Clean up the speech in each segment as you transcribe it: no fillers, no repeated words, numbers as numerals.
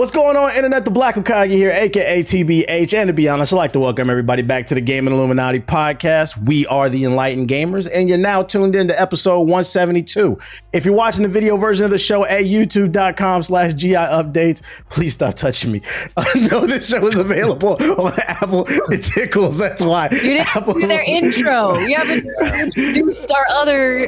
What's going on, Internet? The Black Okage here, aka TBH, and to be honest, I'd like to welcome everybody back to the Gaming Illuminati podcast. We are the Enlightened Gamers, and you're now tuned in to episode 172. If you're watching the video version of the show at youtube.com/GI updates, please stop touching me. No, this show is available on Apple. It tickles, that's why. You didn't do their intro. You haven't introduced our other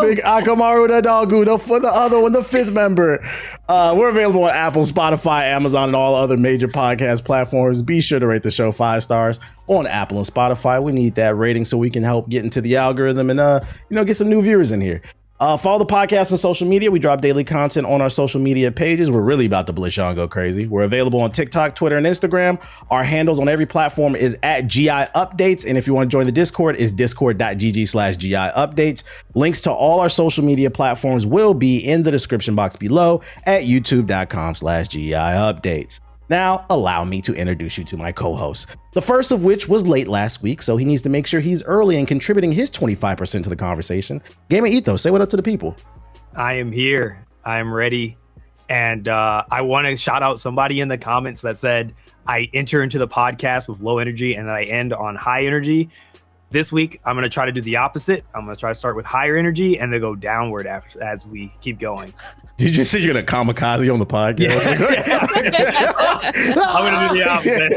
Big Akamaru the Dogu, for the other one, the fifth member. We're available on Apple, Spotify, Amazon, and all other major podcast platforms. Be sure to rate the show 5 stars on Apple and Spotify. We need that rating so we can help get into the algorithm and get some new viewers in here. Follow the podcast on social media. We drop daily content on our social media pages. We're really about to blitz y'all and go crazy. We're available on TikTok, Twitter, and Instagram. Our handles on every platform is at GI Updates. And if you want to join the Discord, it's discord.gg/GI Updates. Links to all our social media platforms will be in the description box below at youtube.com/GI Updates. Now, allow me to introduce you to my co-hosts. The first of which was late last week, so he needs to make sure he's early and contributing his 25% to the conversation. Gamer Ethos, say what up to the people. I am here. I am ready. And I want to shout out somebody in the comments that said, I enter into the podcast with low energy and I end on high energy. This week, I'm going to try to do the opposite. I'm going to try to start with higher energy and then go downward as we keep going. Did you just say you're going to kamikaze on the podcast? Yeah. I'm going to do the opposite.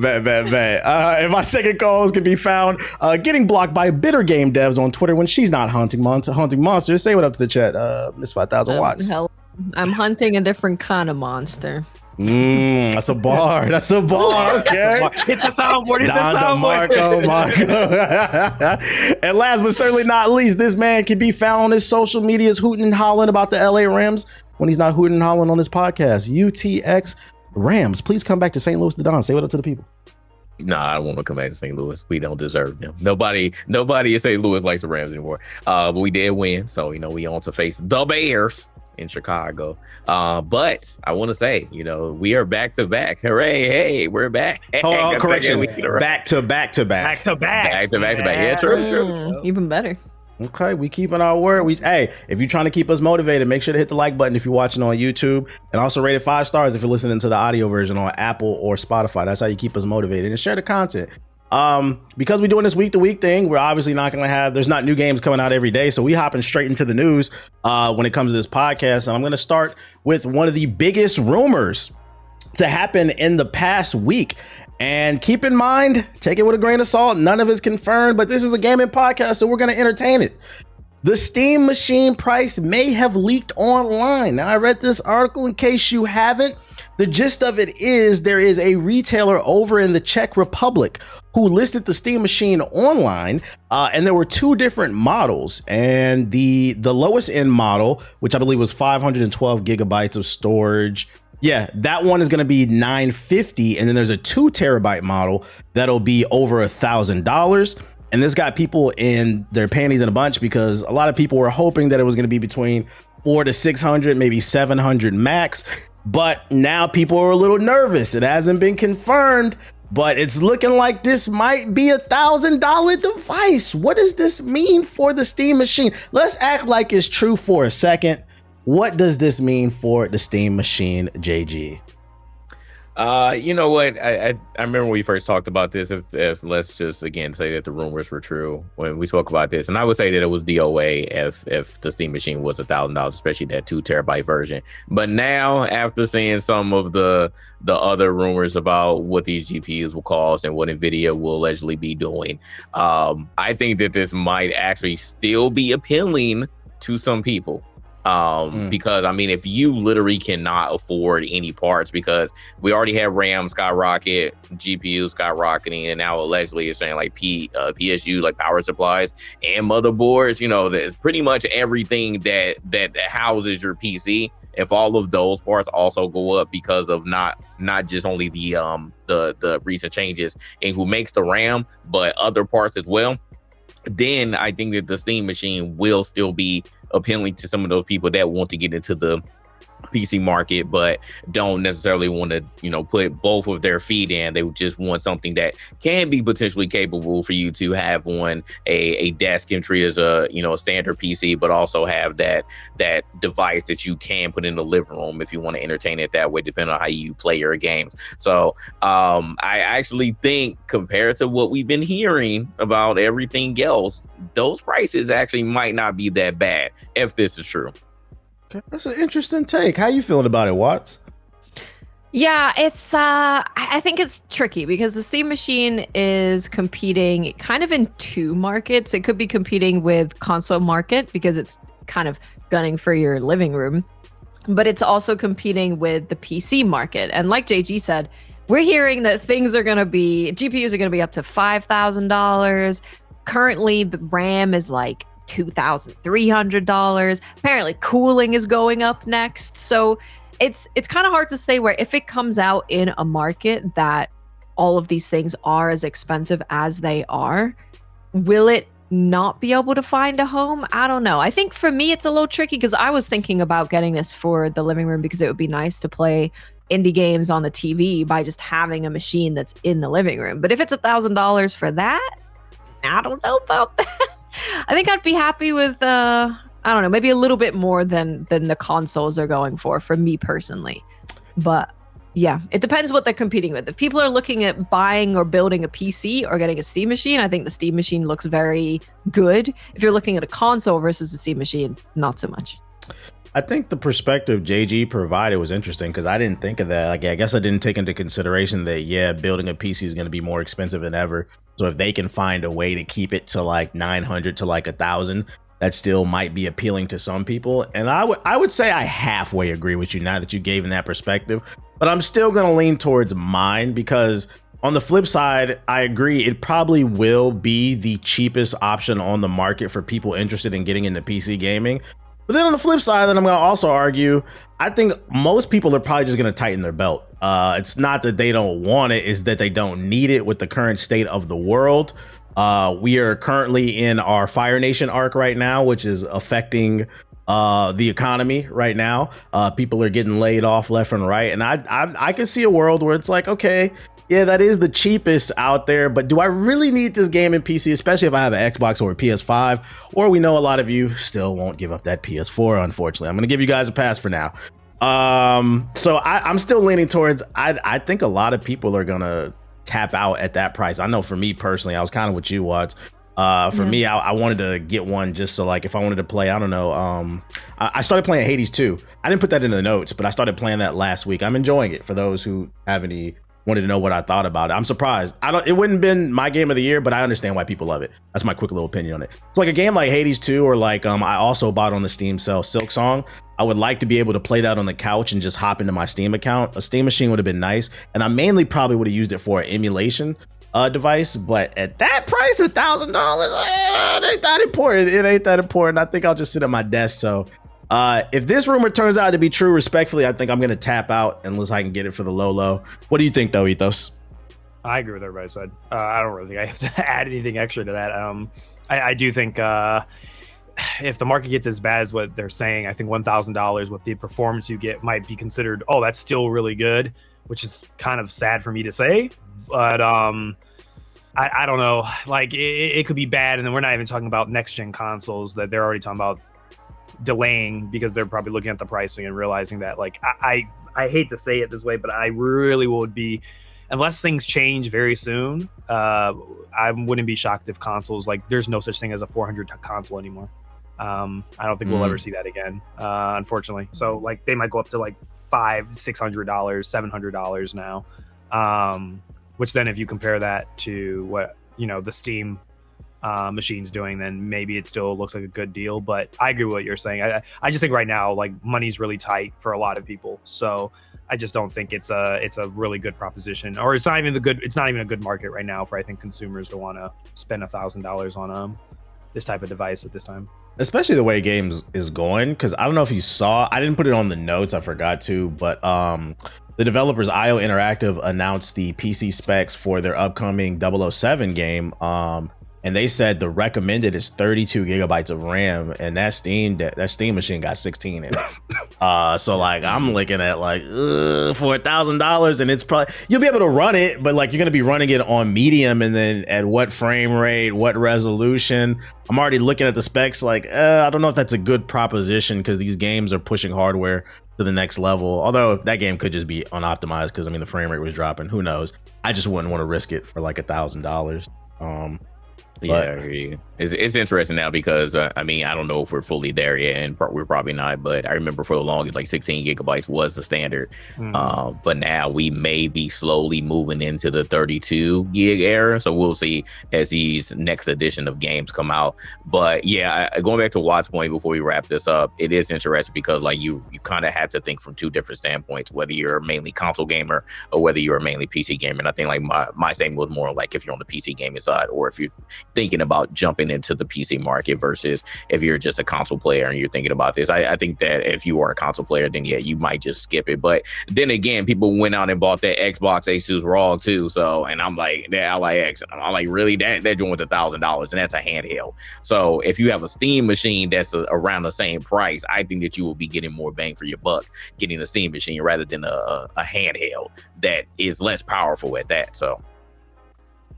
Bad. And my second co-host can be found getting blocked by bitter game devs on Twitter when she's not hunting monsters. Say what up to the chat, Miss 5,000 watts. I'm hunting a different kind of monster. That's a bar. Okay. Hit the soundboard. Marco. And last but certainly not least, this man can be found on his social medias hooting and hollering about the LA Rams when he's not hooting and hollering on his podcast. UTX Rams, please come back to St. Louis to Don. Say what up to the people. Nah, I don't want to come back to St. Louis. We don't deserve them. Nobody in St. Louis likes the Rams anymore. But we did win, so we on to face the Bears in Chicago. But I want to say, we are back to back. Hooray! Hey, we're back. Correction. Back to back. Yeah, true. Even better. Okay, we keeping our word. If you're trying to keep us motivated, make sure to hit the like button if you're watching on YouTube, and also rate it 5 stars if you're listening to the audio version on Apple or Spotify. That's how you keep us motivated, and share the content. Because we're doing this week to week thing, we're obviously not going to there's not new games coming out every day. So we hopping straight into the news, when it comes to this podcast. And I'm going to start with one of the biggest rumors to happen in the past week. And keep in mind, take it with a grain of salt. None of it's confirmed, but this is a gaming podcast, so we're going to entertain it. The Steam Machine price may have leaked online. Now, I read this article in case you haven't. The gist of it is there is a retailer over in the Czech Republic who listed the Steam Machine online, and there were 2 different models. And the lowest end model, which I believe was 512 gigabytes of storage, that one is going to be $950, and then there's a 2 terabyte model that'll be over $1,000. And this got people in their panties in a bunch because a lot of people were hoping that it was going to be between 400 to 600, maybe 700 max. But now people are a little nervous. It hasn't been confirmed, but it's looking like this might be $1,000 device. What does this mean for the Steam Machine? Let's act like it's true for a second. What does this mean for the Steam Machine, JG? You know what? I remember when we first talked about this. If let's just again say that the rumors were true when we spoke about this, and I would say that it was DOA if the Steam Machine was $1,000, especially that 2 terabyte version. But now, after seeing some of the other rumors about what these GPUs will cost and what Nvidia will allegedly be doing, I think that this might actually still be appealing to some people. Because if you literally cannot afford any parts, because we already have RAM skyrocket, GPU skyrocketing, and now allegedly you're saying like PSU, like power supplies and motherboards, there's pretty much everything that houses your PC. If all of those parts also go up because of not just only the recent changes in who makes the RAM, but other parts as well, then I think that the Steam Machine will still be appealing to some of those people that want to get into the PC market, but don't necessarily want to, put both of their feet in. They would just want something that can be potentially capable for you to have on a desk and treat as a standard PC, but also have that device that you can put in the living room if you want to entertain it that way, depending on how you play your games. So I actually think, compared to what we've been hearing about everything else, those prices actually might not be that bad if this is true. Okay, that's an interesting take. How you feeling about it, Watts? Yeah, it's I think it's tricky because the Steam machine is competing kind of in two markets. It could be competing with console market because it's kind of gunning for your living room, but it's also competing with the PC market. And like JG said, we're hearing that GPUs are going to be up to $5,000. Currently, the RAM is like $2,300. Apparently cooling is going up next. So it's kind of hard to say where, if it comes out in a market that all of these things are as expensive as they are, will it not be able to find a home? I don't know. I think for me, it's a little tricky because I was thinking about getting this for the living room because it would be nice to play indie games on the TV by just having a machine that's in the living room. But if it's $1,000 for that, I don't know about that. I think I'd be happy with I don't know, maybe a little bit more than the consoles are going for me personally. But yeah, it depends what they're competing with. If people are looking at buying or building a PC or getting a Steam machine, I think the Steam machine looks very good. If you're looking at a console versus the Steam machine, not so much. I think the perspective JG provided was interesting because I didn't think of that. Like, I guess I didn't take into consideration that, building a PC is going to be more expensive than ever. So if they can find a way to keep it to like 900 to like 1,000, that still might be appealing to some people. And I would say I halfway agree with you now that you gave in that perspective, but I'm still going to lean towards mine because on the flip side, I agree. It probably will be the cheapest option on the market for people interested in getting into PC gaming. But then on the flip side, then I'm going to also argue, I think most people are probably just going to tighten their belt. It's not that they don't want it, it's that they don't need it with the current state of the world. We are currently in our Fire Nation arc right now, which is affecting the economy right now. People are getting laid off left and right. And I can see a world where it's like, okay, yeah, that is the cheapest out there, but do I really need this game in PC, especially if I have an Xbox or a PS5? Or we know a lot of you still won't give up that PS4, unfortunately. I'm going to give you guys a pass for now. So I'm still leaning towards, I think a lot of people are going to tap out at that price. I know for me personally, I was kind of with you, Watts. For me, I wanted to get one just so, like, if I wanted to play, I don't know, I started playing Hades 2. I didn't put that in the notes, but I started playing that last week. I'm enjoying it. For those who wanted to know what I thought about it, I'm surprised. It wouldn't have been my game of the year, but I understand why people love it. That's my quick little opinion on it. It's like a game like Hades 2, or like I also bought on the Steam sale Silk Song. I would like to be able to play that on the couch and just hop into my Steam account. A Steam machine would have been nice, and I mainly probably would have used it for an emulation device. But at that price, $1,000, it ain't that important. It ain't that important. I think I'll just sit at my desk. So if this rumor turns out to be true, respectfully, I think I'm going to tap out unless I can get it for the low. What do you think, though, Ethos? I agree with what everybody said. I don't really think I have to add anything extra to that. I do think if the market gets as bad as what they're saying, I think $1,000 with the performance you get might be considered, oh, that's still really good, which is kind of sad for me to say. But I don't know. Like, it could be bad, and then we're not even talking about next-gen consoles that they're already talking about delaying because they're probably looking at the pricing and realizing that, like, I hate to say it this way, but I really would be, unless things change very soon, I wouldn't be shocked if consoles, like, there's no such thing as a $400 console anymore. I don't think we'll ever see that again, unfortunately. So, like, they might go up to like $500, $600, $700 now, which then if you compare that to what, the Steam machines doing, then maybe it still looks like a good deal. But I agree with what you're saying. I just think right now, like, money's really tight for a lot of people, so I just don't think it's a really good proposition, or it's not even a good market right now for, I think, consumers to want to spend $1,000 on this type of device at this time, especially the way games is going. Because I don't know if you saw, I didn't put it on the notes, I forgot to, but the developers IO Interactive announced the PC specs for their upcoming 007 game. and they said the recommended is 32 gigabytes of RAM, and that Steam machine got 16 in it. So like I'm looking at like for $1,000, and it's probably you'll be able to run it, but like you're gonna be running it on medium, and then at what frame rate, what resolution. I'm already looking at the specs like I don't know if that's a good proposition, because these games are pushing hardware to the next level. Although that game could just be unoptimized, because I mean the frame rate was dropping. Who knows? I just wouldn't want to risk it for like $1,000. Yeah, it's interesting now because I mean, I don't know if we're fully there yet, and we're probably not. But I remember for the longest, like 16 gigabytes was the standard. But now we may be slowly moving into the 32 gig era. So we'll see as these next edition of games come out. But yeah, going back to Watt's point before we wrap this up, it is interesting because like you kind of have to think from two different standpoints, whether you're mainly console gamer or whether you're mainly PC gamer. And I think like my statement was more like if you're on the PC gaming side, or if you're thinking about jumping into the PC market versus if you're just a console player and you're thinking about this. I think that if you are a console player, then yeah, you might just skip it. But then again, people went out and bought that Xbox Asus ROG too. So, and I'm like, that Ally X, I'm like, really? That joint was $1,000, and that's a handheld. So if you have a Steam machine that's around the same price, I think that you will be getting more bang for your buck getting a Steam machine rather than a handheld that is less powerful at that. So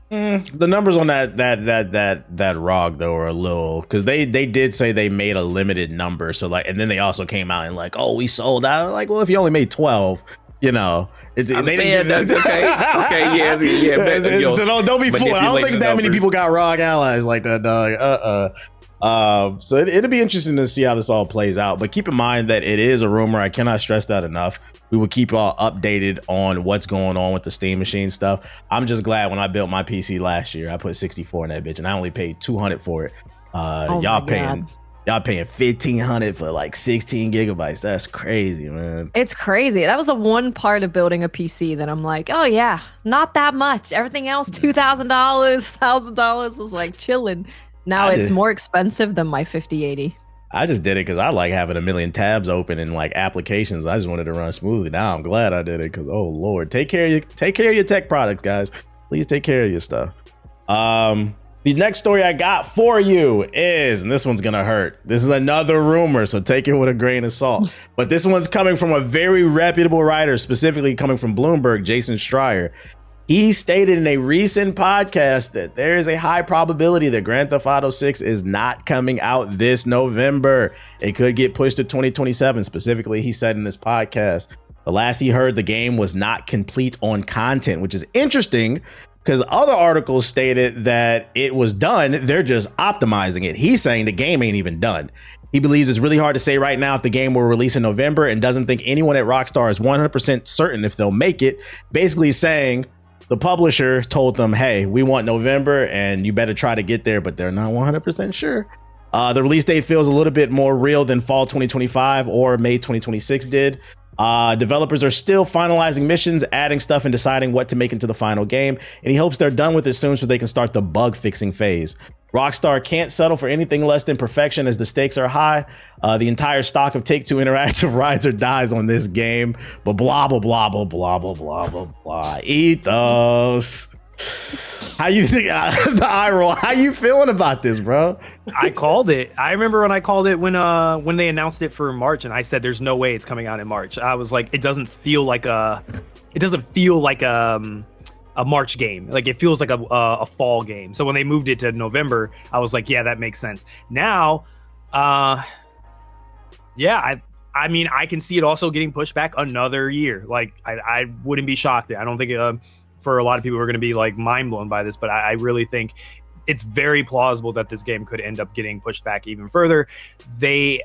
the numbers on that ROG though are a little, because they did say they made a limited number. So like, and then they also came out and like, oh, we sold out. Like, well, if you only made 12, you know, they didn't give that's okay. Okay, yeah. So don't be fooled. I don't think that many people got ROG allies like that, dog. So it'll be interesting to see how this all plays out. But keep in mind that it is a rumor. I cannot stress that enough. We will keep y'all updated on what's going on with the Steam machine stuff. I'm just glad when I built my PC last year, I put 64 in that bitch, and I only paid $200 for it. Y'all paying $1,500 for like 16 gigabytes. That's crazy, man. It's crazy. That was the one part of building a PC that I'm like, oh yeah, not that much. Everything else, $2,000, $1,000 was like chilling. Now it's more expensive than my 5080. I just did it because I like having a million tabs open and like applications. I just wanted to run smoothly. Now I'm glad I did it because, oh Lord, take care of your tech products, guys. Please take care of your stuff. The next story I got for you is, and this one's gonna hurt. This is another rumor, so take it with a grain of salt. But this one's coming from a very reputable writer, specifically coming from Bloomberg, Jason Schreier. He stated in a recent podcast that there is a high probability that Grand Theft Auto 6 is not coming out this November. It could get pushed to 2027. Specifically, he said in this podcast, the last he heard, the game was not complete on content, which is interesting because other articles stated that it was done. They're just optimizing it. He's saying the game ain't even done. He believes it's really hard to say right now if the game will release in November and doesn't think anyone at Rockstar is 100% certain if they'll make it. Basically saying, the publisher told them, hey, we want November and you better try to get there, but they're not 100% sure. The release date feels a little bit more real than fall 2025 or May 2026 did. Developers are still finalizing missions, adding stuff and deciding what to make into the final game. And he hopes they're done with it soon so they can start the bug fixing phase. Rockstar can't settle for anything less than perfection as the stakes are high. The entire stock of Take-Two Interactive rides or dies on this game. But blah, blah, blah, blah, blah, blah, blah, blah, blah. Ethos. How you think, the eye roll, how you feeling about this, bro? I called it. I remember when I called it when they announced it for March, and I said, there's no way it's coming out in March. I was like, it doesn't feel like a March game. Like it feels like a fall game. So when they moved it to November, I was like, yeah, that makes sense. Now, yeah, I mean, I can see it also getting pushed back another year. Like I wouldn't be shocked. I don't think for a lot of people who are going to be like mind blown by this, but I really think it's very plausible that this game could end up getting pushed back even further. This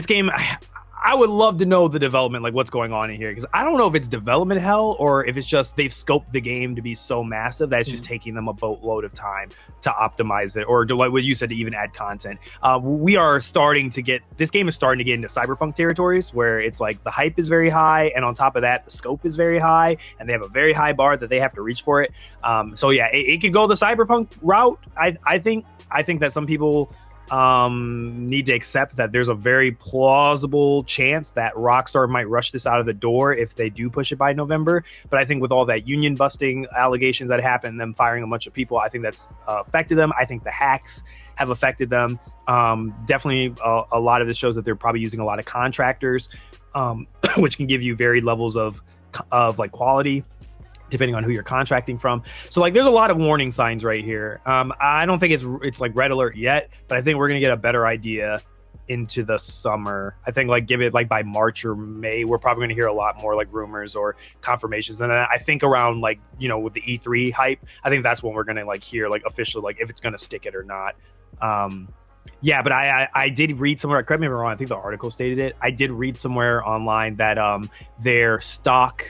game, I would love to know the development, like what's going on in here, because I don't know if it's development hell or if it's just they've scoped the game to be so massive that it's just taking them a boatload of time to optimize it, or to, like what you said, to even add content. We are starting to get, this game is starting to get into cyberpunk territories where it's like the hype is very high, and on top of that, the scope is very high, and they have a very high bar that they have to reach for it. So yeah, it could go the cyberpunk route. I think that some people need to accept that there's a very plausible chance that Rockstar might rush this out of the door if they do push it by November. But I think with all that union busting allegations that happened, them firing a bunch of people, I think that's affected them. I think the hacks have affected them. Definitely a lot of this shows that they're probably using a lot of contractors, which can give you varied levels of like quality depending on who you're contracting from. So like there's a lot of warning signs right here. I don't think it's like red alert yet, but I think we're gonna get a better idea into the summer. I think like give it like by March or May, we're probably gonna hear a lot more like rumors or confirmations. And I think around like, you know, with the E3 hype, I think that's when we're gonna like hear like officially like if it's gonna stick it or not. Yeah, but I did read somewhere, correct me if I'm wrong, I think the article stated it. I did read somewhere online that their stock,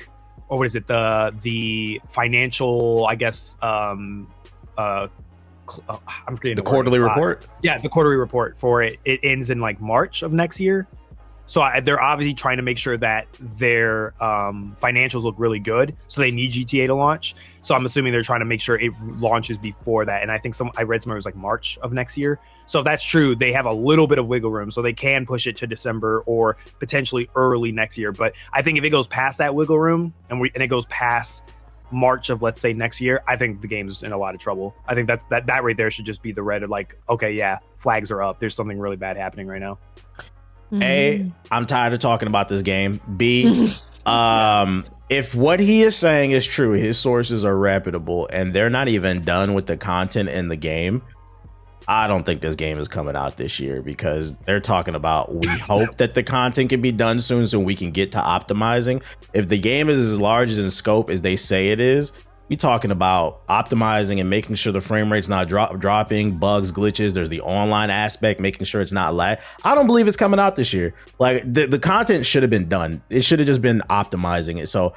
or what is it, the financial, I guess, I'm forgetting the quarterly report. Yeah, the quarterly report for it ends in like March of next year. So they're obviously trying to make sure that their financials look really good. So they need GTA to launch. So I'm assuming they're trying to make sure it launches before that. And I think I read somewhere it was like March of next year. So if that's true, they have a little bit of wiggle room. So they can push it to December or potentially early next year. But I think if it goes past that wiggle room and it goes past March of, let's say, next year, I think the game's in a lot of trouble. I think that right there should just be the red of like, okay, yeah, flags are up. There's something really bad happening right now. A, I'm tired of talking about this game. B, if what he is saying is true, his sources are reputable and they're not even done with the content in the game, I don't think this game is coming out this year, because they're talking about, we hope that the content can be done soon so we can get to optimizing. If the game is as large in scope as they say it is, we talking about optimizing and making sure the frame rate's not dropping, bugs, glitches. There's the online aspect, making sure it's not lag. I don't believe it's coming out this year. Like the content should have been done. It should have just been optimizing it. So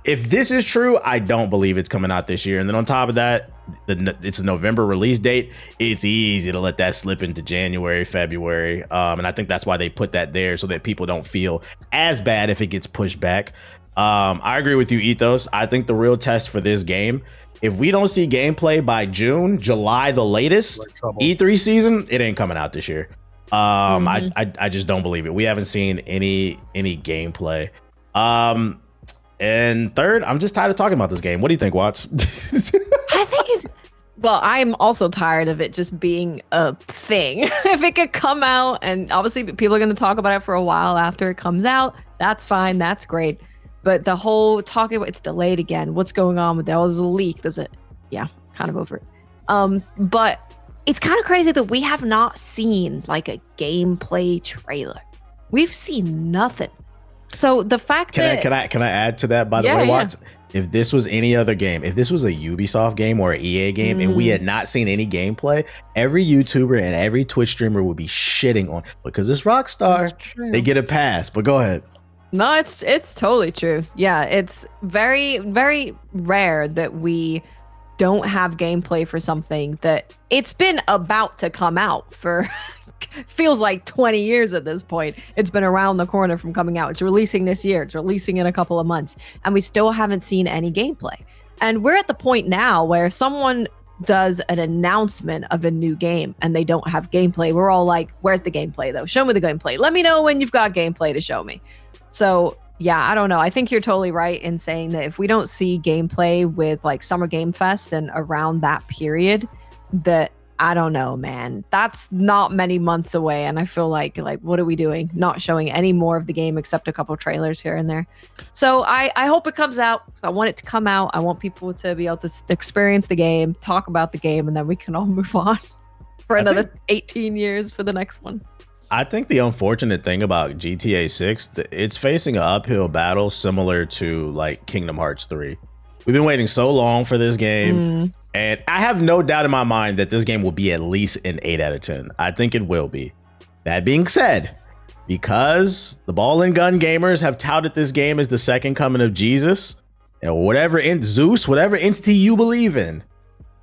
if this is true, I don't believe it's coming out this year. And then on top of that, it's a November release date. It's easy to let that slip into January, February. And I think that's why they put that there, so that people don't feel as bad if it gets pushed back. I agree with you, Ethos. I think the real test for this game, if we don't see gameplay by June, July the latest, E3 season, it ain't coming out this year. I just don't believe it. We haven't seen any gameplay. And third, I'm just tired of talking about this game. What do you think, Watts? I think well, I'm also tired of it just being a thing. If it could come out, and obviously people are going to talk about it for a while after it comes out, that's fine. That's great. But the whole talking about it's delayed again. What's going on with that? Oh, there's a leak. Yeah, kind of over it. But it's kind of crazy that we have not seen like a gameplay trailer. We've seen nothing. So the fact that can I add to that, by the way, Watts? If this was any other game, if this was a Ubisoft game or an EA game and we had not seen any gameplay, every YouTuber and every Twitch streamer would be shitting on, because it's Rockstar. They get a pass. But go ahead. No, it's totally true. Yeah, it's very, very rare that we don't have gameplay for something that it's been about to come out for feels like 20 years at this point. It's been around the corner from coming out. It's releasing this year. It's releasing in a couple of months, and we still haven't seen any gameplay. And we're at the point now where someone does an announcement of a new game and they don't have gameplay. We're all like, where's the gameplay though? Show me the gameplay. Let me know when you've got gameplay to show me. So yeah, I don't know. I think you're totally right in saying that if we don't see gameplay with like Summer Game Fest and around that period, that I don't know, man. That's not many months away, and I feel like what are we doing? Not showing any more of the game except a couple trailers here and there. So I hope it comes out. I want it to come out. I want people to be able to experience the game, talk about the game, and then we can all move on for another 18 years for the next one. I think the unfortunate thing about GTA 6, it's facing an uphill battle similar to like Kingdom Hearts 3. We've been waiting so long for this game, and I have no doubt in my mind that this game will be at least an 8 out of 10. I think it will be. That being said, because the ball and gun gamers have touted this game as the second coming of Jesus, and whatever entity you believe in,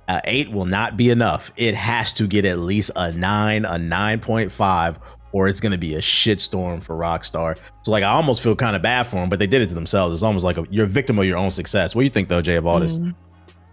8 will not be enough. It has to get at least a 9, a 9.5, or it's going to be a shitstorm for Rockstar. So like, I almost feel kind of bad for them, but they did it to themselves. It's almost like you're a victim of your own success. What do you think though, Jay, of all this?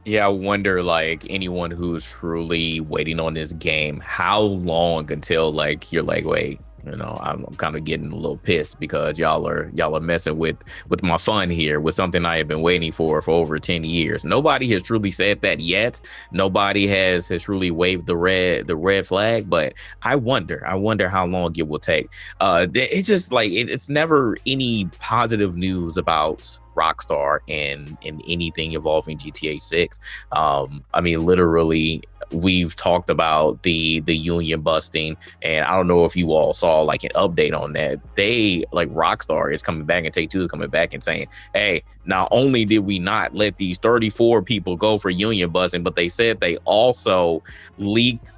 Yeah, I wonder, like, anyone who's truly waiting on this game, how long until, like, you're like, wait, I'm kind of getting a little pissed because y'all are messing with my fun here, with something I have been waiting for over 10 years. Nobody has truly said that yet. Nobody has truly waved the red flag, but I wonder how long it will take. It's just like it's never any positive news about Rockstar and anything involving GTA 6. I mean, literally, we've talked about the union busting, and I don't know if you all saw like an update on that. They, like, Rockstar is coming back, and Take-Two is coming back and saying, hey, not only did we not let these 34 people go for union busting, but they said they also leaked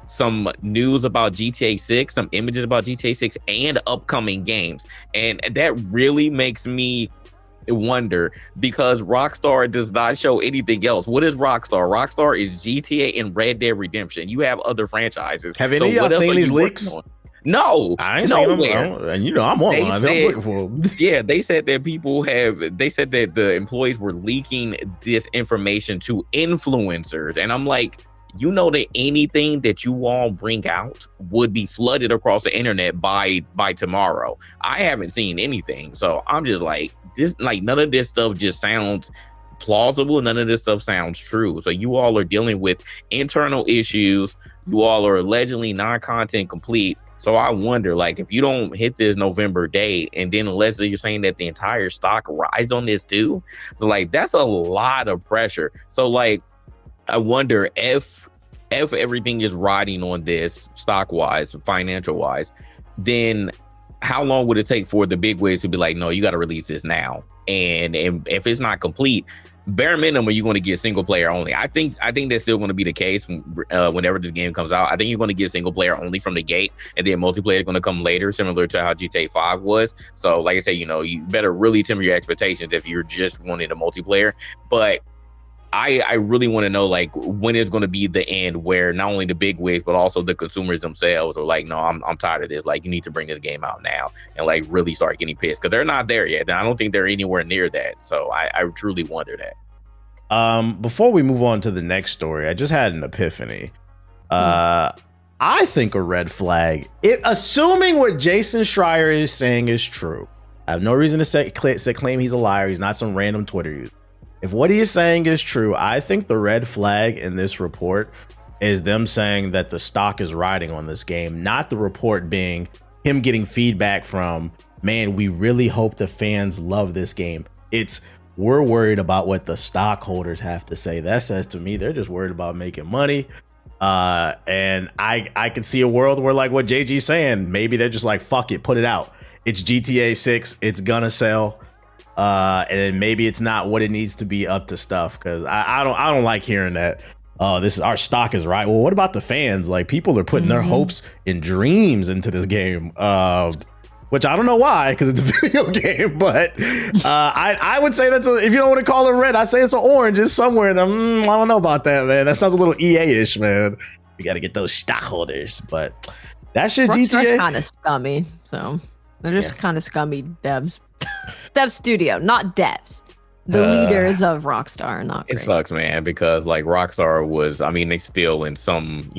some news about GTA 6, some images about GTA 6 and upcoming games. And that really makes me wonder, because Rockstar does not show anything else. What is Rockstar? Rockstar is GTA and Red Dead Redemption. You have other franchises. Have any of y'all seen these leaks? No, I ain't seen them. And I'm on one. I'm looking for them. Yeah, they said that they said that the employees were leaking this information to influencers. And I'm like, that anything that you all bring out would be flooded across the internet by tomorrow. I haven't seen anything. So I'm just like, this, like, none of this stuff just sounds plausible. None of this stuff sounds true. So you all are dealing with internal issues. You all are allegedly non-content complete. So I wonder, like, if you don't hit this November date, and then allegedly you're saying that the entire stock rides on this too. So, like, that's a lot of pressure. So, like, I wonder if everything is riding on this stock wise, financial wise, then how long would it take for the big wigs to be like, no, you got to release this now? And if it's not complete, bare minimum, you're going to get single player only. I think that's still going to be the case whenever this game comes out. I think you're going to get single player only from the gate, and then multiplayer is going to come later, similar to how GTA 5 was. So, like I say, you better really temper your expectations if you're just wanting a multiplayer. But I really want to know, like, when it's going to be the end where not only the big wigs, but also the consumers themselves are like, no, I'm tired of this. Like, you need to bring this game out now, and, like, really start getting pissed, because they're not there yet. And I don't think they're anywhere near that. So I truly wonder that. Before we move on to the next story, I just had an epiphany. I think a red flag, assuming what Jason Schreier is saying is true. I have no reason to claim he's a liar. He's not some random Twitter user. If what he is saying is true, I think the red flag in this report is them saying that the stock is riding on this game, not the report being him getting feedback from, man, we really hope the fans love this game. It's, we're worried about what the stockholders have to say. That says to me, they're just worried about making money. And I can see a world where, like what JG's saying, maybe they're just like, fuck it, put it out. It's GTA 6, it's gonna sell. And maybe it's not what it needs to be up to stuff, because I don't like hearing that. This is, our stock is right. Well, what about the fans? Like, people are putting their hopes and dreams into this game, which I don't know why, because it's a video game. But I would say that's if you don't want to call it red, I say it's an orange. It's somewhere in them. I don't know about that, man. That sounds a little EA-ish, man. We got to get those stockholders, but that shit, GTA kind of scummy. So they're just kind of scummy devs. Dev studio, not devs. The leaders of Rockstar are not great. It sucks, man, because, like, Rockstar was, I mean, they still in some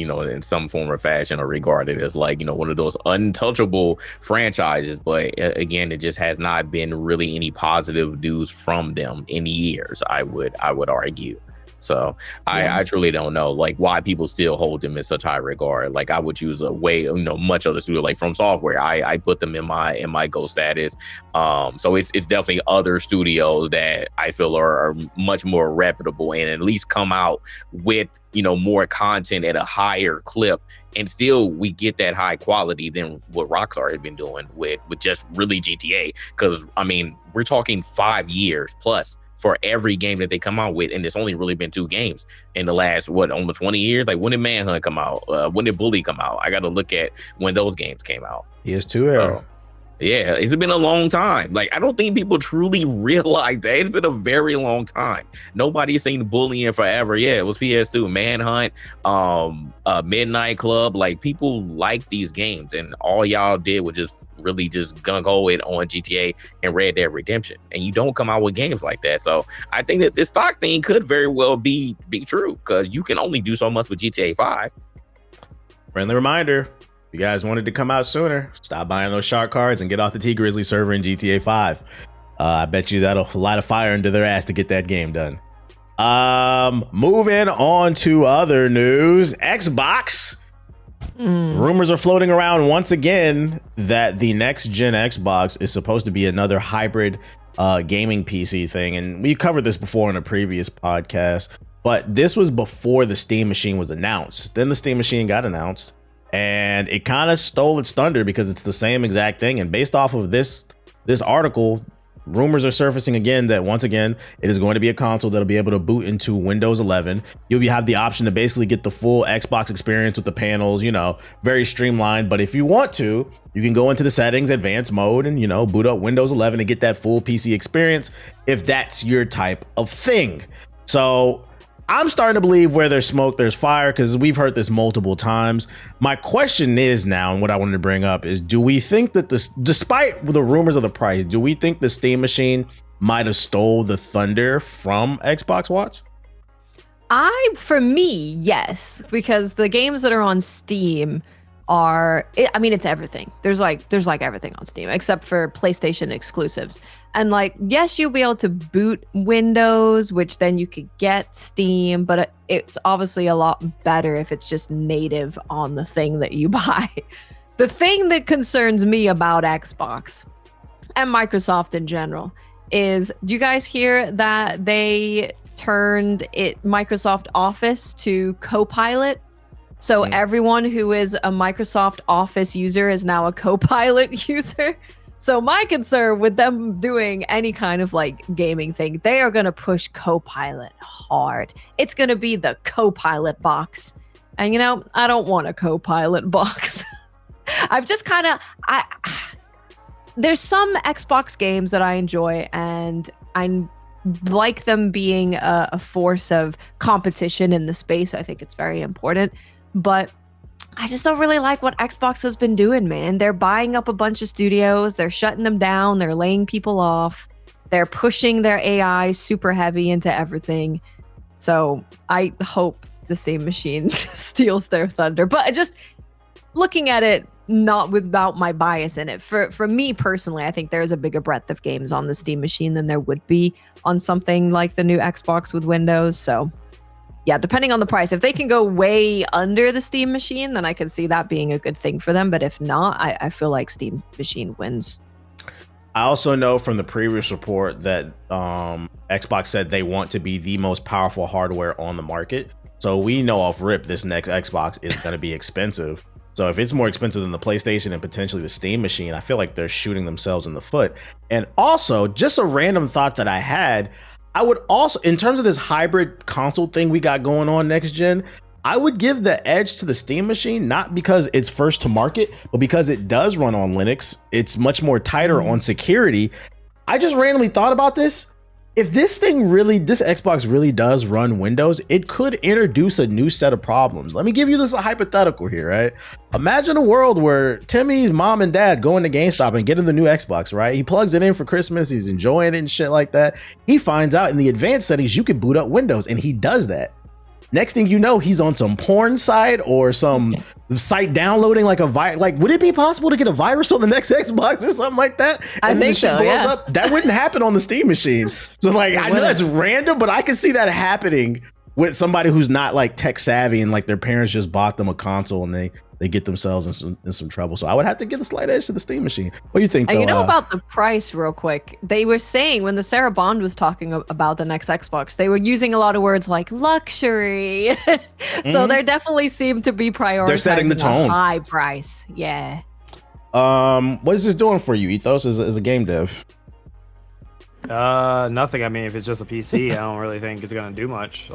form or fashion are regarded as, like, one of those untouchable franchises. But again, it just has not been really any positive news from them in years, I would argue. So I truly don't know, like, why people still hold them in such high regard. Like, I would choose a way, much other studio, like From Software. I put them in my GO status. So it's definitely other studios that I feel are much more reputable and at least come out with, more content at a higher clip. And still we get that high quality than what Rockstar has been doing with just really GTA. Because, I mean, we're talking 5 years plus for every game that they come out with, and it's only really been 2 games in the last almost 20 years. Like, when did Manhunt come out? When did Bully come out? I got to look at when those games came out. PS2 era. Yeah, it's been a long time. Like, I don't think people truly realize that. It's been a very long time. Nobody's seen bullying forever. Yeah, it was PS2, Manhunt, Midnight Club. Like, people like these games, and all y'all did was just really just gung-ho it on GTA and Red Dead Redemption. And you don't come out with games like that. So I think that this stock thing could very well be true, because you can only do so much with GTA 5. Friendly reminder. If you guys wanted to come out sooner, stop buying those shark cards and get off the T Grizzly server in GTA 5. I bet you that'll light a fire into their ass to get that game done. Moving on to other news. Xbox. Rumors are floating around once again that the next gen Xbox is supposed to be another hybrid gaming PC thing. And we covered this before in a previous podcast, but this was before the Steam Machine was announced. Then the Steam Machine got announced, and it kind of stole its thunder because it's the same exact thing. And based off of this article, rumors are surfacing again that once again it is going to be a console that'll be able to boot into Windows 11. You'll have the option to basically get the full Xbox experience with the panels, very streamlined. But if you want to, you can go into the settings, advanced mode, and boot up Windows 11 and get that full PC experience if that's your type of thing. So I'm starting to believe where there's smoke, there's fire, because we've heard this multiple times. My question is now, and what I wanted to bring up is, do we think that this, despite the rumors of the price, do we think the Steam Machine might have stole the thunder from Xbox, Watts? For me, yes, because the games that are on Steam it's everything. There's like everything on Steam except for PlayStation exclusives. And yes, you'll be able to boot Windows, which then you could get Steam, but it's obviously a lot better if it's just native on the thing that you buy. The thing that concerns me about Xbox and Microsoft in general is, do you guys hear that they turned Microsoft Office to Copilot? So everyone who is a Microsoft Office user is now a Copilot user. So my concern with them doing any kind of gaming thing, they are going to push Copilot hard. It's going to be the Copilot box. And I don't want a Copilot box. I've just there's some Xbox games that I enjoy, and I like them being a force of competition in the space. I think it's very important. But I just don't really like what Xbox has been doing, man. They're buying up a bunch of studios. They're shutting them down. They're laying people off. They're pushing their AI super heavy into everything. So I hope the Steam Machine steals their thunder. But just looking at it, not without my bias in it. For me personally, I think there's a bigger breadth of games on the Steam Machine than there would be on something like the new Xbox with Windows. So yeah, depending on the price. If they can go way under the Steam Machine, then I could see that being a good thing for them. But if not, I feel like Steam Machine wins. I also know from the previous report that Xbox said they want to be the most powerful hardware on the market. So we know off rip this next Xbox is going to be expensive. So if it's more expensive than the PlayStation and potentially the Steam Machine, I feel like they're shooting themselves in the foot. And also, just a random thought that I had, I would also, in terms of this hybrid console thing we got going on next gen, I would give the edge to the Steam Machine, not because it's first to market, but because it does run on Linux. It's much more tighter on security. I just randomly thought about this. If this Xbox really does run Windows, it could introduce a new set of problems. Let me give you this a hypothetical here, right? Imagine a world where Timmy's mom and dad go into GameStop and get him the new Xbox, right? He plugs it in for Christmas, he's enjoying it and shit like that. He finds out in the advanced settings you can boot up Windows, and he does that. Next thing you know, he's on some porn site or some site downloading would it be possible to get a virus on the next Xbox or something like that? I think so, yeah. Up? That wouldn't happen on the Steam Machine. So I know that's random, but I can see that happening with somebody who's not tech savvy and their parents just bought them a console and they get themselves in some trouble. So I would have to give a slight edge to the Steam Machine. What do you think, though? About the price real quick. They were saying when the Sarah Bond was talking about the next Xbox, they were using a lot of words like luxury. So they definitely seem to be prioritizing They're setting the tone. High price. Yeah. What is this doing for you, Ethos, as a game dev? Nothing. I mean, if it's just a PC, I don't really think it's gonna do much.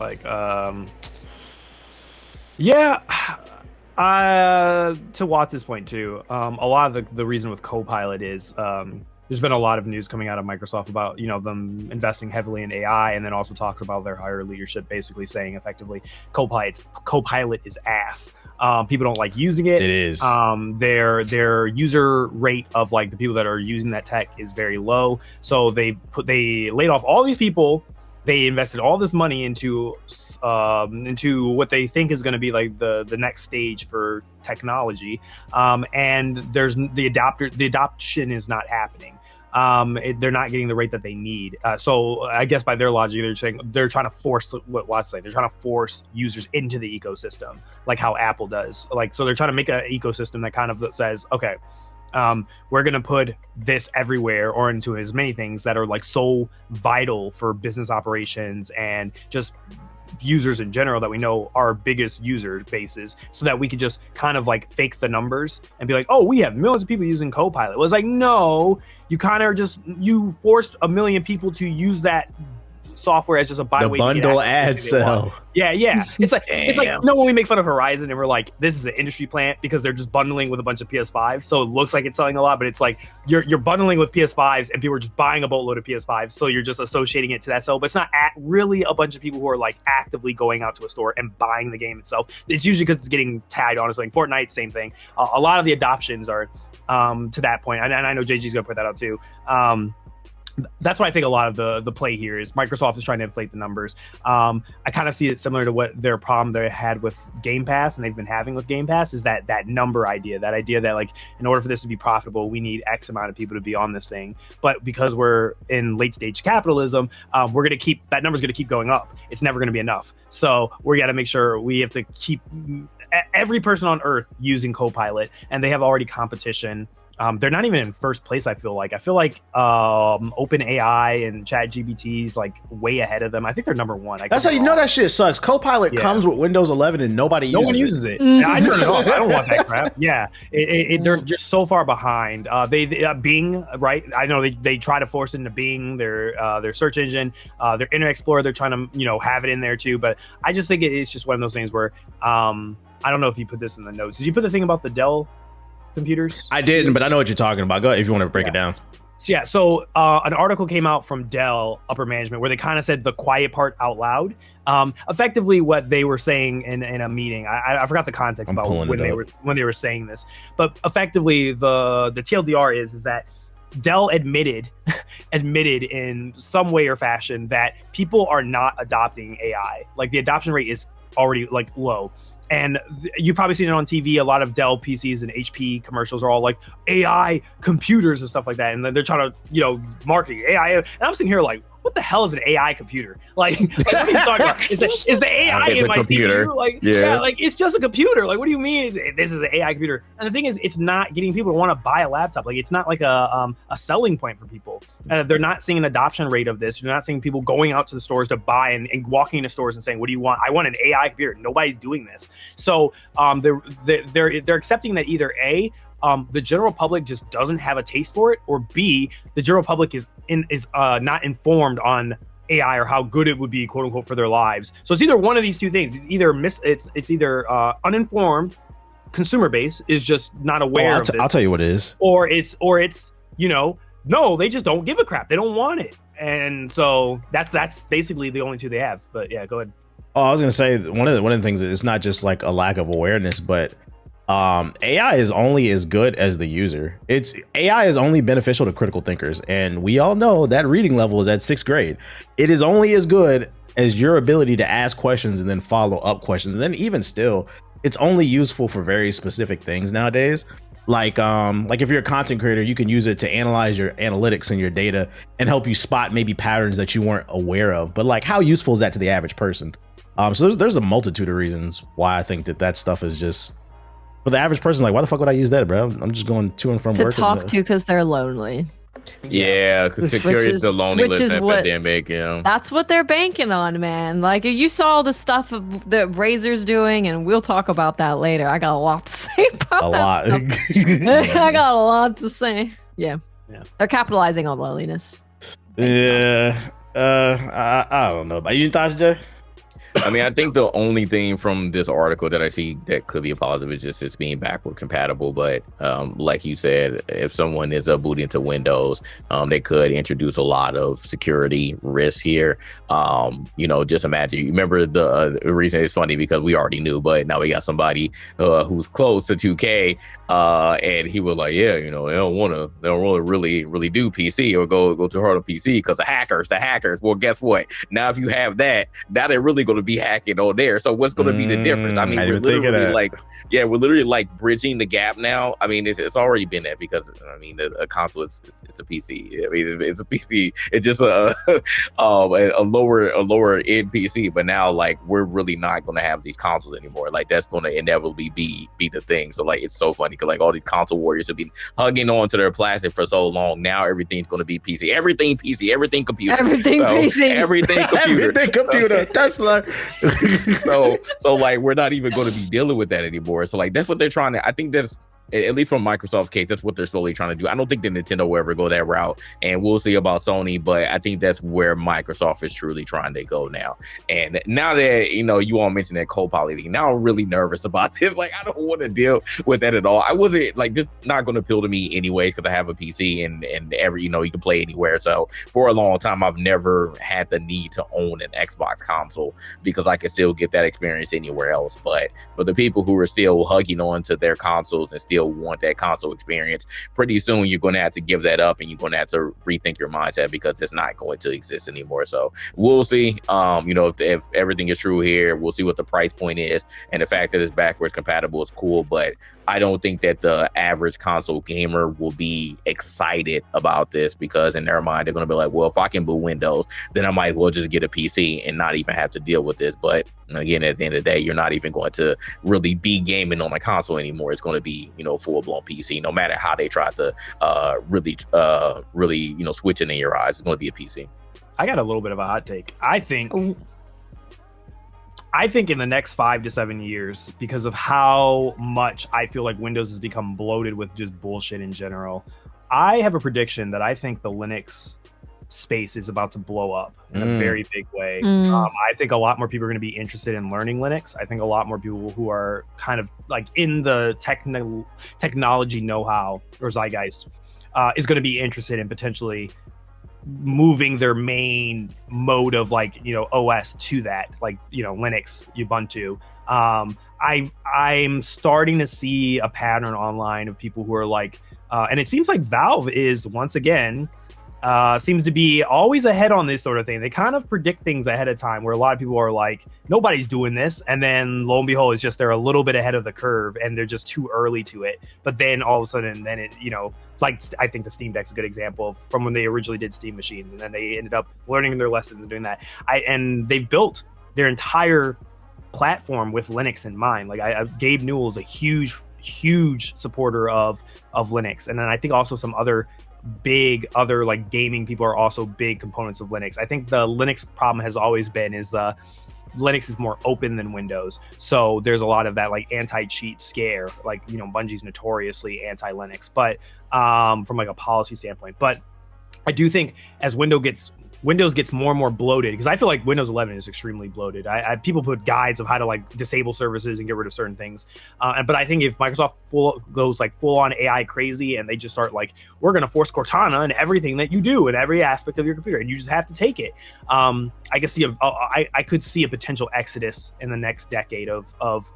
Yeah, To Watts' point too, a lot of the reason with Copilot is there's been a lot of news coming out of Microsoft about them investing heavily in AI, and then also talks about their higher leadership basically saying effectively Copilot is ass. People don't like using it. It is. Their user rate of like the people that are using that tech is very low. So they laid off all these people. They invested all this money into what they think is going to be like the next stage for technology, and there's the adoption is not happening. They're not getting the rate that they need. So I guess by their logic, they're saying they're trying to force what Watts say. They're trying to force users into the ecosystem, like how Apple does. Like, so they're trying to make an ecosystem that kind of says, okay, we're going to put this everywhere or into as many things that are like so vital for business operations and just users in general that we know are biggest user bases, so that we could just kind of like fake the numbers and be like, oh, we have millions of people using Copilot. It was like, no, you kind of you forced a million people to use that software as just a the bundle ad sell. Yeah. It's like when we make fun of Horizon and we're like, this is an industry plant because they're just bundling with a bunch of PS5s, so it looks like it's selling a lot, but it's like you're bundling with PS5s and people are just buying a boatload of PS5s, so you're just associating it to that sell, but it's not really a bunch of people who are like actively going out to a store and buying the game itself. It's usually because it's getting tagged on. It's like Fortnite, same thing. A lot of the adoptions are to that point, and I know JG's gonna point that out too. That's what I think a lot of the play here is. Microsoft is trying to inflate the numbers. I kind of see it similar to what their problem they had with Game Pass and they've been having with Game Pass is that number idea, that idea that like in order for this to be profitable, we need X amount of people to be on this thing. But because we're in late stage capitalism, we're going to keep that number's going to keep going up. It's never going to be enough. So we got to make sure we have to keep every person on Earth using Copilot, and they have already competition. They're not even in first place. I feel like OpenAI and ChatGPT's like way ahead of them. I think they're number one. That's how you know that shit sucks. Copilot comes with Windows 11 and no one uses it. I turn it off. I don't want that crap. Yeah, they're just so far behind. They Bing, right? I know they try to force it into Bing, their search engine, their Internet Explorer. They're trying to have it in there too. But I just think it's just one of those things where I don't know if you put this in the notes. Did you put the thing about the Dell computers? I didn't, but I know what you're talking about. Go ahead if you want to break it down. So an article came out from Dell upper management where they kind of said the quiet part out loud. Effectively, what they were saying in a meeting, I forgot the context about when they were saying this, but effectively the TLDR is that Dell admitted in some way or fashion that people are not adopting AI. Like the adoption rate is already like low. And you've probably seen it on TV. A lot of Dell PCs and HP commercials are all like AI computers and stuff like that. And then they're trying to, market AI. And I'm sitting here like, what the hell is an AI computer? Like what are you talking about? Is the AI in my computer? CPU? Like, it's just a computer. Like, what do you mean this is an AI computer? And the thing is, it's not getting people to want to buy a laptop. Like, it's not like a selling point for people. They're not seeing an adoption rate of this. You're not seeing people going out to the stores to buy and walking into stores and saying, what do you want? I want an AI computer. Nobody's doing this. So they're accepting that either A, the general public just doesn't have a taste for it, or B, the general public is not informed on AI or how good it would be, quote unquote, for their lives. So it's either one of these two things. It's either uninformed consumer base is just not aware of this. I'll tell you what it is. Or it's no, they just don't give a crap. They don't want it. And so that's basically the only two they have. But yeah, go ahead. Oh, I was gonna say one of the things is it's not just like a lack of awareness, but AI is only as good as the user. AI is only beneficial to critical thinkers, and we all know that reading level is at 6th grade. It is only as good as your ability to ask questions and then follow up questions, and then even still, it's only useful for very specific things nowadays. Like if you're a content creator, you can use it to analyze your analytics and your data and help you spot maybe patterns that you weren't aware of. But like, how useful is that to the average person? So there's a multitude of reasons why I think that stuff is just. But the average person, like, why the fuck would I use that, bro? I'm just going to and from work. To talk to because they're lonely. Yeah, because security is the loneliness epidemic. That's what they're banking on, man. Like, you saw the stuff that Razer's doing, and we'll talk about that later. I got a lot to say about that. I got a lot to say. Yeah. They're capitalizing on loneliness. Yeah. I don't know. Are you in thoughts, Jay? I mean, I think the only thing from this article that I see that could be a positive is just it's being backward compatible. But like you said, if someone is booting into Windows, they could introduce a lot of security risks here. Just imagine. You remember the reason it's funny because we already knew, but now we got somebody who's close to 2K, and he was like, yeah, they don't want to really do PC or go too hard on PC because the hackers. Well, guess what? Now if you have that, now they're really going to be hacking on there. So what's going to be the difference? I mean, we're literally like bridging the gap now. I mean, it's already been that because I mean, a console it's a PC. I mean, it's a PC. It's just a lower end PC. But now, like, we're really not going to have these consoles anymore. Like, that's going to inevitably be the thing. So like, it's so funny because like all these console warriors have been hugging on to their plastic for so long. Now everything's going to be PC. Everything PC. Everything computer. Everything PC. Everything computer. Everything computer. Tesla. so like we're not even going to be dealing with that anymore. So like that's what they're trying to. I think that's at least from Microsoft's case, that's what they're slowly trying to do. I don't think that Nintendo will ever go that route, and we'll see about Sony. But I think that's where Microsoft is truly trying to go now. And now that you all mentioned that co-pilot thing, now I'm really nervous about this. Like I don't want to deal with that at all. I wasn't like this. Not going to appeal to me anyways because I have a PC and every you can play anywhere. So for a long time, I've never had the need to own an Xbox console because I can still get that experience anywhere else. But for the people who are still hugging on to their consoles and still want that console experience, pretty soon you're going to have to give that up and you're going to have to rethink your mindset because it's not going to exist anymore. So we'll see. If everything is true here, we'll see what the price point is, and the fact that it's backwards compatible is cool. But I don't think that the average console gamer will be excited about this because in their mind they're going to be like, well, if I can boot Windows, then I might as well just get a PC and not even have to deal with this. But again, at the end of the day, you're not even going to really be gaming on a console anymore. It's going to be full-blown PC. No matter how they try to really switch it in your eyes, it's going to be a PC. I got a little bit of a hot take. I think in the next 5 to 7 years, because of how much I feel like Windows has become bloated with just bullshit in general, I have a prediction that I think the Linux space is about to blow up in a very big way. I think a lot more people are going to be interested in learning Linux. I think a lot more people who are kind of like in the technology know-how or zeitgeist is going to be interested in potentially moving their main mode of OS to that, Linux, Ubuntu. I'm starting to see a pattern online of people who are like, and it seems like Valve is once again seems to be always ahead on this sort of thing. They kind of predict things ahead of time where a lot of people are like, nobody's doing this. And then lo and behold, it's just they're a little bit ahead of the curve and they're just too early to it. But then all of a sudden, then it, like I think the Steam Deck's a good example from when they originally did Steam machines. And then they ended up learning their lessons and doing that. And they've built their entire platform with Linux in mind. Like Gabe Newell is a huge supporter of Linux. And then I think also some other like gaming people are also big components of Linux. I think the Linux problem has always been is Linux is more open than Windows. So there's a lot of that like anti-cheat scare, like, Bungie's notoriously anti-Linux, but from like a policy standpoint. But I do think as Windows gets more and more bloated, because I feel like Windows 11 is extremely bloated. People put guides of how to like disable services and get rid of certain things. But I think if Microsoft goes like full on AI crazy and they just start like, we're going to force Cortana in everything that you do in every aspect of your computer, and you just have to take it. I could see a potential exodus in the next decade of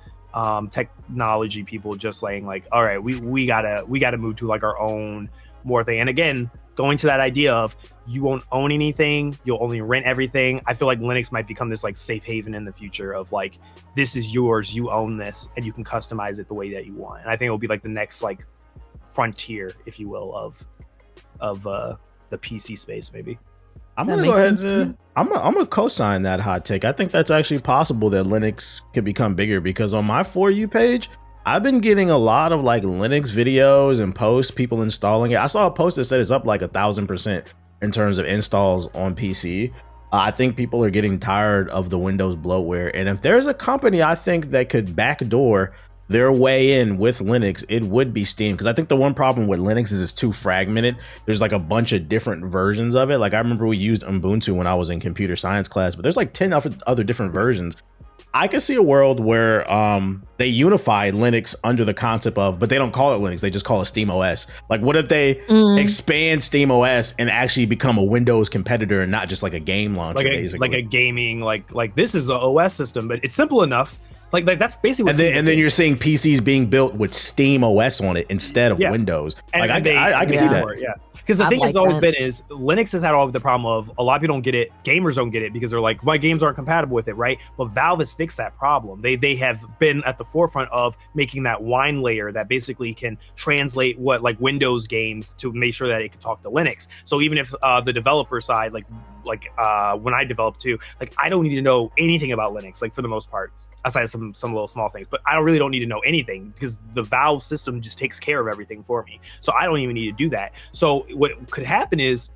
technology people just saying like, all right, we gotta move to like our own more thing. And again, going to that idea of you won't own anything, you'll only rent everything. I feel like Linux might become this like safe haven in the future of like, this is yours, you own this, and you can customize it the way that you want. And I think it will be like the next like frontier, if you will, of the PC space maybe. I'm gonna go ahead and I'm gonna co-sign that hot take. I think that's actually possible that Linux could become bigger, because on my For You page, I've been getting a lot of like Linux videos and posts, people installing it. I saw a post that said it's up like 1,000% in terms of installs on PC. I think people are getting tired of the Windows bloatware. And if there's a company I think that could backdoor their way in with Linux, it would be Steam. Because I think the one problem with Linux is it's too fragmented. There's like a bunch of different versions of it. Like I remember we used Ubuntu when I was in computer science class, but there's like 10 other different versions. I could see a world where they unify Linux under the concept of, but they don't call it Linux. They just call it Steam OS. Like, what if they expand Steam OS and actually become a Windows competitor and not just like a game launcher, basically? Like a gaming, like this is an OS system, but it's simple enough. Like that's basically what and then you're seeing PCs being built with Steam OS on it instead of Windows. And like I can see that. Because the thing has always been is Linux has had all the problem of a lot of people don't get it, gamers don't get it because they're like, my games aren't compatible with it, right? But Valve has fixed that problem. They have been at the forefront of making that wine layer that basically can translate what like Windows games to make sure that it can talk to Linux. So even if the developer side, like when I develop too, like I don't need to know anything about Linux, like for the most part. Aside of some little small things, but I really don't need to know anything because the Valve system just takes care of everything for me. So I don't even need to do that. So what could happen is,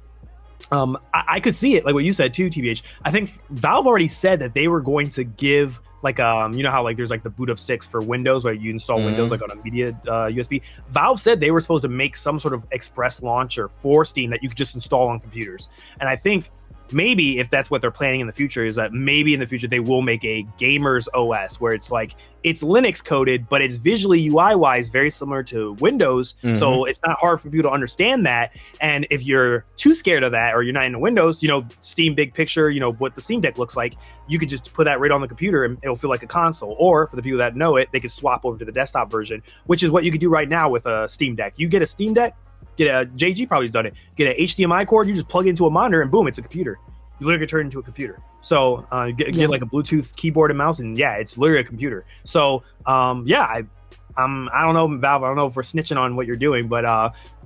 I could see it like what you said too, TBH. I think Valve already said that they were going to give like you know how like there's like the boot up sticks for Windows where you install Windows like on a media USB. Valve said they were supposed to make some sort of express launcher for Steam that you could just install on computers. And I think maybe if that's what they're planning in the future is that maybe in the future they will make a gamers OS where it's like it's Linux coded, but it's visually UI wise very similar to Windows. So it's not hard for people to understand that. And if you're too scared of that or you're not into Windows, you know, Steam Big Picture, you know, what the Steam Deck looks like, you could just put that right on the computer and it'll feel like a console. Or for the people that know it, they could swap over to the desktop version, which is what you could do right now with a Steam Deck. You get a Steam Deck, get a JG probably's done it. Get an HDMI cord, you just plug it into a monitor, and boom, it's a computer. You literally turn it into a computer. So get like a Bluetooth keyboard and mouse, and it's literally a computer. So I don't know, Valve. I don't know if we're snitching on what you're doing, but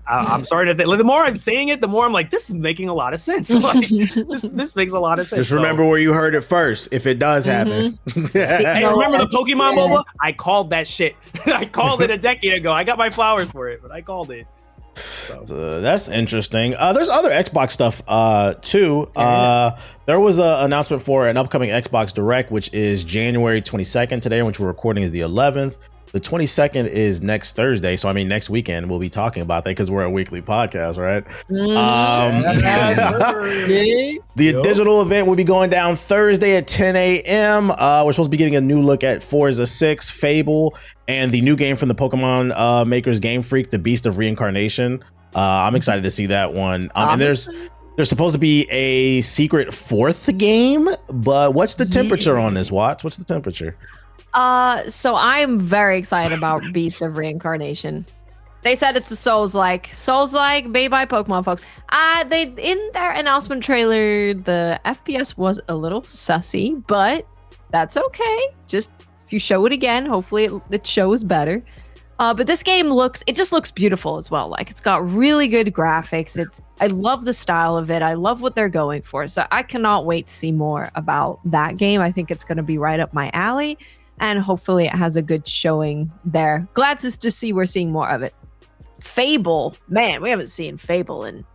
I'm sorry that the more I'm saying it, the more I'm like, this is making a lot of sense. Like, this makes a lot of sense. Just remember where you heard it first. If it does happen, hey, remember the Pokemon MOBA? I called that shit. I called it a decade ago. I got my flowers for it, but I called it. So that's interesting. There's other Xbox stuff too. There was an announcement for an upcoming Xbox Direct, which is January 22nd today, which we're recording is the 11th. The 22nd is next Thursday. So, I mean, next weekend we'll be talking about that because we're a weekly podcast, right? The digital event will be going down Thursday at 10 a.m. We're supposed to be getting a new look at Forza 6, Fable, and the new game from the Pokemon makers Game Freak, The Beast of Reincarnation. I'm excited to see that one. And there's supposed to be a secret fourth game, but what's the temperature on this, Watts? What's the temperature? So I'm very excited about Beast of Reincarnation. They said it's a Souls-like made by Pokemon folks. They in their announcement trailer, the FPS was a little sussy, but that's okay. Just if you show it again, hopefully it shows better. But this game just looks beautiful as well. Like it's got really good graphics. I love the style of it. I love what they're going for. So I cannot wait to see more about that game. I think it's going to be right up my alley. And hopefully it has a good showing there. Glad to see we're seeing more of it. Fable, man, we haven't seen Fable in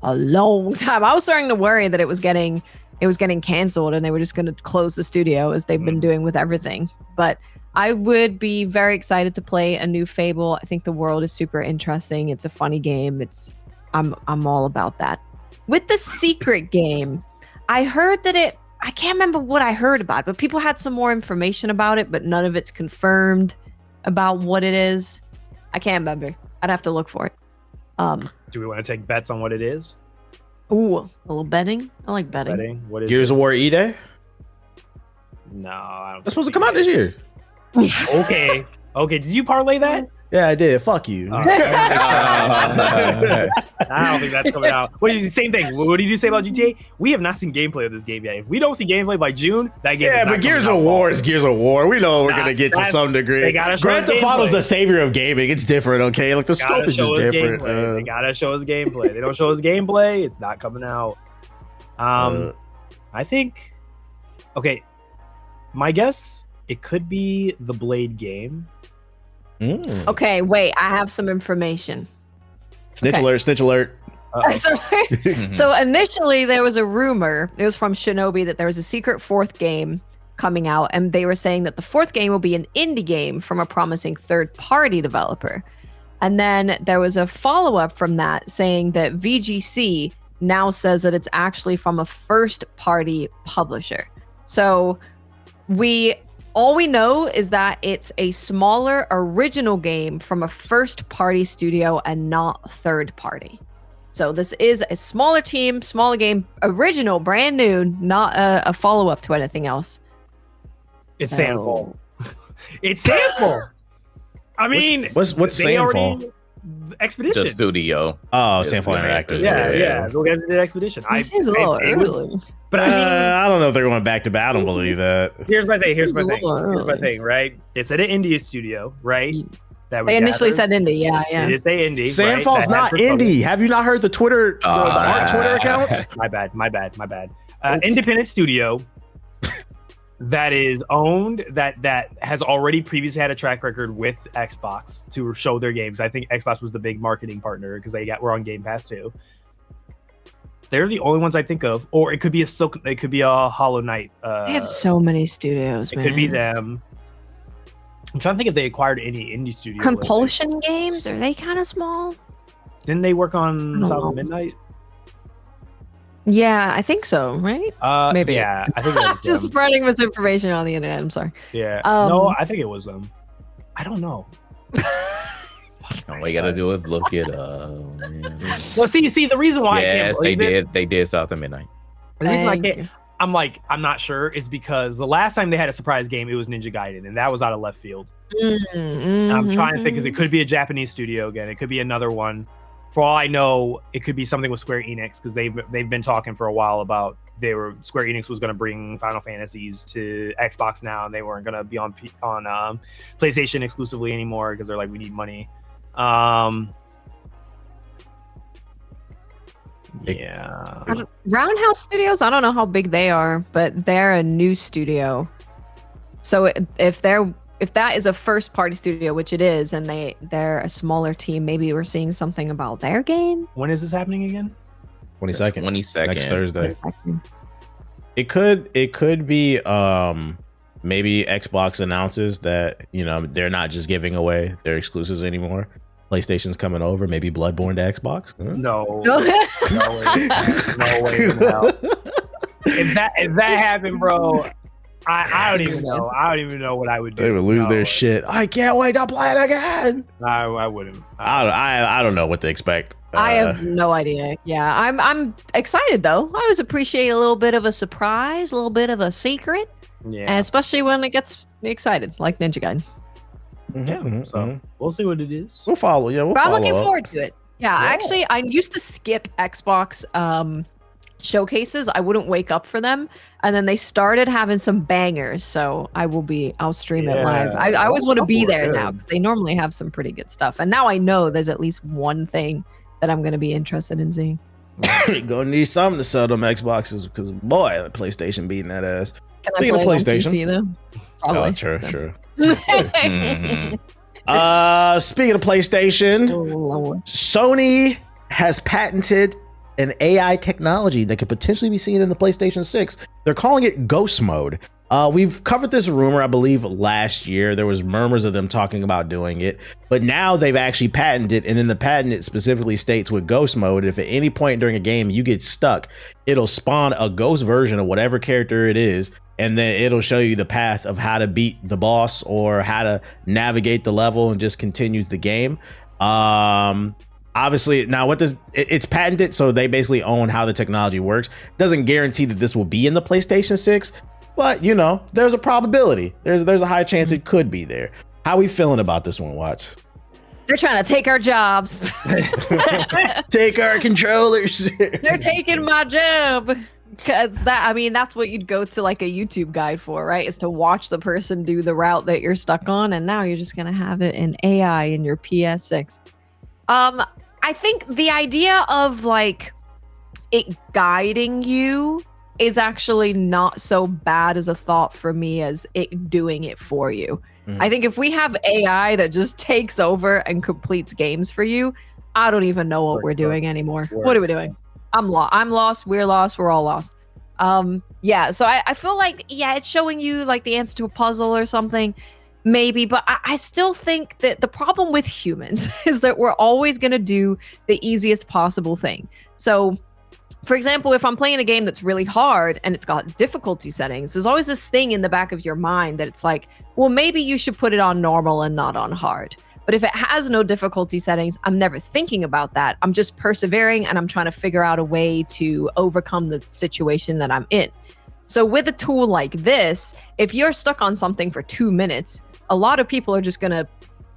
a long time. I was starting to worry that it was getting canceled and they were just going to close the studio as they've been doing with everything. But I would be very excited to play a new Fable. I think the world is super interesting. It's a funny game. I'm all about that. With the secret game, I heard that I can't remember what I heard about it, but people had some more information about it, but none of it's confirmed about what it is. I can't remember. I'd have to look for it. Do we want to take bets on what it is? Ooh, a little betting. I like betting. What is Gears of War E-Day? No, I don't. It's supposed to come out this year. Okay. Did you parlay that? Yeah, I did. Fuck you. I don't think that's coming out. Same thing. What did you say about GTA? We have not seen gameplay of this game yet. If we don't see gameplay by June, that game. Yeah, but Gears of War is Gears of War. We know we're gonna get to some degree. Grand Theft Auto is the savior of gaming. It's different, okay? Like the scope is just different. They gotta show us gameplay. They don't show us gameplay, it's not coming out. I think. Okay, my guess it could be the Blade game. Okay, wait. I have some information. Snitch alert! Snitch alert! So initially there was a rumor. It was from Shinobi that there was a secret fourth game coming out, and they were saying that the fourth game will be an indie game from a promising third-party developer. And then there was a follow-up from that saying that VGC now says that it's actually from a first-party publisher. So we All we know is that it's a smaller original game from a first-party studio and not third-party. So this is a smaller team, smaller game, original, brand new, not a follow-up to anything else. It's Sandfall. It's Sandfall. I mean, what's Sandfall? Expedition. The studio. Oh, Sandfall Interactive. Yeah. The guys that did Expedition. It seems a little early. But I mean, I don't know if they're going back to back. I don't believe that. Here's my thing, right? It said an indie studio, right? That They initially said indie, yeah. It did say indie. Sandfall's not indie. Have you not heard the Twitter, the art Twitter accounts? My bad. Independent studio that is owned, that has already previously had a track record with Xbox to show their games. I think Xbox was the big marketing partner because we're on Game Pass too. They're the only ones I think of, or it could be a Hollow Knight. They have so many studios. It could be them. I'm trying to think if they acquired any indie studio. Compulsion Games, are they kind of small? Didn't they work on South of Midnight? Yeah, I think so, right? Maybe. Yeah, I think it was just them. spreading misinformation on the internet. I'm sorry. Yeah. No, I think it was them. I don't know. All you gotta do is look it up. Well, see, the reason why I can't they believe did. They did South of Midnight. The reason I can't, I'm not sure, is because the last time they had a surprise game, it was Ninja Gaiden, and that was out of left field. And I'm trying to think, because it could be a Japanese studio again. It could be another one. For all I know, it could be something with Square Enix, because they've been talking for a while about Square Enix was going to bring Final Fantasies to Xbox now, and they weren't going to be on PlayStation exclusively anymore because they're like, we need money. Yeah. Roundhouse Studios, I don't know how big they are, but they're a new studio. So if that is a first party studio, which it is, and they're a smaller team, maybe we're seeing something about their game. When is this happening again? 22nd. 22nd. Next Thursday. It could be maybe Xbox announces that, they're not just giving away their exclusives anymore. PlayStation's coming over, maybe Bloodborne to Xbox. Huh? No way in hell. If that happened, bro, I don't even know. I don't even know what I would do. They would lose their shit. I can't wait to play it again. I wouldn't. I don't know what to expect. I have no idea. Yeah, I'm excited though. I always appreciate a little bit of a surprise, a little bit of a secret. Yeah. And especially when it gets me excited, like Ninja Gaiden. We'll see what it is. We'll follow. Yeah, but I'm looking forward to it. Yeah, actually, I used to skip Xbox showcases. I wouldn't wake up for them, and then they started having some bangers. So I'll stream it live. I always want to be there now because they normally have some pretty good stuff. And now I know there's at least one thing that I'm going to be interested in seeing. Gonna need something to sell them Xboxes because boy, PlayStation beating that ass. Speaking of PlayStation, PC, though? Oh, true. Speaking of PlayStation, Sony has patented an AI technology that could potentially be seen in the PlayStation 6. They're calling it Ghost Mode. We've covered this rumor, I believe, last year. There was murmurs of them talking about doing it, but now they've actually patented it, and in the patent, it specifically states with Ghost Mode, if at any point during a game you get stuck, it'll spawn a ghost version of whatever character it is, and then it'll show you the path of how to beat the boss or how to navigate the level and just continue the game. Obviously, now it's patented, so they basically own how the technology works. Doesn't guarantee that this will be in the PlayStation 6, but there's a probability. There's a high chance it could be there. How we feeling about this one, Watts? They're trying to take our jobs. Take our controllers. They're taking my job. Because that's what you'd go to like a YouTube guide for, right? Is to watch the person do the route that you're stuck on, and now you're just gonna have it in AI in your PS6. I think the idea of like it guiding you is actually not so bad as a thought for me as it doing it for you. I think if we have AI that just takes over and completes games for you, I don't even know what we're doing anymore. What are we doing? I'm lost. We're lost. We're all lost. So I feel like, it's showing you like the answer to a puzzle or something, maybe, but I still think that the problem with humans is that we're always going to do the easiest possible thing. So For example, if I'm playing a game that's really hard and it's got difficulty settings, there's always this thing in the back of your mind that it's like, well, maybe you should put it on normal and not on hard. But if it has no difficulty settings, I'm never thinking about that. I'm just persevering and I'm trying to figure out a way to overcome the situation that I'm in. So with a tool like this, if you're stuck on something for 2 minutes, a lot of people are just going to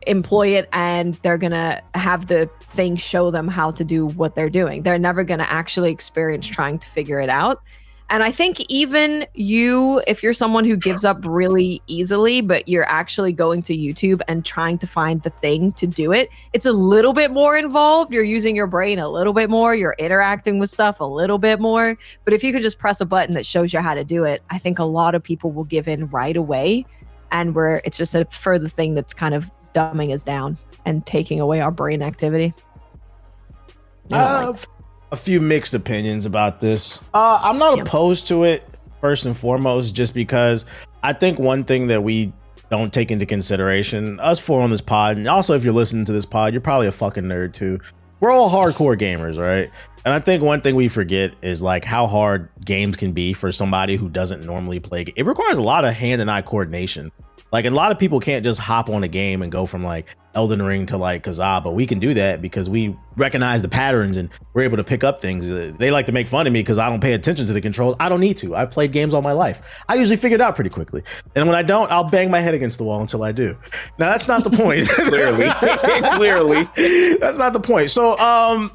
employ it and they're going to have the thing show them how to do what they're doing. They're never going to actually experience trying to figure it out. And I think even you, if you're someone who gives up really easily, but you're actually going to YouTube and trying to find the thing to do it, it's a little bit more involved. You're using your brain a little bit more. You're interacting with stuff a little bit more. But if you could just press a button that shows you how to do it, I think a lot of people will give in right away. And it's just a further thing that's kind of dumbing us down and taking away our brain activity. A few mixed opinions about this. I'm not opposed to it, first and foremost, just because I think one thing that we don't take into consideration, us four on this pod, and also if you're listening to this pod, you're probably a fucking nerd too. We're all hardcore gamers, right? And I think one thing we forget is like how hard games can be for somebody who doesn't normally play. It requires a lot of hand and eye coordination. Like a lot of people can't just hop on a game and go from like Elden Ring to like Kazaa, but we can do that because we recognize the patterns and we're able to pick up things. They like to make fun of me because I don't pay attention to the controls. I don't need to. I've played games all my life. I usually figure it out pretty quickly. And when I don't, I'll bang my head against the wall until I do. Now that's not the point. Clearly. That's not the point. So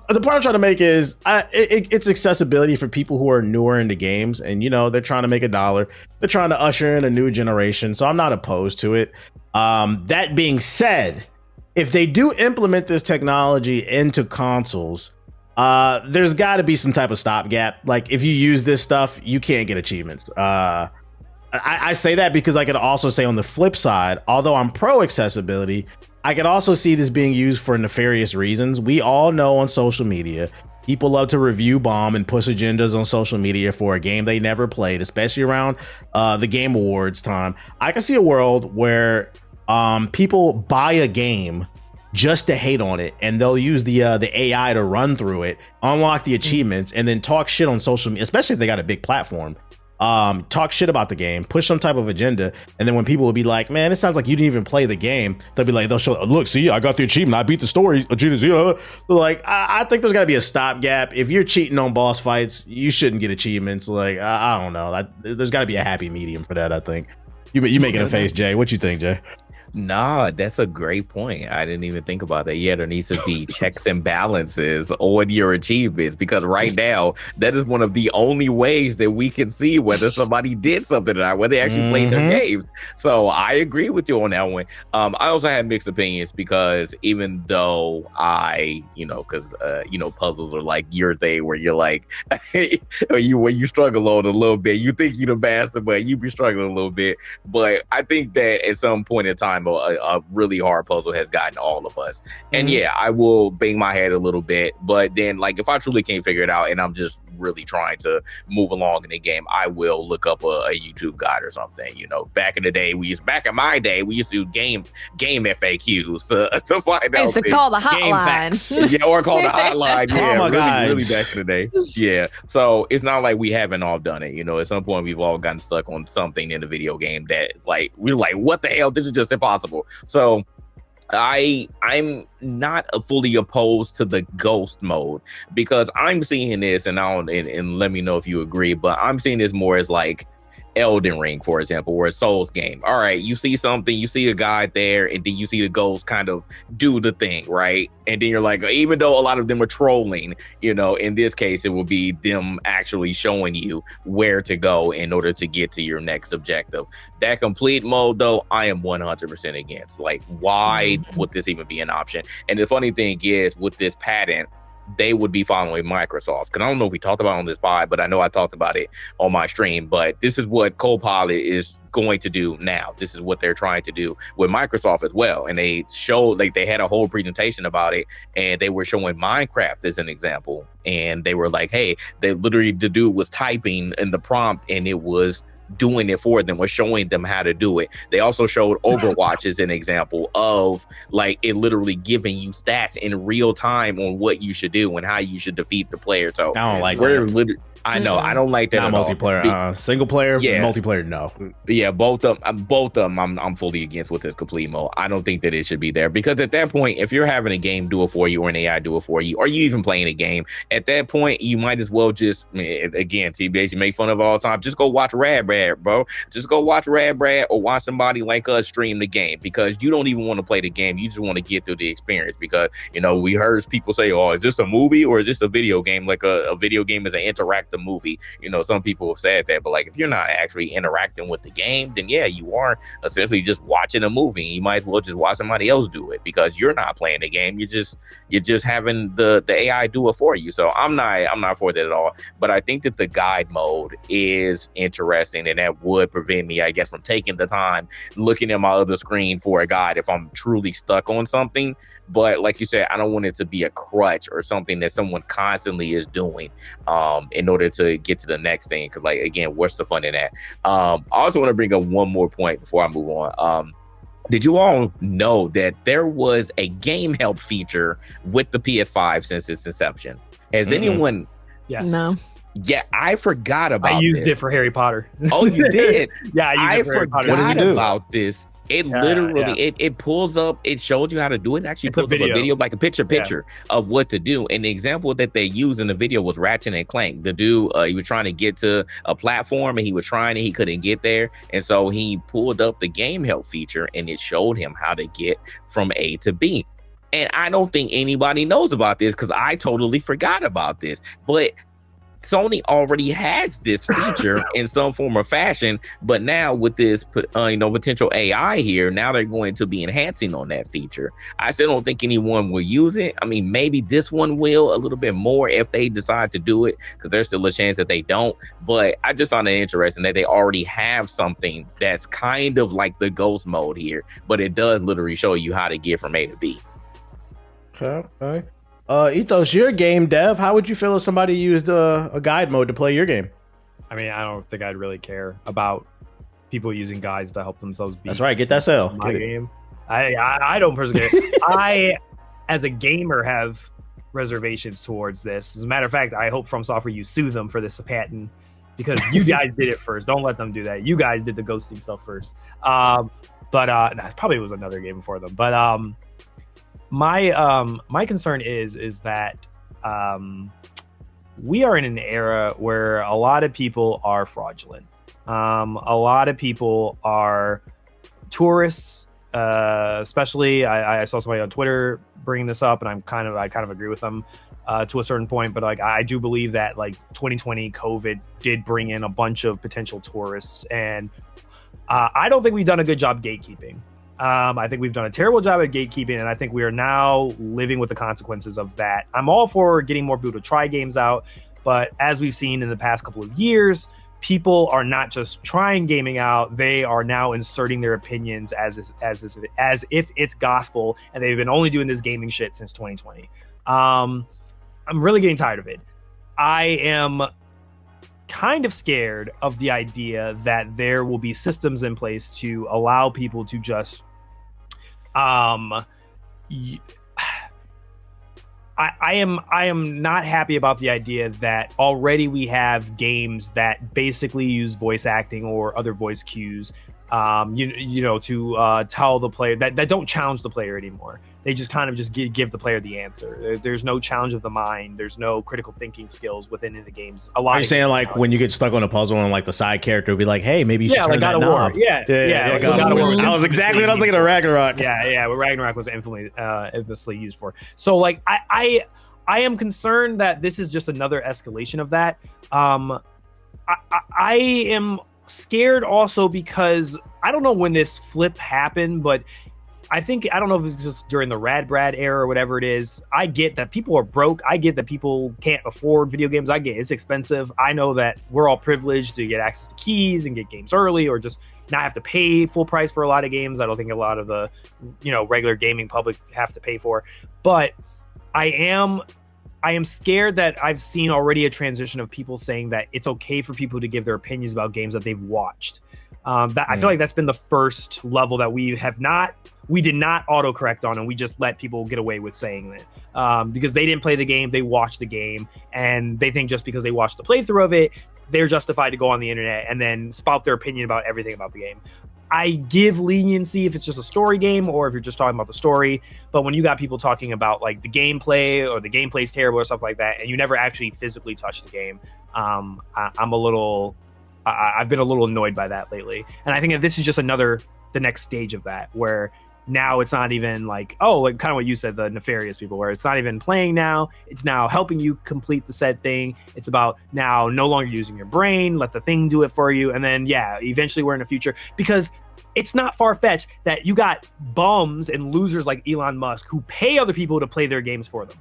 the point I'm trying to make is it's accessibility for people who are newer into games and, you know, they're trying to make $1. They're trying to usher in a new generation. So I'm not opposed to it. That being said, if they do implement this technology into consoles, there's got to be some type of stopgap. Like if you use this stuff, you can't get achievements. I say that because I could also say on the flip side, although I'm pro accessibility, I could also see this being used for nefarious reasons. We all know on social media, people love to review bomb and push agendas on social media for a game they never played, especially around the Game Awards time. I can see a world where people buy a game just to hate on it, and they'll use the AI to run through it, unlock the achievements, and then talk shit on social media, especially if they got a big platform. Talk shit about the game, push some type of agenda, and then when people will be like, man, it sounds like you didn't even play the game, they'll show, look, see, I got the achievement, I beat the story, agenda. Like, I think there's got to be a stopgap. If you're cheating on boss fights, you shouldn't get achievements. Like, I don't know, there's got to be a happy medium for that. I think you making a face, Jay. What you think, Jay? Nah, that's a great point. I didn't even think about that. Yeah, there needs to be checks and balances on your achievements, because right now that is one of the only ways that we can see whether somebody did something or not, whether they actually played their games. So I agree with you on that one. I also had mixed opinions because even though because puzzles are like your thing where you're like, when you struggle on a little bit, you think you're the master, but you be struggling a little bit. But I think that at some point in time, a really hard puzzle has gotten all of us. And yeah, I will bang my head a little bit, but then like if I truly can't figure it out and I'm just really trying to move along in the game, I will look up a YouTube guide or something. You know, back in my day, we used to do game FAQs to find out. I used to call the hotline. Yeah, or call the hotline. Yeah, really back in the day. Yeah. So it's not like we haven't all done it. You know, at some point we've all gotten stuck on something in the video game that like we're like, what the hell? This is just impossible. So I'm not fully opposed to the ghost mode, because I'm seeing this, and let me know if you agree, but I'm seeing this more as like Elden Ring, for example, or a Souls game. All right, you see something, you see a guy there, and then you see the ghost kind of do the thing, right? And then you're like, even though a lot of them are trolling, you know, in this case, it will be them actually showing you where to go in order to get to your next objective. That complete mode, though, I am 100% against. Like, why would this even be an option? And the funny thing is, with this patent, they would be following Microsoft. Because I don't know if we talked about it on this pod, but I know I talked about it on my stream. But this is what Copilot is going to do now. This is what they're trying to do with Microsoft as well. And they showed, like, they had a whole presentation about it, and they were showing Minecraft as an example. And they were like, hey, they literally, the dude was typing in the prompt, and it was doing it for them or showing them how to do it. They also showed Overwatch as an example of like it literally giving you stats in real time on what you should do and how you should defeat the player. So I don't like we're that. literally, I know I don't like that Not at multiplayer. all. Single player, Yeah. multiplayer, no. Yeah, both of them. I'm fully against with this complete mode. I don't think that it should be there because at that point, if you're having a game do it for you or an AI do it for you, or you even playing a game, at that point you might as well just again, TBH, you make fun of all the time. Just go watch Rad Brad, bro. Just go watch Rad Brad or watch somebody like us stream the game because you don't even want to play the game. You just want to get through the experience because we heard people say, "Oh, is this a movie or is this a video game?" Like a video game is an interactive movie. Some people have said that, but like if you're not actually interacting with the game, then yeah, you are essentially just watching a movie. You might as well just watch somebody else do it because you're not playing the game. You're just having the AI do it for you. So I'm not for that at all. But I think that the guide mode is interesting, and that would prevent me, I guess, from taking the time looking at my other screen for a guide if I'm truly stuck on something. But like you said, I don't want it to be a crutch or something that someone constantly is doing in order to get to the next thing. Because, like, again, what's the fun in that? I also want to bring up one more point before I move on. Did you all know that there was a game help feature with the PS5 since its inception? Has anyone? Yes. No. Yeah, I forgot about. I used this. it for Harry Potter. Oh, you did? Yeah, I forgot What does he do? about this. It literally it pulls up, it shows you how to do it. It actually pulls up a video, like a picture of what to do. And the example that they used in the video was Ratchet and Clank. The dude, he was trying to get to a platform and he couldn't get there. And so he pulled up the game help feature and it showed him how to get from A to B. And I don't think anybody knows about this because I totally forgot about this. But Sony already has this feature in some form or fashion, but now with this potential AI here, now they're going to be enhancing on that feature. I still don't think anyone will use it. I mean, maybe this one will a little bit more if they decide to do it, because there's still a chance that they don't. But I just found it interesting that they already have something that's kind of like the ghost mode here, but it does literally show you how to get from A to B. Okay. Ethos, you're a game dev. How would you feel if somebody used a guide mode to play your game? I mean, I don't think I'd really care about people using guides to help themselves beat. That's right. Get that sell. My game. I don't personally care. I, as a gamer, have reservations towards this. As a matter of fact, I hope From Software you sue them for this patent because you guys did it first. Don't let them do that. You guys did the ghosting stuff first. But probably was another game before them. But my concern is that we are in an era where a lot of people are fraudulent. A lot of people are tourists, especially. I saw somebody on Twitter bringing this up, and I kind of agree with them to a certain point. But like, I do believe that like 2020 COVID did bring in a bunch of potential tourists, and I don't think we've done a good job gatekeeping. I think we've done a terrible job at gatekeeping, and I think we are now living with the consequences of that. I'm all for getting more people to try games out, but as we've seen in the past couple of years, people are not just trying gaming out; they are now inserting their opinions as if it's gospel, and they've been only doing this gaming shit since 2020. I'm really getting tired of it. I am kind of scared of the idea that there will be systems in place to allow people to just I am not happy about the idea that already we have games that basically use voice acting or other voice cues to tell the player that don't challenge the player anymore. They just kind of just give the player the answer. There's no challenge of the mind. There's no critical thinking skills within the games. A lot. Are you saying like when you get stuck on a puzzle and like the side character will be like, "Hey, maybe you should turn that knob." Yeah. God of War. That was exactly what I was thinking of Ragnarok. Yeah. What Ragnarok was infamously used for. So like, I am concerned that this is just another escalation of that. I am scared also because I don't know when this flip happened, but I don't know if it's just during the Rad Brad era or whatever it is. I get that people are broke. I get that people can't afford video games. I get it's expensive. I know that we're all privileged to get access to keys and get games early or just not have to pay full price for a lot of games. I don't think a lot of the, regular gaming public have to pay for. But I am I am scared that I've seen already a transition of people saying that it's okay for people to give their opinions about games that they've watched. I feel like that's been the first level that we did not autocorrect on, and we just let people get away with saying that because they didn't play the game, they watched the game, and they think just because they watched the playthrough of it, they're justified to go on the internet and then spout their opinion about everything about the game. I give leniency if it's just a story game or if you're just talking about the story. But when you got people talking about like the gameplay or the gameplay's terrible or stuff like that, and you never actually physically touch the game, I've been a little annoyed by that lately. And I think that this is just the next stage of that, where now it's not even like, like kind of what you said, the nefarious people, where it's not even playing now. It's now helping you complete the said thing. It's about now no longer using your brain, let the thing do it for you. And then, eventually we're in a future, because it's not far-fetched that you got bums and losers like Elon Musk who pay other people to play their games for them.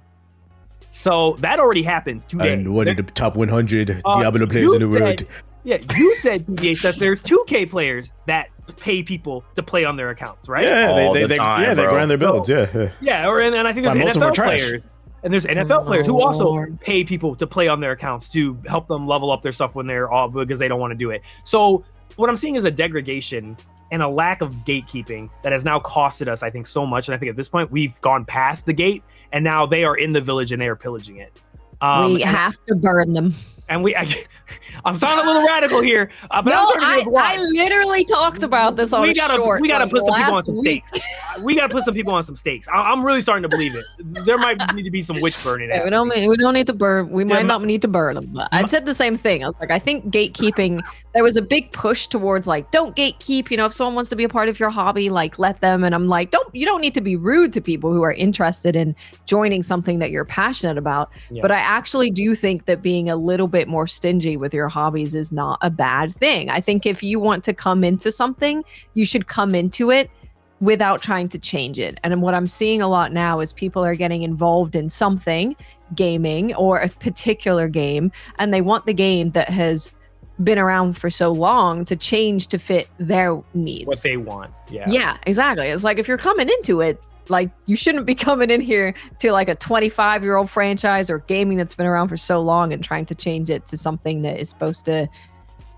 So that already happens today. And one of the top 100 Diablo players in the world. Yeah, you said, TBH, that there's 2K players that pay people to play on their accounts, right? Yeah, they grind their builds. Yeah, and I think there's NFL players. And there's NFL players who also pay people to play on their accounts to help them level up their stuff when they're all because they don't want to do it. So what I'm seeing is a degradation and a lack of gatekeeping that has now costed us, I think, so much. And I think at this point we've gone past the gate, and now they are in the village and they are pillaging it. We have to burn them. And I'm sounding a little radical here, but no, I literally talked about this on short. We gotta put some people on some stakes. We gotta put some people on some stakes. I'm really starting to believe it. There might need to be some witch burning. We don't need to burn. We might not need to burn them. But I said the same thing. I was like, I think gatekeeping. There was a big push towards like, don't gatekeep. If someone wants to be a part of your hobby, like let them. And I'm like, you don't need to be rude to people who are interested in joining something that you're passionate about. Yeah. But I actually do think that being a little bit more stingy with your hobbies is not a bad thing. I think if you want to come into something, you should come into it without trying to change it. And what I'm seeing a lot now is people are getting involved in something, gaming or a particular game, and they want the game that has been around for so long to change to fit their needs. What they want. Yeah, exactly. It's like if you're coming into it, like you shouldn't be coming in here to like a 25-year-old franchise or gaming that's been around for so long and trying to change it to something that is supposed to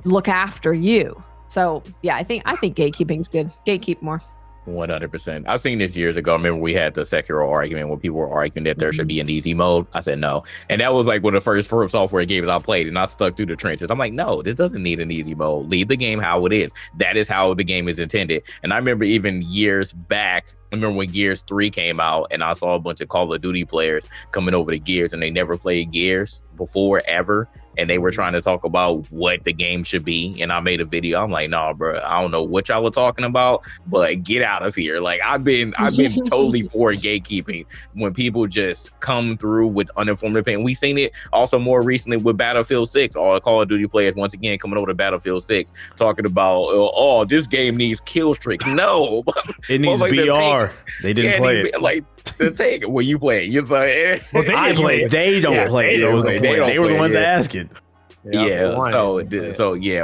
look after you. So yeah, I think gatekeeping is good. Gatekeep more. 100%. I've seen this years ago. I remember we had the Sekiro argument where people were arguing that there should be an easy mode. I said no. And that was like one of the first From Software games I played, and I stuck through the trenches. I'm like, no, this doesn't need an easy mode. Leave the game how it is. That is how the game is intended. And I remember even years back, I remember when Gears 3 came out and I saw a bunch of Call of Duty players coming over to Gears and they never played Gears before ever. And they were trying to talk about what the game should be. And I made a video. I'm like, nah, bro, I don't know what y'all are talking about, but get out of here. Like I've been totally for gatekeeping when people just come through with uninformed opinion. We've seen it also more recently with Battlefield 6. All the Call of Duty players once again coming over to Battlefield 6 talking about, this game needs kill streaks. No, it needs BR. They didn't play it. Like the take when you play it. You're like, I play. They don't play it. That was the point. They were the ones asking.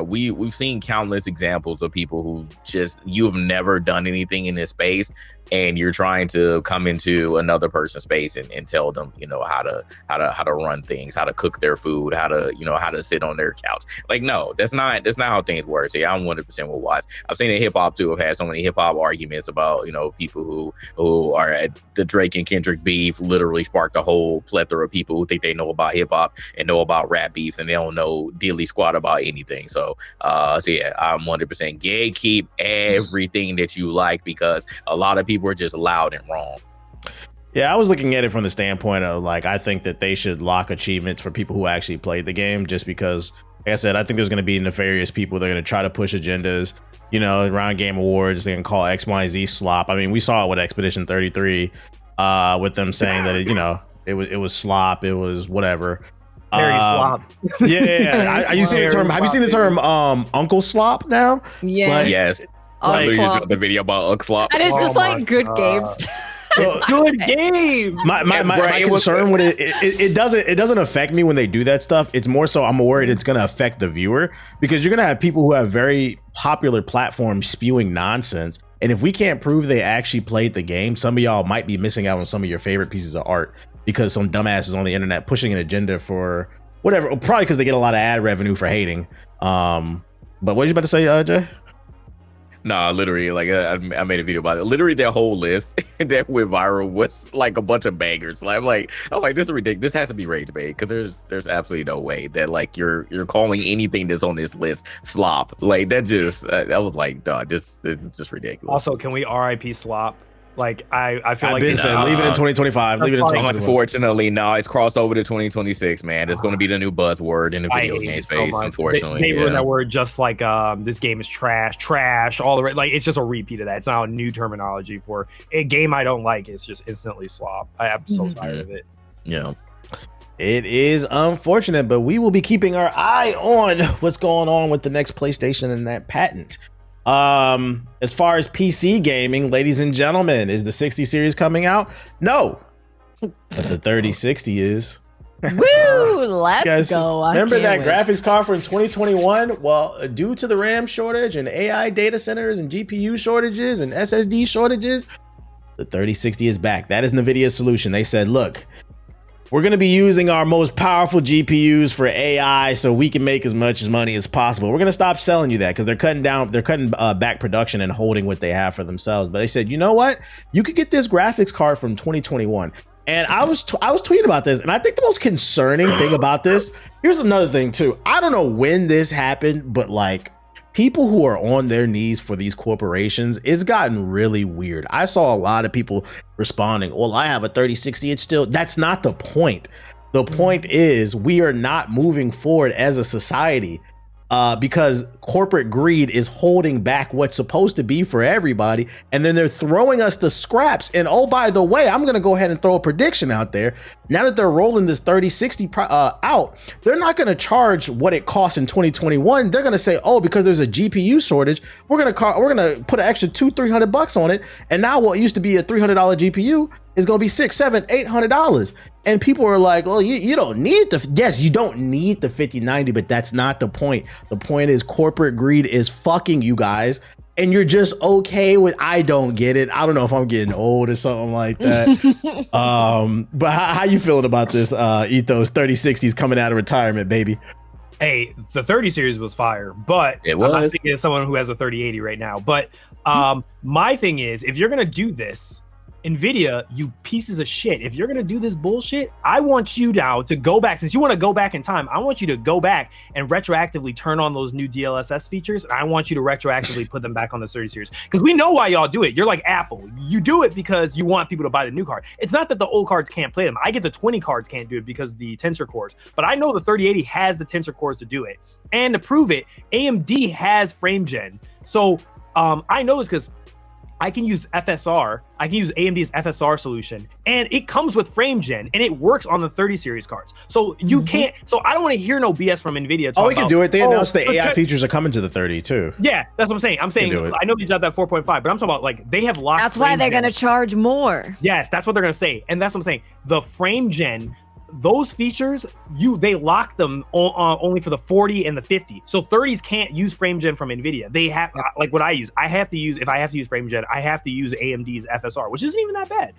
We've seen countless examples of people who just you've never done anything in this space, and you're trying to come into another person's space and tell them, how to run things, how to cook their food, how to sit on their couch. Like, no, that's not how things work. So I'm 100% with Watts. I've seen in hip hop too. I've had so many hip hop arguments about, people who are at the Drake and Kendrick beef literally sparked a whole plethora of people who think they know about hip hop and know about rap beefs, and they don't know diddly squat about anything. So I'm 100% gatekeep everything that you like, because a lot of people are just loud and wrong. Yeah, I was looking at it from the standpoint of like, I think that they should lock achievements for people who actually played the game, just because, like I said, I think there's going to be nefarious people. They're going to try to push agendas, around Game Awards. They can call X, Y, Z slop. I mean, we saw it with Expedition 33 with them saying that, it was slop. It was whatever. Very slop. Yeah. Have you seen the term Uncle Slop now? Yeah. Like, yes. Like, the video about Uxlop. And it's just like good games. So, good game. My concern with it doesn't affect me when they do that stuff. It's more so I'm worried it's going to affect the viewer, because you're going to have people who have very popular platforms spewing nonsense. And if we can't prove they actually played the game, some of y'all might be missing out on some of your favorite pieces of art. because some dumbasses on the internet pushing an agenda for whatever. Probably because they get a lot of ad revenue for hating. But what was you about to say, Jay? Nah, literally, like I made a video about it. Literally, their whole list that went viral was like a bunch of bangers. Like, I'm like, this is ridiculous. This has to be rage bait because there's absolutely no way that like you're calling anything that's on this list slop. Like that just I was like, dog, this is just ridiculous. Also, can we RIP slop? Like I feel I've like been saying leave it in 2025. Leave it in 2025. Unfortunately, no, it's crossed over to 2026, man. It's going to be the new buzzword in the video game space. Unfortunately, they ruined that word just like this game is trash. All the like it's just a repeat of that. It's not a new terminology for a game I don't like. It's just instantly slop. I'm so tired of it. Yeah. It is unfortunate, but we will be keeping our eye on what's going on with the next PlayStation and that patent. As far as PC gaming, ladies and gentlemen, is the 60 series coming out? No, but the 3060 is. Woo! Let's go. Remember that graphics card from 2021? Well, due to the RAM shortage and AI data centers and GPU shortages and SSD shortages, the 3060 is back. That is NVIDIA's solution. They said, look, we're going to be using our most powerful GPUs for AI so we can make as much money as possible. We're going to stop selling you that because they're cutting back production and holding what they have for themselves. But they said, you know what? You could get this graphics card from 2021. And I was tweeting about this, and I think the most concerning thing about this, here's another thing too. I don't know when this happened, but like people who are on their knees for these corporations, it's gotten really weird. I saw a lot of people responding, well, I have a 3060. That's not the point. The point is we are not moving forward as a society because corporate greed is holding back what's supposed to be for everybody. And then they're throwing us the scraps. And oh, by the way, I'm going to go ahead and throw a prediction out there. Now that they're rolling this 3060 out, they're not going to charge what it costs in 2021. They're going to say, oh, because there's a GPU shortage, we're going to put an extra $200-300 on it. And now what used to be a $300 GPU is going to be $600-800. And people are like, well, you don't need yes, you don't need the 5090, but that's not the point. The point is corporate greed is fucking you guys. And you're just okay with, I don't get it. I don't know if I'm getting old or something like that. But how you feeling about this, Ethos 3060s coming out of retirement, baby? Hey, the 30 series was fire, but it was. I'm thinking of someone who has a 3080 right now. But my thing is, if you're going to do this, NVIDIA, you pieces of shit, if you're going to do this bullshit, I want you now to go back. Since you want to go back in time, I want you to go back and retroactively turn on those new DLSS features. And I want you to retroactively put them back on the 30 series. Because we know why y'all do it. You're like Apple. You do it because you want people to buy the new card. It's not that the old cards can't play them. I get the 20 cards can't do it because of the tensor cores. But I know the 3080 has the tensor cores to do it. And to prove it, AMD has frame gen. So I know this because I can use FSR. I can use AMD's FSR solution, and it comes with frame gen, and it works on the 30 series cards. So you can't. So I don't want to hear no BS from NVIDIA. Oh, we can do it. They announced the AI features are coming to the 30 too. Yeah, that's what I'm saying. I'm saying I know you got that 4.5, but I'm talking about like they have locked. That's why they're going to charge more. Yes, that's what they're going to say, and that's what I'm saying. The frame gen. Those features, they lock them only for the 40 and the 50. So 30s can't use frame gen from NVIDIA. They have like what I use. If I have to use frame gen, I have to use AMD's FSR, which isn't even that bad.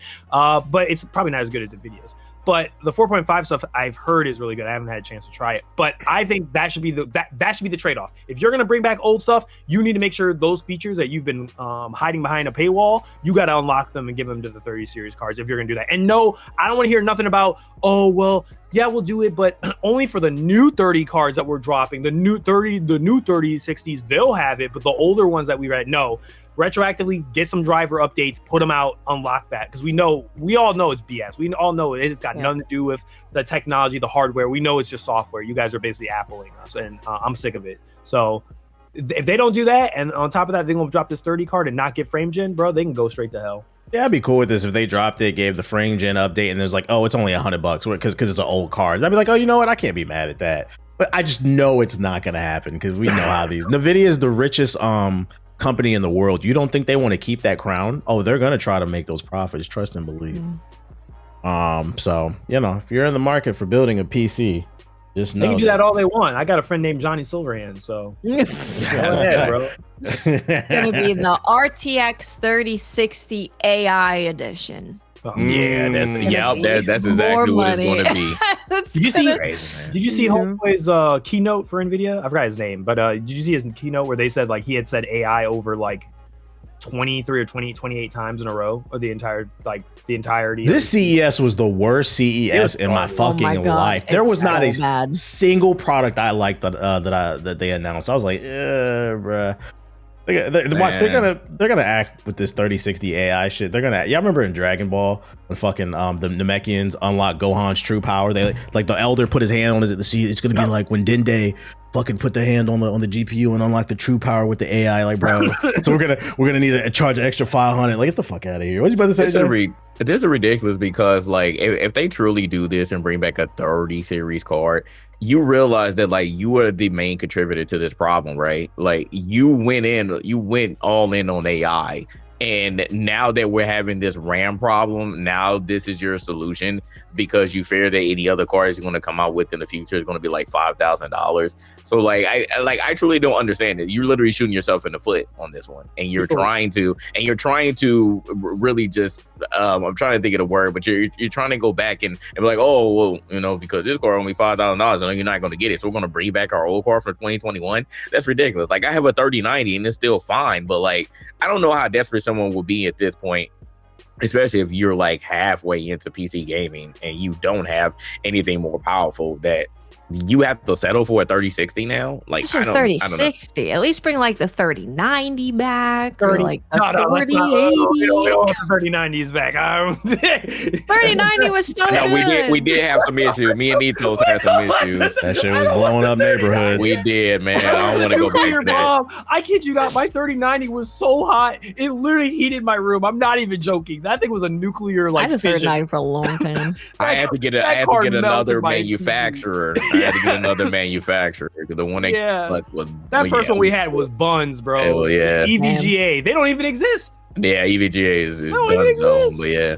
But it's probably not as good as NVIDIA's. But the 4.5 stuff I've heard is really good. I haven't had a chance to try it, but I think that should be that should be the trade-off. If you're gonna bring back old stuff, you need to make sure those features that you've been hiding behind a paywall, you got to unlock them and give them to the 30 series cards if you're gonna do that. And no, I don't want to hear nothing about, oh well, yeah, we'll do it, but only for the new 30 cards that we're dropping. The new 3060s, they'll have it, but the older ones that we read, no. Retroactively get some driver updates, put them out, unlock that, because we all know it's BS. We all know it's got nothing to do with the technology, the hardware. We know it's just software. You guys are basically Appling us, and I'm sick of it. So if they don't do that, and on top of that, they're gonna drop this 30 card and not get frame gen, bro, they can go straight to hell. Yeah, I'd be cool with this if they dropped it, gave the frame gen update, and there's like, oh, it's only $100 because it's an old card. I'd be like, oh, you know what? I can't be mad at that. But I just know it's not gonna happen because we know how these. NVIDIA is the richest company in the world. You don't think they want to keep that crown? Oh, they're gonna try to make those profits. Trust and believe. So if you're in the market for building a PC, just know they can do that all they want. I got a friend named Johnny Silverhand, so go ahead, bro. It's gonna be the RTX 3060 AI edition. Yeah, that's that's More exactly what it's money. going to be. That's Did you see? gonna- Crazy, man. Did you see Homeboy's keynote for Nvidia? I forgot his name, but did you see his keynote where they said like he had said AI over like 23 or 28 times in a row, or the entirety? This CES was the worst CES in my fucking Oh my God, life. There it's was not so a bad. single product I liked that they announced. I was like, bruh. Watch, they're gonna act with this 3060 AI shit. They're gonna. Y'all remember in Dragon Ball when fucking the Namekians unlock Gohan's true power? They like the Elder put his hand on his. It's gonna be like when Dende fucking put the hand on the GPU and unlock the true power with the AI. Like, bro. So we're gonna need to charge an extra 500. Like, get the fuck out of here. What you about to say? This is ridiculous because like if they truly do this and bring back a 30 series card, you realize that like you are the main contributor to this problem, right? Like you went all in on AI, and now that we're having this RAM problem, now this is your solution because you fear that any other cards you're going to come out with in the future is going to be like $5,000. So like I truly don't understand it. You're literally shooting yourself in the foot on this one, and you're trying to really just I'm trying to think of the word, but you're trying to go back and be like, oh well, you know, because this card only $5,000, and you're not going to get it, so we're going to bring back our old card for 2021. That's ridiculous. Like I have a 3090 and it's still fine, but like I don't know how desperate someone will be at this point, especially if you're like halfway into PC gaming and you don't have anything more powerful that you have to settle for a 3060 now. Like I don't 3060. At least bring like the 3090 back, or like the 4080. We don't want the 3090s back. 3090 was so good. We did have some issues. Me and Ethos had some issues. That shit was blowing up neighborhoods. We did, man. I don't want to go back to that. I kid you not, my 3090 was so hot, it literally heated my room. I'm not even joking. That thing was a nuclear like I had a 3090 for a long time. I had to get another manufacturer. I had to get another manufacturer because the one that first one we had was Buns, bro. Hell yeah. EVGA. They don't even exist. Yeah, EVGA is done zone, but yeah.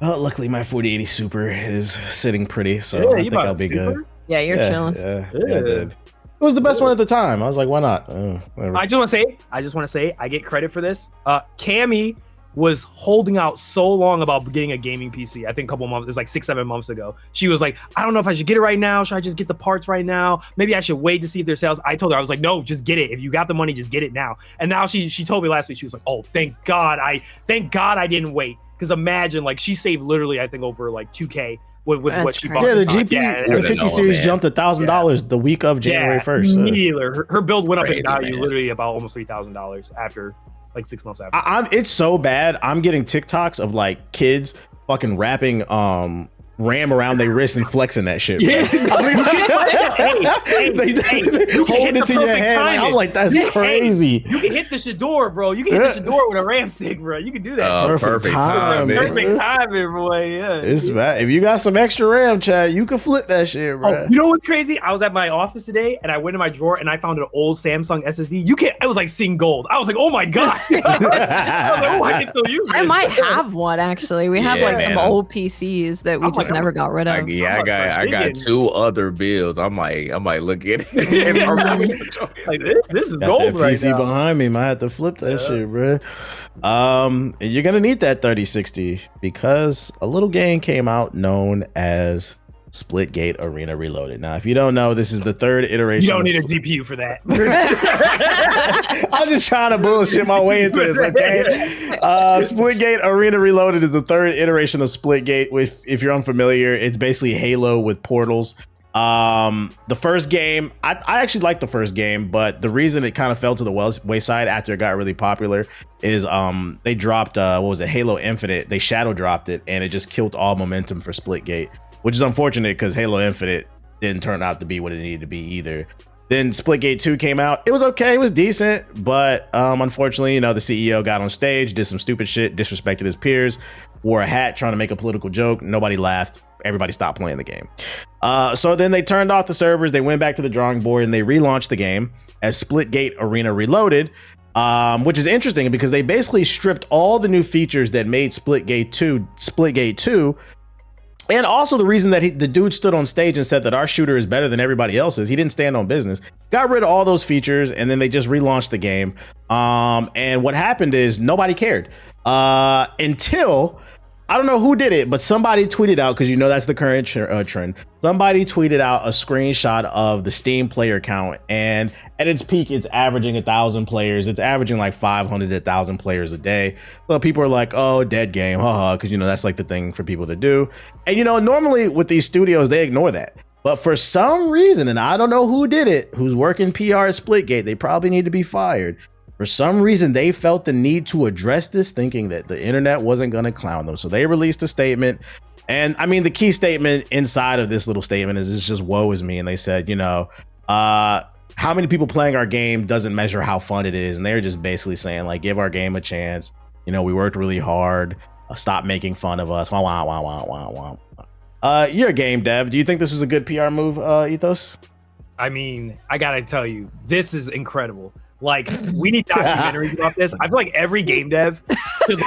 Well, luckily my 4080 Super is sitting pretty, so I think I'll be good. Yeah, you're chilling. Yeah, I did. It was the best one at the time. I was like, why not? I just want to say, I get credit for this. Cammy was holding out so long about getting a gaming PC. I think a couple months, it was like 6-7 months ago. She was like, I don't know if I should get it right now. Should I just get the parts right now? Maybe I should wait to see if there's sales. I told her, I was like, no, just get it. If you got the money, just get it now. And now she told me last week, she was like, oh, thank God I didn't wait. Because imagine, like, she saved literally, I think, over like $2K with what she bought. Yeah, the GPU, the 50 series jumped $1,000 the week of January 1st. Immediately, her build went up in value literally about almost $3,000 after like 6 months after. It's so bad. I'm getting TikToks of like kids fucking wrapping RAM around their wrist and flexing that shit. Bro. Yeah. They hold it to your hand. Like, I'm like, that's crazy. You can hit the Shador, bro. You can hit the Shador with a RAM stick, bro. You can do that. Perfect timing. Perfect timing, boy. Yeah. It's bad. If you got some extra RAM, Chad, you can flip that shit, bro. Oh, you know what's crazy? I was at my office today and I went in my drawer and I found an old Samsung SSD. It was like seeing gold. I was like, oh my God. I can still use this. I might have one actually. We have like some old PCs that we just never got rid of. I got 2 other bills. I might look at it. Like this is got gold that right PC now. behind me. Might have to flip that shit, bro. You're gonna need that 3060 because a little game came out known as Splitgate Arena Reloaded. Now, if you don't know, this is the 3rd iteration. You don't need a GPU for that. I'm just trying to bullshit my way into this, okay? Splitgate Arena Reloaded is the 3rd iteration of Splitgate. If you're unfamiliar, it's basically Halo with portals. The first game, I actually liked the first game, but the reason it kind of fell to the wayside after it got really popular is they dropped Halo Infinite. They shadow dropped it, and it just killed all momentum for Splitgate, which is unfortunate because Halo Infinite didn't turn out to be what it needed to be either. Then Splitgate 2 came out. It was okay. It was decent. But unfortunately, the CEO got on stage, did some stupid shit, disrespected his peers, wore a hat trying to make a political joke. Nobody laughed. Everybody stopped playing the game. So then they turned off the servers. They went back to the drawing board and they relaunched the game as Splitgate Arena Reloaded, which is interesting because they basically stripped all the new features that made Splitgate 2. And also the reason that the dude stood on stage and said that our shooter is better than everybody else's, he didn't stand on business, got rid of all those features, and then they just relaunched the game. And what happened is nobody cared until I don't know who did it, but somebody tweeted out, because that's the current trend. Somebody tweeted out a screenshot of the Steam player count, and at its peak, it's averaging 1,000 players. It's averaging like 500 to 1,000 players a day. So people are like, "Oh, dead game, haha," because that's like the thing for people to do. And normally with these studios, they ignore that. But for some reason, and I don't know who did it, who's working PR at Splitgate, they probably need to be fired. For some reason, they felt the need to address this, thinking that the internet wasn't going to clown them. So they released a statement. And I mean, the key statement inside of this little statement is it's just woe is me. And they said, how many people playing our game doesn't measure how fun it is. And they're just basically saying, like, give our game a chance. We worked really hard. Stop making fun of us. Wah, wah, wah, wah, wah, wah. You're a game dev. Do you think this was a good PR move, Ethos? I mean, I got to tell you, this is incredible. Like, we need documentaries about this. I feel like every game dev should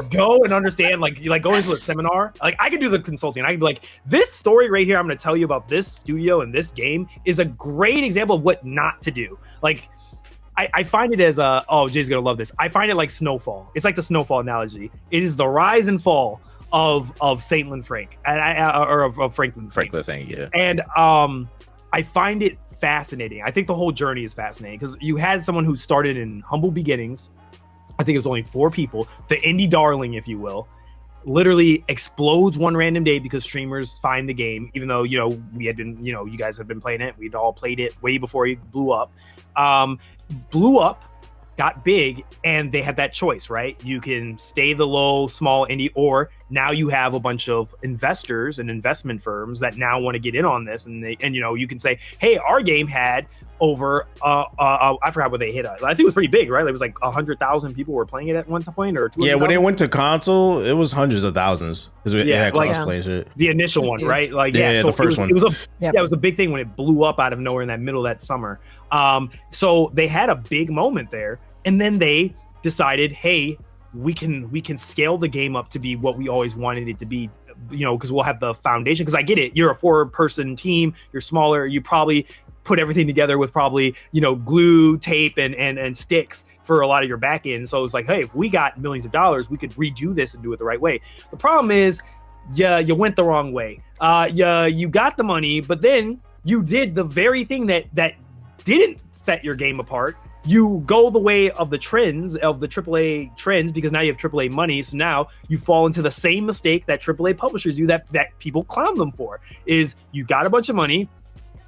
go and understand, like go into a seminar. Like, I could do the consulting. I could be like, this story right here, I'm going to tell you about this studio and this game is a great example of what not to do. Like, I find it as Jay's going to love this. I find it like snowfall. It's like the snowfall analogy. It is the rise and fall of Saintland Frank or of Franklin Saint, yeah. And I find it fascinating. I think the whole journey is fascinating because you had someone who started in humble beginnings. I think it was only 4 people, the indie darling, if you will, literally explodes one random day because streamers find the game, even though we had been, you guys have been playing it, we'd all played it way before it blew up, got big, and they had that choice, right? You can stay the low, small indie, or now you have a bunch of investors and investment firms that now want to get in on this, and you can say, hey, our game had over I forgot what they hit. I think it was pretty big, right? It was like 100,000 people were playing it at one point, or 200,000. Yeah, when it went to console, it was hundreds of thousands because it had crossplay shit. The initial one, right? Like, so the first one. It was a big thing when it blew up out of nowhere in that middle of that summer. So they had a big moment there. And then they decided, hey, we can scale the game up to be what we always wanted it to be, because we'll have the foundation. Because I get it, you're a 4-person team, you're smaller, you probably put everything together with probably glue, tape, and sticks for a lot of your back end. So it's like, hey, if we got millions of dollars, we could redo this and do it the right way. The problem is, you went the wrong way. You got the money, but then you did the very thing that didn't set your game apart. You go the way of the trends, of the AAA trends, because now you have AAA money. So now you fall into the same mistake that AAA publishers do that people clown them for, is you got a bunch of money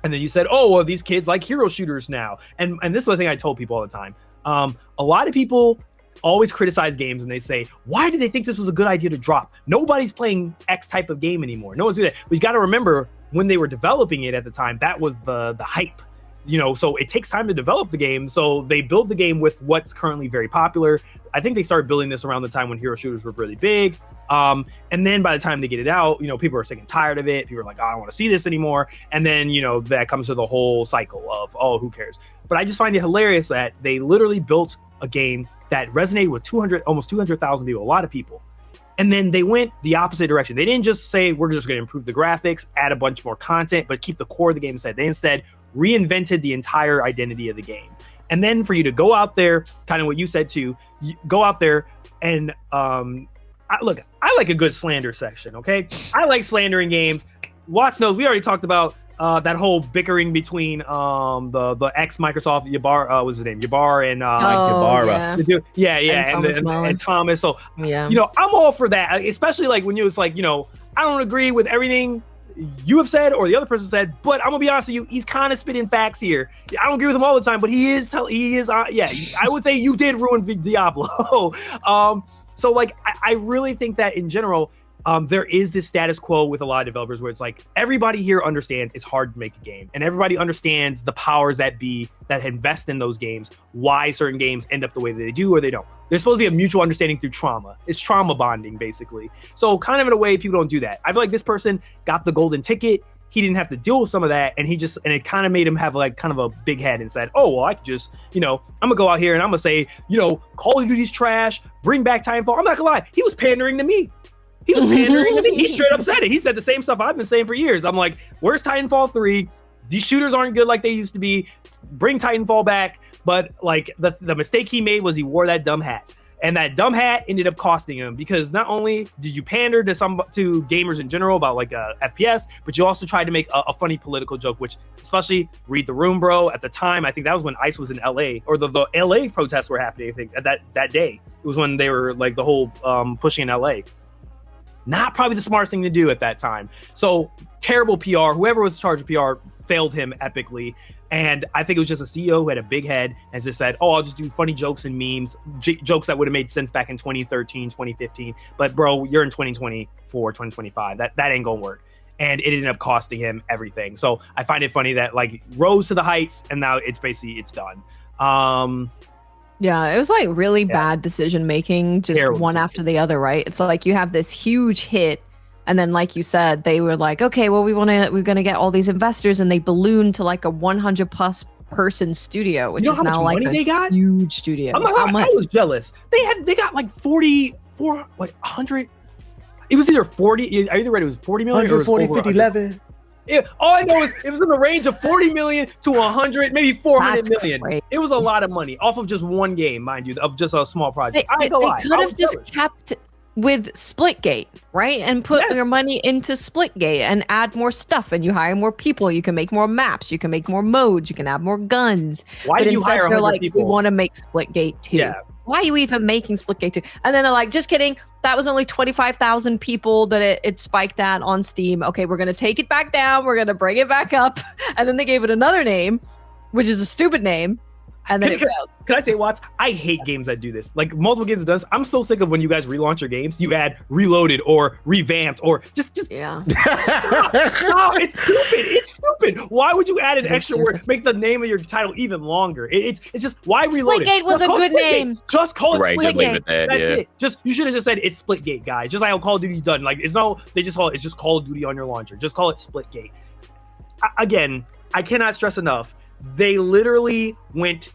and then you said, oh, well, these kids like hero shooters now. And this is the thing I told people all the time. A lot of people always criticize games and they say, why did they think this was a good idea to drop? Nobody's playing X type of game anymore. No one's doing that. But you got to remember, when they were developing it at the time, that was the hype. So it takes time to develop the game. So they build the game with what's currently very popular. I think they started building this around the time when hero shooters were really big. And then by the time they get it out, people are sick and tired of it. People are like, oh, I don't want to see this anymore. And then, that comes to the whole cycle of, oh, who cares? But I just find it hilarious that they literally built a game that resonated with almost 200,000 people, a lot of people. And then they went the opposite direction. They didn't just say, we're just going to improve the graphics, add a bunch more content, but keep the core of the game instead. They instead reinvented the entire identity of the game. And then for you to go out there, kind of what you said too, go out there and I like a good slander section, okay? I like slandering games. Watts knows, we already talked about that whole bickering between the ex-Microsoft Yabar, what's his name? Yabar and Ybarra. Yeah. And Thomas. So, I'm all for that, especially like when you was like, I don't agree with everything you have said or the other person said, but I'm gonna be honest with you, he's kind of spitting facts here. I don't agree with him all the time, but he is I would say you did ruin Diablo. So like I really think that in general, there is this status quo with a lot of developers where it's like everybody here understands it's hard to make a game, and everybody understands the powers that be that invest in those games, why certain games end up the way that they do or they don't. There's supposed to be a mutual understanding through trauma. It's trauma bonding, basically. So kind of in a way, people don't do that. I feel like this person got the golden ticket. He didn't have to deal with some of that, and it kind of made him have like kind of a big head and said, oh, well, I could just, I'm gonna go out here and I'm gonna say, Call of Duty's trash, bring back Titanfall. I'm not gonna lie, he was pandering to me. He straight up said it. He said the same stuff I've been saying for years. I'm like, where's Titanfall 3? these shooters aren't good like they used to be. Bring Titanfall back. But like the mistake he made was he wore that dumb hat. And that dumb hat ended up costing him, because not only did you pander to gamers in general about like FPS, but you also tried to make a funny political joke, which, especially read the room, bro. At the time, I think that was when ICE was in LA, or the LA protests were happening. I think that day it was when they were like the whole pushing in LA. Not probably the smartest thing to do at that time. So terrible PR. Whoever was in charge of PR failed him epically. And I think it was just a CEO who had a big head and just said, oh, I'll just do funny jokes and memes, jokes that would have made sense back in 2013, 2015. But bro, you're in 2024, 2025. That ain't gonna work. And it ended up costing him everything. So I find it funny that like rose to the heights and now it's done. Yeah, it was like really bad decision making, just Terrible one after the other, right? It's like you have this huge hit, and then like you said, they were like, okay, well we're gonna get all these investors, and they ballooned to like a 100+ person studio, which is now like a huge studio. How much? I was jealous. They got like 100. It was either 40. I either read it was 40 million. 140, 50, 11. All I know is it was in the range of 40 million to 100, maybe 400 That's million. great. It was a lot of money off of just one game, mind you, of just a small project. They could have just kept with Splitgate, right? And put your money into Splitgate and add more stuff, and you hire more people. You can make more maps. You can make more modes. You can add more guns. Why did you hire 100 people? We want to make Splitgate 2. Yeah. Why are you even making Splitgate 2? And then they're like, just kidding. That was only 25,000 people that it spiked at on Steam. Okay, we're going to take it back down. We're going to bring it back up. And then they gave it another name, which is a stupid name. And then it failed. Can I say, Watts? I hate games that do this. Like multiple games that does. I'm so sick of when you guys relaunch your games, you add reloaded or revamped or just yeah. No, it's stupid. It's stupid. Why would you add an extra word? Make the name of your title even longer. It's just why reloaded? Splitgate was a good name. Just call it Right, just leave it Splitgate. that, That's it. You should have just said it's Splitgate, guys. Just like how Call of Duty's done. Like they just call it. It's just Call of Duty on your launcher. Just call it Splitgate. Again, I cannot stress enough. They literally went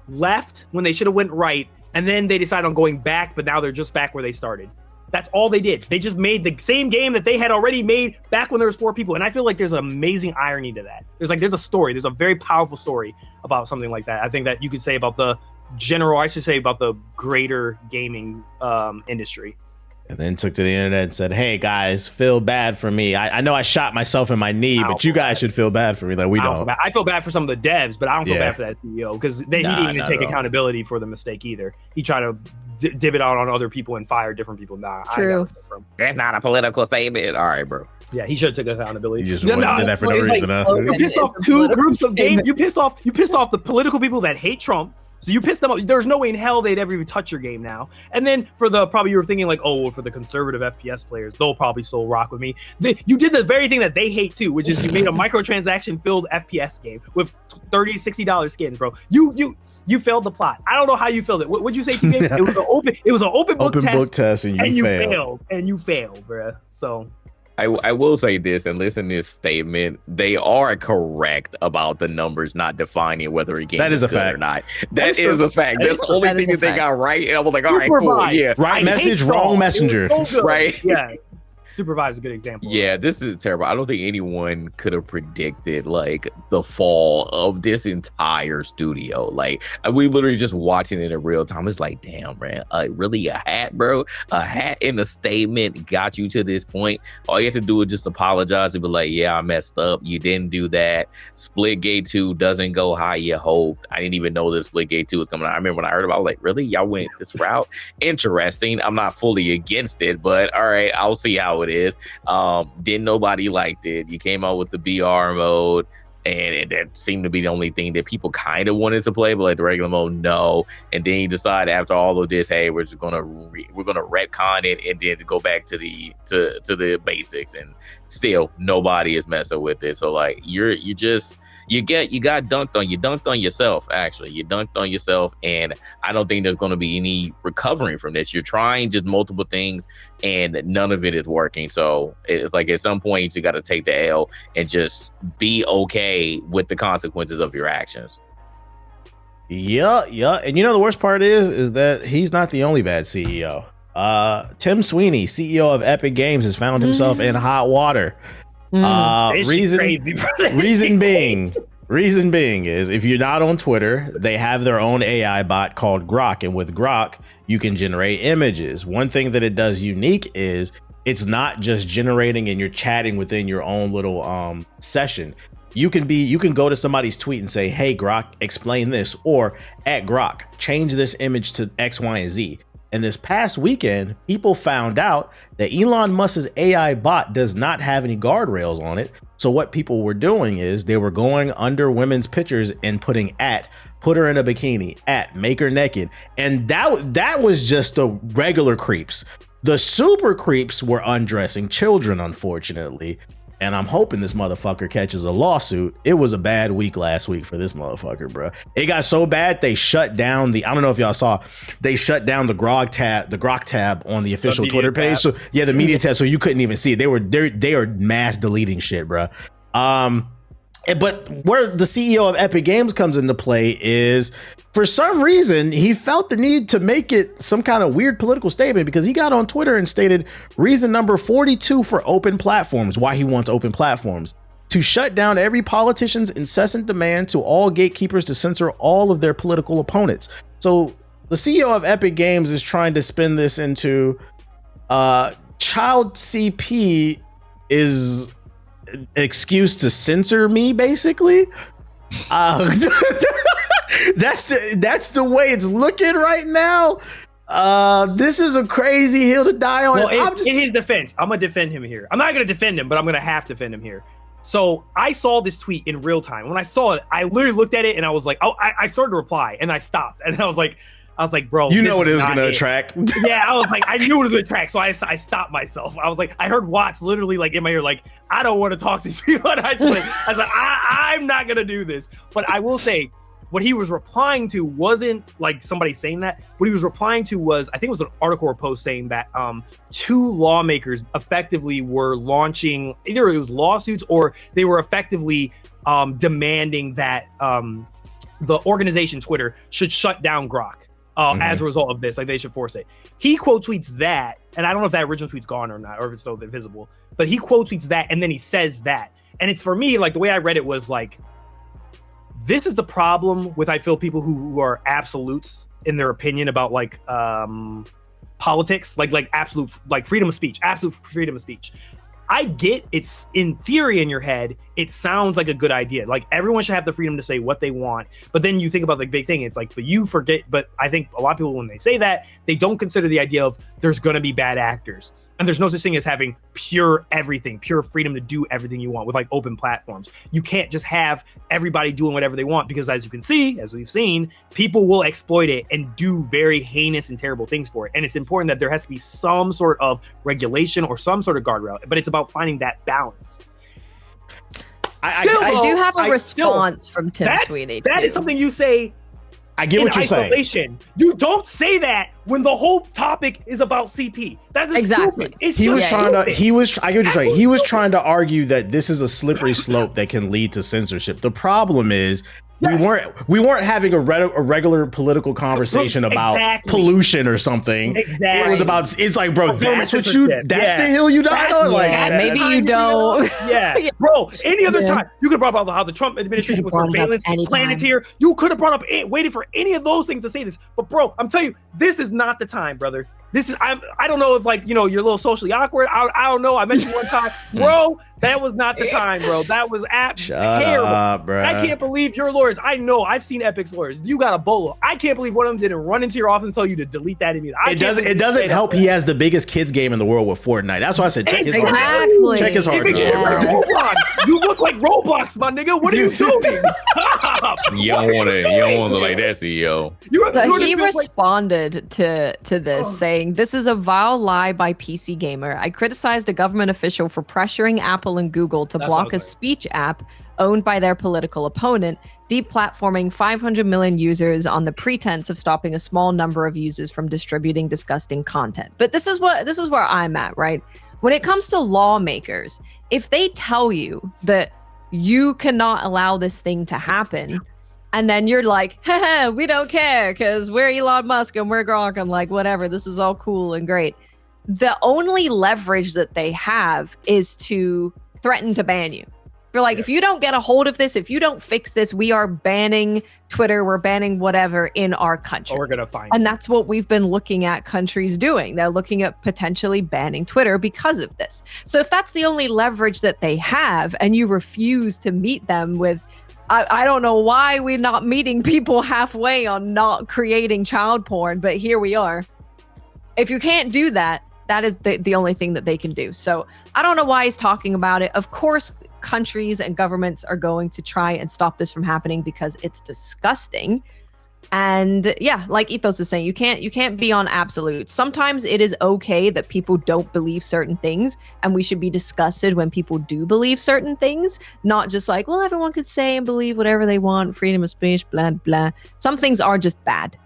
left when they should have went right, and then they decided on going back, but now they're just back where they started. That's all they did. They just made the same game that they had already made back when there was 4 people. And I feel like there's an amazing irony to that. There's a story. There's a very powerful story about something like that. I think that you could say about the greater gaming industry. And then took to the internet and said, hey guys, feel bad for me. I know I shot myself in my knee, but you guys should feel bad for me. Like we don't. I feel bad for some of the devs, but I don't feel bad for that CEO, because he didn't even take accountability for the mistake either. He tried to dib it out on other people and fire different people. True. That's not a political statement. All right, bro. Yeah, he should have took accountability. He just did that for no reason. You pissed off 2 groups of games. You pissed off the political people that hate Trump. So you pissed them off. There's no way in hell they'd ever even touch your game now. And then for you were thinking like, oh, well, for the conservative FPS players, they'll probably still rock with me. You did the very thing that they hate too, which is you made a microtransaction filled FPS game with $30, $60 skins, bro. You failed the plot. I don't know how you failed it. What'd you say, T-Games? It was an open book test and you failed. And you failed, bro. So I will say this, and listen to this statement. They are correct about the numbers not defining whether a game is good or not. That is a fact. That's the only thing that they got right. And I was like, all right, cool. Yeah. Right message, wrong messenger. So right. Yeah. Supervise is a good example. Yeah, this is terrible. I don't think anyone could have predicted like the fall of this entire studio. Like we literally just watching it in real time. It's like, damn, man, really a hat, bro? A hat and a statement got you to this point. All you have to do is just apologize and be like, yeah, I messed up. You didn't do that. Splitgate 2 doesn't go how you hoped. I didn't even know that Splitgate 2 was coming out. I remember when I heard about it, I was like, really? Y'all went this route? Interesting. I'm not fully against it, but all right, I'll see how it is. Didn't nobody liked it. You came out with the BR mode, and that seemed to be the only thing that people kind of wanted to play, but like the regular mode, no. And then you decide after all of this, hey, we're gonna retcon it and then go back to the basics, and still nobody is messing with it. So like you got dunked on. You dunked on yourself, actually. You dunked on yourself, and I don't think there's going to be any recovering from this. You're trying just multiple things, and none of it is working. So it's like at some point you got to take the L and just be okay with the consequences of your actions. Yeah. And the worst part is that he's not the only bad CEO. Tim Sweeney, CEO of Epic Games, has found himself in hot water. This shit Reason crazy, bro. reason being is if you're not on Twitter, they have their own AI bot called Grok, and with Grok, you can generate images. One thing that it does unique is it's not just generating and you're chatting within your own little session. You can go to somebody's tweet and say, "Hey Grok, explain this," or at Grok, change this image to X, Y, and Z. And this past weekend, people found out that Elon Musk's AI bot does not have any guardrails on it. So what people were doing is they were going under women's pictures and putting put her in a bikini, make her naked. And that was just the regular creeps. The super creeps were undressing children, unfortunately. And I'm hoping this motherfucker catches a lawsuit. It was a bad week last week for this motherfucker, bro. It got so bad they shut down I don't know if y'all saw, they shut down the Grok tab on the official Twitter page. So yeah, the media tab, so you couldn't even see it. They are mass deleting shit, bro. But where the CEO of Epic Games comes into play is, for some reason, he felt the need to make it some kind of weird political statement, because he got on Twitter and stated reason number 42 for open platforms, why he wants open platforms: to shut down every politician's incessant demand to all gatekeepers to censor all of their political opponents. So the CEO of Epic Games is trying to spin this into child CP is excuse to censor me, basically. That's the way it's looking right now. This is a crazy hill to die on. Well, in his defense, I'm gonna defend him here. I'm not gonna defend him, but I'm gonna have to defend him here. So I saw this tweet in real time. When I saw it, I literally looked at it and I was like, I started to reply and I stopped, and I was like, bro, you know what it was gonna attract. Yeah, I was like, I knew it was gonna attract, so I stopped myself. I was like, I heard Watts literally like in my ear, like, I don't want to talk to these people. And I was like, I'm not gonna do this. But I will say, what he was replying to wasn't like somebody saying that. What he was replying to was, I think it was an article or post saying that 2 lawmakers effectively were launching, either it was lawsuits or they were effectively demanding that the organization Twitter should shut down Grok. As a result of this, like they should force it. He quote tweets that, and I don't know if that original tweet's gone or not, or if it's still visible, but he quote tweets that, and then he says that. And it's, for me, like the way I read it was like, this is the problem with, I feel, people who are absolutes in their opinion about like politics, like absolute, like freedom of speech, absolute freedom of speech. I get it's, in theory, in your head, it sounds like a good idea. Like everyone should have the freedom to say what they want. But then you think about the big thing. It's like, but you forget. But I think a lot of people, when they say that, they don't consider the idea of there's going to be bad actors. And there's no such thing as having pure everything, pure freedom to do everything you want with like open platforms. You can't just have everybody doing whatever they want, because as you can see, as we've seen, people will exploit it and do very heinous and terrible things for it. And it's important that there has to be some sort of regulation or some sort of guardrail, but it's about finding that balance. I do have a response from Tim Sweeney. That is something you say. I get what you're saying. You don't say that when the whole topic is about CP. That's exactly. It's he was just trying stupid. to. He was. I get what you're saying. He was trying to argue that this is a slippery slope that can lead to censorship. The problem is, we weren't having a regular political conversation about pollution or something. Exactly. It was about. It's like, bro, that's what you. That's the hill you died on. Like, maybe you don't. Yeah, bro. Any other time, you could have brought up how the Trump administration was surveillance, Planeteer. You could have brought up, waited for any of those things to say this. But bro, I'm telling you, this is not the time, brother. This is, I don't know if, like, you know, you're a little socially awkward. I don't know. I met you one time, bro. That was not the time, bro. That was terrible. Up, bro. I can't believe your lawyers. I know. I've seen Epic's lawyers. You got a bolo. I can't believe one of them didn't run into your office and tell you to delete that immediately. It doesn't help. He has the biggest kids game in the world with Fortnite. That's why I said check his hard drive. Check his hard drive. You look like Roblox, my nigga. What are you doing? You don't want to look like that, CEO. So he responded to this saying, "This is a vile lie by PC Gamer. I criticized a government official for pressuring Apple and Google to block a speech app owned by their political opponent, deplatforming 500 million users on the pretense of stopping a small number of users from distributing disgusting content." But this is where I'm at, right? When it comes to lawmakers, if they tell you that you cannot allow this thing to happen, and then you're like, haha, we don't care because we're Elon Musk and we're Gronk and like, whatever, this is all cool and great. The only leverage that they have is to threaten to ban you. They're like, if you don't get a hold of this, if you don't fix this, we are banning Twitter, we're banning whatever in our country. Or we're going to find And that's what we've been looking at countries doing. They're looking at potentially banning Twitter because of this. So if that's the only leverage that they have and you refuse to meet them with, I don't know why we're not meeting people halfway on not creating child porn, but here we are. If you can't do that, that is the only thing that they can do. So I don't know why he's talking about it. Of course, countries and governments are going to try and stop this from happening because it's disgusting. And yeah, like Ethos is saying, you can't be on absolute. Sometimes it is okay that people don't believe certain things, and we should be disgusted when people do believe certain things, not just like, well, everyone could say and believe whatever they want, freedom of speech, blah, blah. Some things are just bad.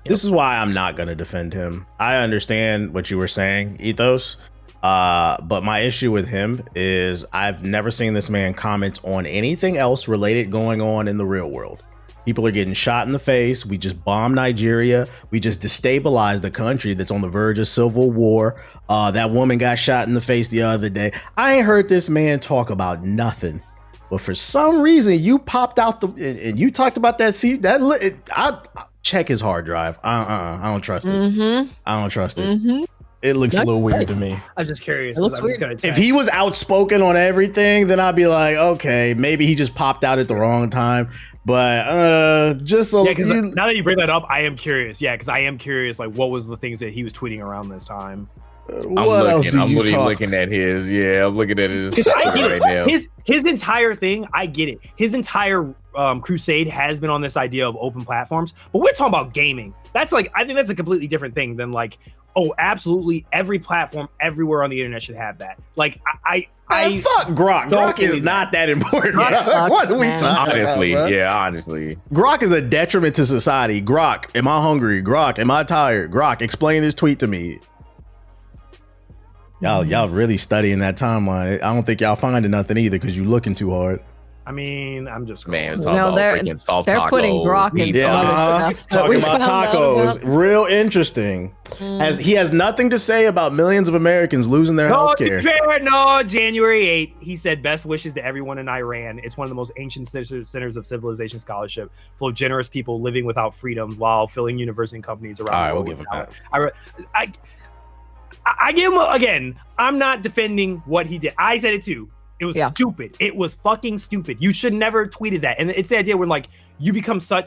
This is why I'm not going to defend him. I understand what you were saying, Ethos. But my issue with him is I've never seen this man comment on anything else related going on in the real world. People are getting shot in the face. We just bombed Nigeria. We just destabilized the country that's on the verge of civil war. That woman got shot in the face the other day. I ain't heard this man talk about nothing. But for some reason, you popped out and you talked about that. See, I check his hard drive. I don't trust it. Mm-hmm. I don't trust it. Mm-hmm. It looks a little weird to me. I'm just curious. It looks I'm just weird. gonna check. If he was outspoken on everything, then I'd be like, okay, maybe he just popped out at the wrong time. But just so because now that you bring that up, I am curious. Yeah, because I am curious. Like, what was the things that he was tweeting around this time? What else do you talk? Looking at his. Yeah, I'm looking at his I get right it. now. His entire thing, I get it. His entire crusade has been on this idea of open platforms, but we're talking about gaming. That's like, I think that's a completely different thing than like, oh, absolutely every platform everywhere on the internet should have that. Like, I fuck Grok. Grok is not that important. Grok sucks, What are we man. talking Honestly, about, bro? yeah, honestly. Grok is a detriment to society. Grok, am I hungry? Grok, am I tired? Grok, explain this tweet to me. Y'all really studying that timeline. I don't think y'all finding nothing either because you looking too hard. I mean, I'm just Man, it's No, all about they're- freaking soft they're tacos. putting Grok in pizza. some other stuff that Talking we about found out tacos. about. Real interesting. He has nothing to say about millions of Americans losing their health care. No, January 8th, he said, best wishes to everyone in Iran. It's one of the most ancient centers of civilization scholarship, full of generous people living without freedom while filling university companies around All right, the we'll world. give him that. I give him again. I'm not defending what he did. I said it too. It was stupid. It was fucking stupid. You should never tweeted that. And it's the idea where like you become so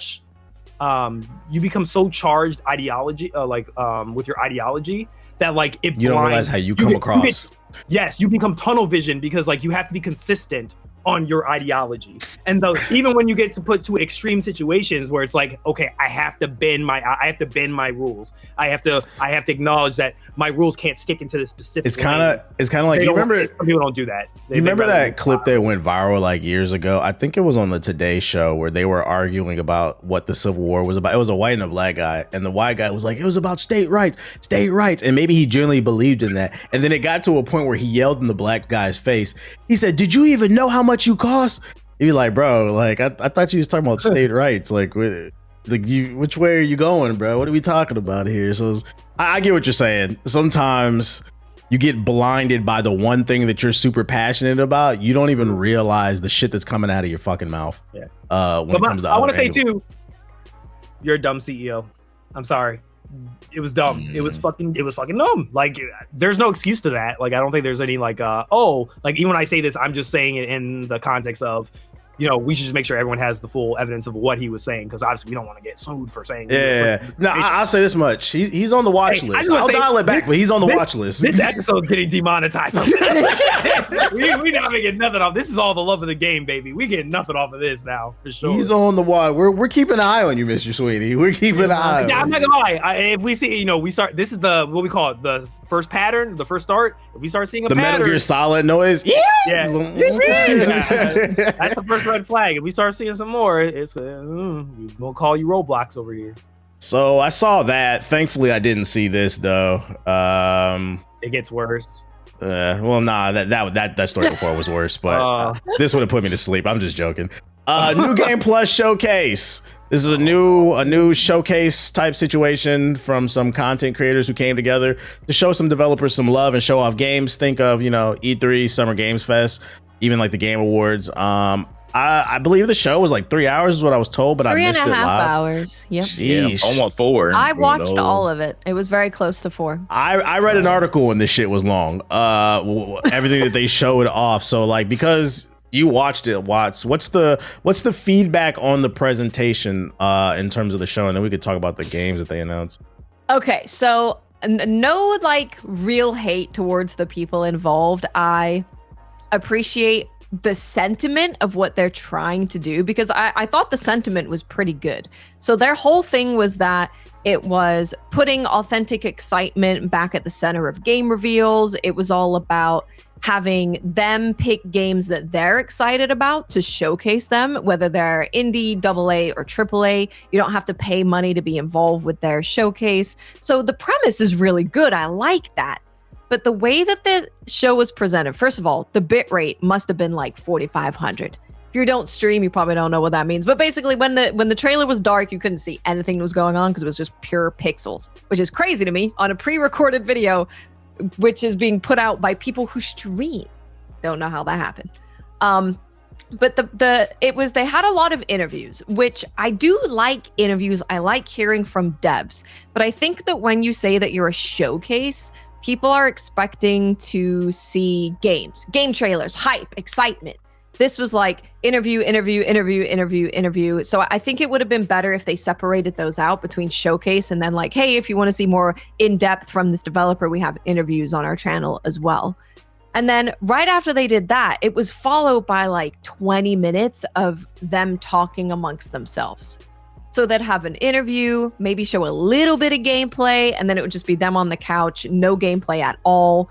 charged ideology, with your ideology that like it. You don't realize how you come across. Yes, you become tunnel vision because like you have to be consistent on your ideology. And even when you get to put to extreme situations where it's like, okay, I have to bend my rules. I have to acknowledge that my rules can't stick into the specific. It's kind of like, you remember, some people don't do that. You remember that clip that went viral like years ago? I think it was on the Today Show where they were arguing about what the Civil War was about. It was a white and a black guy, and the white guy was like, it was about state rights, and maybe he genuinely believed in that. And then it got to a point where he yelled in the black guy's face. He said, "Did you even know how much you cost?" He'd be like, "Bro, like I thought you was talking about state rights. Like which way are you going, bro? What are we talking about here?" So I get what you're saying. Sometimes you get blinded by the one thing that you're super passionate about. You don't even realize the shit that's coming out of your fucking mouth. Yeah. When it comes to I want to say angles. too, you're a dumb CEO. I'm sorry. It was dumb. It was fucking dumb. Like, there's no excuse to that. Like, I don't think there's any like, even when I say this, I'm just saying it in the context of, we should just make sure everyone has the full evidence of what he was saying, because obviously we don't want to get sued for saying. Yeah. No, I'll say this much. He's on the watch list. I'll dial it back, but he's on the watch list. This episode's getting demonetized. we not getting nothing off. This is all the love of the game, baby. We getting nothing off of this now, for sure. He's on the watch. We're keeping an eye on you, Mr. Sweetie. We're keeping an eye on you. I'm not gonna lie. If we see, we start. This is what we call it, the first pattern, the first start. If we start seeing a pattern, Metal Gear Solid noise. Yeah. That's the first red flag. If we start seeing some more, it's we'll call you Roblox over here. So I saw that. Thankfully, I didn't see this though. It gets worse. That story before was worse, but this would have put me to sleep. I'm just joking. New Game Plus showcase. This is a new showcase type situation from some content creators who came together to show some developers some love and show off games. Think of, E3, Summer Games Fest, even like the Game Awards. I believe the show was like 3 hours is what I was told, but I missed it live. 3.5 hours. Yep. Jeez. Yeah, almost 4. I watched all of it. It was very close to 4. I read an article and this shit was long. Everything that they showed off. So like, because you watched it, Watts, what's the feedback on the presentation in terms of the show? And then we could talk about the games that they announced. Okay, so no like real hate towards the people involved. I appreciate the sentiment of what they're trying to do, because I thought the sentiment was pretty good. So their whole thing was that it was putting authentic excitement back at the center of game reveals. It was all about having them pick games that they're excited about to showcase them, whether they're indie, AA, or AAA. You don't have to pay money to be involved with their showcase. So the premise is really good. I like that. But the way that the show was presented, first of all, the bitrate must have been like 4,500. If you don't stream, you probably don't know what that means. But basically, when the trailer was dark, you couldn't see anything that was going on because it was just pure pixels, which is crazy to me on a pre-recorded video, which is being put out by people who stream. Don't know how that happened. But they had a lot of interviews, which I do like interviews. I like hearing from devs. But I think that when you say that you're a showcase, people are expecting to see games, game trailers, hype, excitement. This was like interview. So I think it would have been better if they separated those out between showcase and then like, hey, if you want to see more in-depth from this developer, we have interviews on our channel as well. And then right after they did that, it was followed by like 20 minutes of them talking amongst themselves. So they'd have an interview, maybe show a little bit of gameplay, and then it would just be them on the couch, no gameplay at all.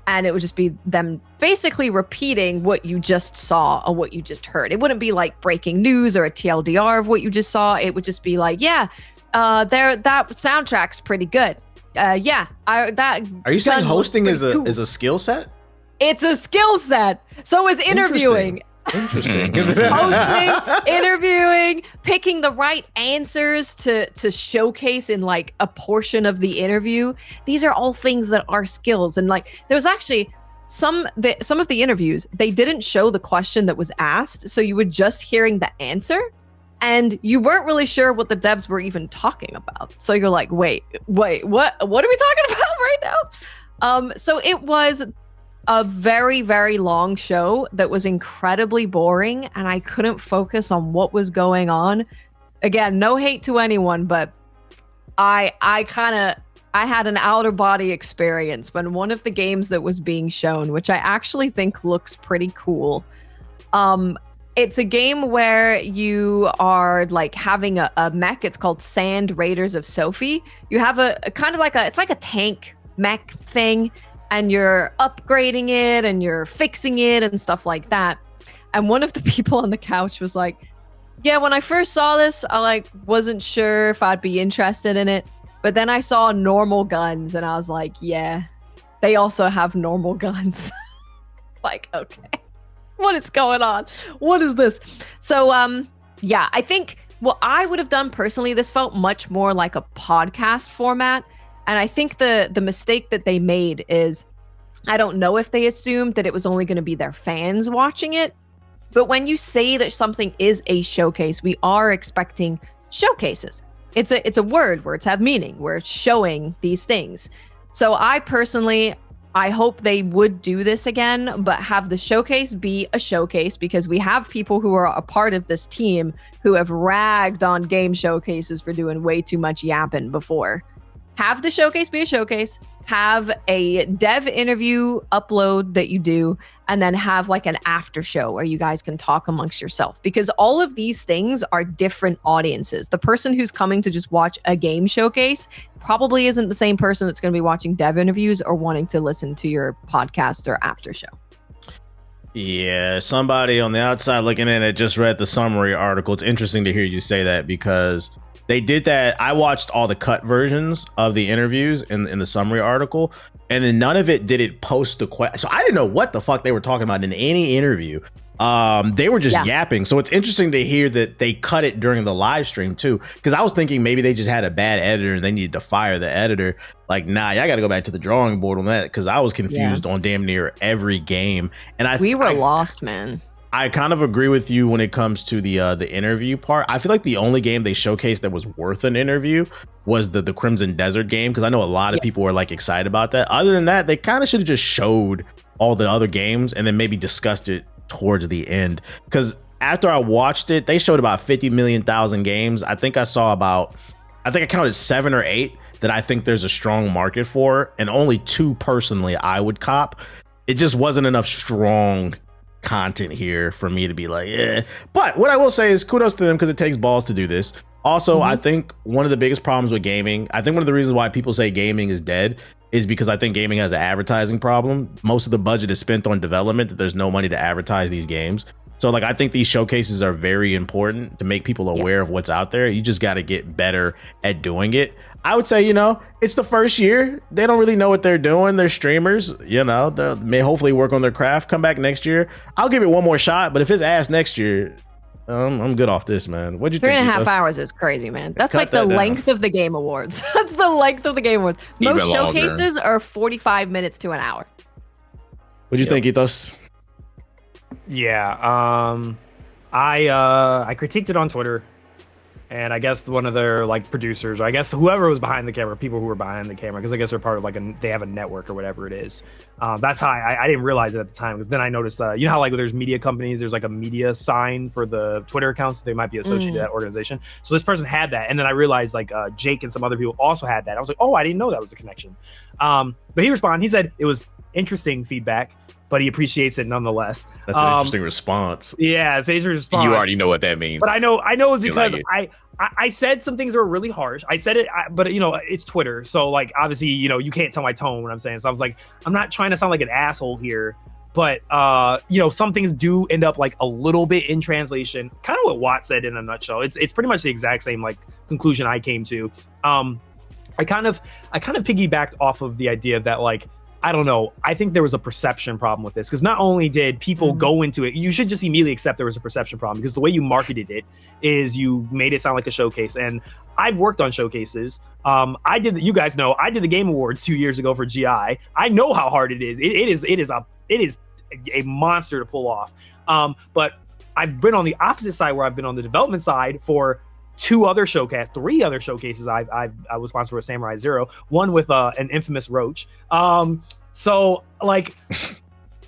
And it would just be them basically repeating what you just saw or what you just heard. It wouldn't be like breaking news or a TLDR of what you just saw. It would just be like, that soundtrack's pretty good. Are you saying hosting is a skill set? It's a skill set. So is interviewing. Interesting. Hosting, interviewing, picking the right answers to showcase in like a portion of the interview. These are all things that are skills. And like there was actually some of the interviews, they didn't show the question that was asked, so you were just hearing the answer and you weren't really sure what the devs were even talking about. So you're like, wait, what are we talking about right now? So it was a very, very long show that was incredibly boring, and I couldn't focus on what was going on. Again, no hate to anyone, but I had an outer body experience when one of the games that was being shown, which I actually think looks pretty cool. It's a game where you are like having a mech. It's called Sand Raiders of Sophie. You have a kind of like it's like a tank mech thing, and you're upgrading it and you're fixing it and stuff like that. And one of the people on the couch was like, yeah, when I first saw this, I like wasn't sure if I'd be interested in it. But then I saw normal guns and I was like, yeah, they also have normal guns. It's like, okay, what is going on? What is this? So, I think what I would have done personally, this felt much more like a podcast format. And I think the mistake that they made is, I don't know if they assumed that it was only going to be their fans watching it. But when you say that something is a showcase, we are expecting showcases. It's a word, words have meaning. We're showing these things. So I hope they would do this again, but have the showcase be a showcase, because we have people who are a part of this team who have ragged on game showcases for doing way too much yapping before. Have the showcase be a showcase, have a dev interview upload that you do, and then have like an after show where you guys can talk amongst yourself, because all of these things are different audiences. The person who's coming to just watch a game showcase probably isn't the same person that's going to be watching dev interviews or wanting to listen to your podcast or after show. Yeah, somebody on the outside looking in it just read the summary article. It's interesting to hear you say that, because they did that. I watched all the cut versions of the interviews in the summary article, and in none of it did it post the question. So I didn't know what the fuck they were talking about in any interview. They were just yapping. So it's interesting to hear that they cut it during the live stream too. Because I was thinking maybe they just had a bad editor and they needed to fire the editor. Like, nah, y'all got to go back to the drawing board on that, because I was confused on damn near every game. And we were lost, man. I kind of agree with you when it comes to the interview part. I feel like the only game they showcased that was worth an interview was the Crimson Desert game, because I know a lot of people were like excited about that. Other than that, they kind of should have just showed all the other games and then maybe discussed it towards the end. Because after I watched it, they showed about 50 million thousand games. I think I counted 7 or 8 that I think there's a strong market for, and only 2 personally I would cop. It just wasn't enough strong content here for me to be like, eh. But what I will say is kudos to them, because it takes balls to do this. Also, I think one of the biggest problems with gaming, I think one of the reasons why people say gaming is dead is because I think gaming has an advertising problem. Most of the budget is spent on development, that there's no money to advertise these games. So like, I think these showcases are very important to make people aware of what's out there. You just got to get better at doing it. I would say, it's the first year. They don't really know what they're doing. They're streamers, they may hopefully work on their craft, come back next year. I'll give it one more shot, but if it's ass next year, I'm good off this, man. What'd you think? 3.5 hours is crazy, man. That's like the length of the Game Awards. That's the length of the Game Awards. Most showcases are 45 minutes to an hour. What'd you think, Ethos? Yeah, I critiqued it on Twitter, and I guess one of their like producers, or I guess whoever was behind the camera, people who were behind the camera, because I guess they're part of like they have a network or whatever it is. That's how I didn't realize it at the time, because then I noticed you know how like there's media companies, there's like a media sign for the Twitter accounts, they might be associated with that organization. So this person had that, and then I realized like Jake and some other people also had that. I was like, oh, I didn't know that was a connection. But he responded. He said it was interesting feedback, but he appreciates it nonetheless. That's an interesting response. Yeah, it's an interesting response. You already know what that means. But I know it's because I said some things that were really harsh. I said it, but it's Twitter, so like obviously you can't tell my tone when I'm saying. So I was like, I'm not trying to sound like an asshole here, but some things do end up like a little bit in translation. Kind of what Watt said in a nutshell. It's pretty much the exact same like conclusion I came to. I kind of piggybacked off of the idea that like, I don't know. I think there was a perception problem with this, because not only did people go into it, you should just immediately accept there was a perception problem, because the way you marketed it is you made it sound like a showcase. And I've worked on showcases. You guys know, I did the Game Awards 2 years ago for GI. I know how hard it is. It is a monster to pull off. But I've been on the opposite side, where I've been on the development side for 3 other showcases. I was sponsored with Samurai Zero, one with an infamous Roach. So like,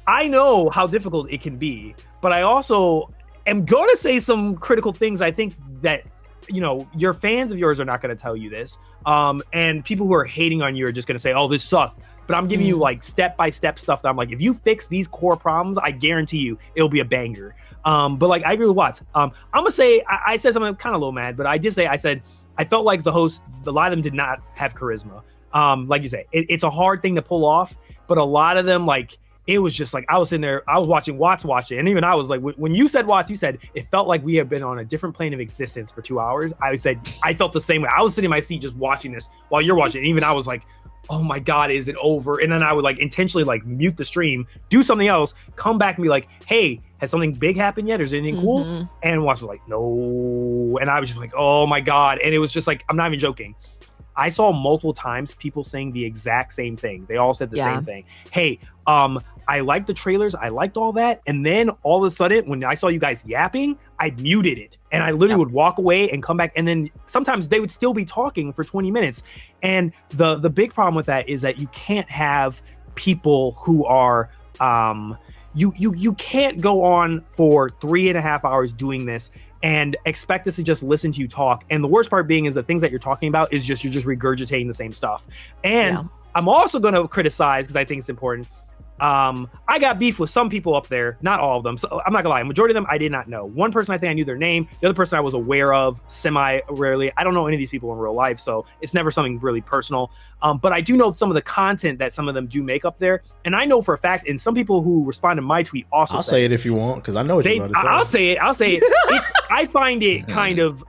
I know how difficult it can be, but I also am going to say some critical things. I think that your fans of yours are not going to tell you this, and people who are hating on you are just going to say, oh, this sucked. But I'm giving you like step-by-step stuff that I'm like, if you fix these core problems, I guarantee you it'll be a banger. But like, I agree with Watts. I'm gonna say I said something kind of a little mad, but I said I felt like the host, a lot of them did not have charisma. Like you say, it's a hard thing to pull off, but a lot of them, like, it was just like, I was sitting there, I was watching Watts watch it, and even I was like, when you said Watts, you said it felt like we have been on a different plane of existence for 2 hours. I said I felt the same way. I was sitting in my seat just watching this while you're watching, and even I was like, oh my God, is it over? And then I would like intentionally like mute the stream, do something else, come back and be like, hey, has something big happened yet? Or is it anything cool? And Watts was like, no. And I was just like, oh my God. And it was just like, I'm not even joking. I saw multiple times people saying the exact same thing. They all said the same thing. Hey, I liked the trailers. I liked all that. And then all of a sudden, when I saw you guys yapping, I muted it. And I literally would walk away and come back. And then sometimes they would still be talking for 20 minutes. And the big problem with that is that you can't have people who are, you can't go on for 3.5 hours doing this and expect us to just listen to you talk. And the worst part being is the things that you're talking about is just, you're just regurgitating the same stuff. And I'm also going to criticize, because I think it's important. I got beef with some people up there, not all of them. So I'm not gonna lie, majority of them I did not know. One person, I think I knew their name. The other person I was aware of semi-rarely. I don't know any of these people in real life, so it's never something really personal. But I do know some of the content that some of them do make up there. And I know for a fact, and some people who respond to my tweet also I'll say it if you want, because I know what you're about to say. I'll say it. I find it kind of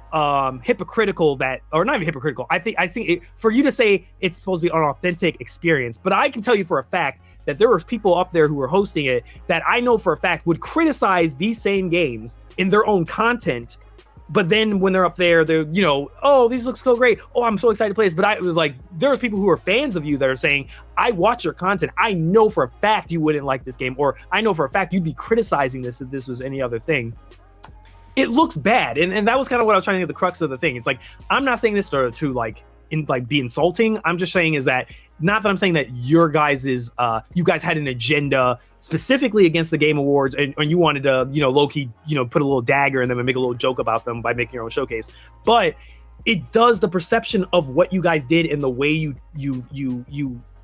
hypocritical that, or not even hypocritical. I think it, for you to say it's supposed to be an authentic experience, but I can tell you for a fact that there were people up there who were hosting it that I know for a fact would criticize these same games in their own content. But then when they're up there, they're, oh, these look so great. Oh, I'm so excited to play this. But I was like, there's people who are fans of you that are saying, I watch your content. I know for a fact you wouldn't like this game. Or I know for a fact you'd be criticizing this if this was any other thing. It looks bad. And that was kind of what I was trying to get the crux of the thing. It's like, I'm not saying this to be insulting. I'm just saying is that, not that I'm saying that your guys is, you guys had an agenda specifically against the Game Awards and you wanted to, low-key, put a little dagger in them and make a little joke about them by making your own showcase. But it does the perception of what you guys did and the way you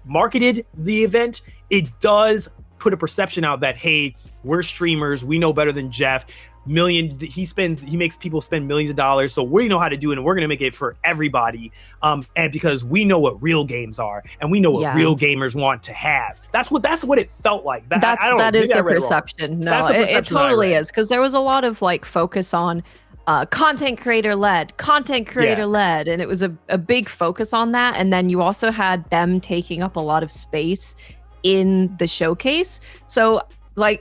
marketed the event. It does put a perception out that, hey, we're streamers, we know better than Jeff. He makes people spend millions of dollars, so we know how to do it, and we're gonna make it for everybody. And because we know what real games are, and we know what real gamers want to have. That's what it felt like. That is the perception. No, it totally is, because there was a lot of focus on content creator led, and it was a big focus on that. And then you also had them taking up a lot of space in the showcase. So I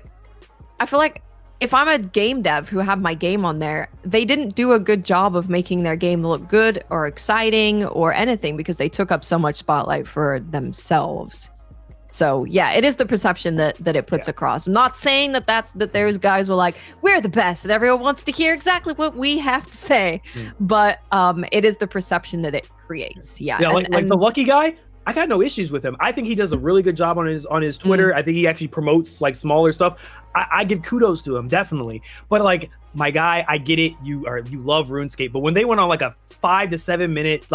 feel like if I'm a game dev who have my game on there, they didn't do a good job of making their game look good or exciting or anything because they took up so much spotlight for themselves. So yeah, it is the perception that it puts across. I'm not saying that there's guys who are like, we're the best and everyone wants to hear exactly what we have to say. But it is the perception that it creates. Yeah. And the lucky guy, I got no issues with him. I think he does a really good job on his Twitter. I think he actually promotes smaller stuff. I give kudos to him, definitely. But my guy, I get it. You love RuneScape, but when they went on a 5 to 7 minute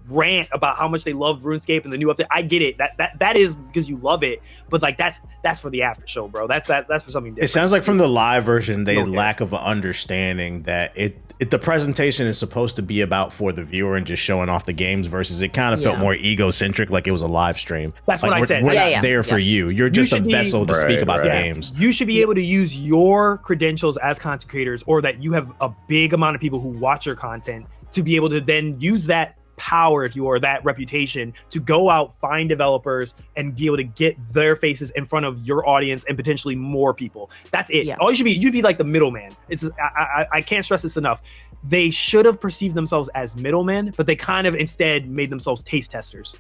rant about how much they love RuneScape and the new update, I get it. That is because you love it. But that's for the after show, bro. That's for something different. It sounds like from the live version, they lack of understanding that the presentation is supposed to be about for the viewer and just showing off the games versus it kind of felt more egocentric, like it was a live stream. That's what I said. We're not there for you. You're just a vessel to speak about the games. You should be able to use your credentials as content creators, or that you have a big amount of people who watch your content, to be able to then use that power, if you are, that reputation, to go out, find developers, and be able to get their faces in front of your audience and potentially more people. That's it. All you'd be like the middleman. I can't stress this enough. They should have perceived themselves as middlemen, but they kind of instead made themselves taste testers.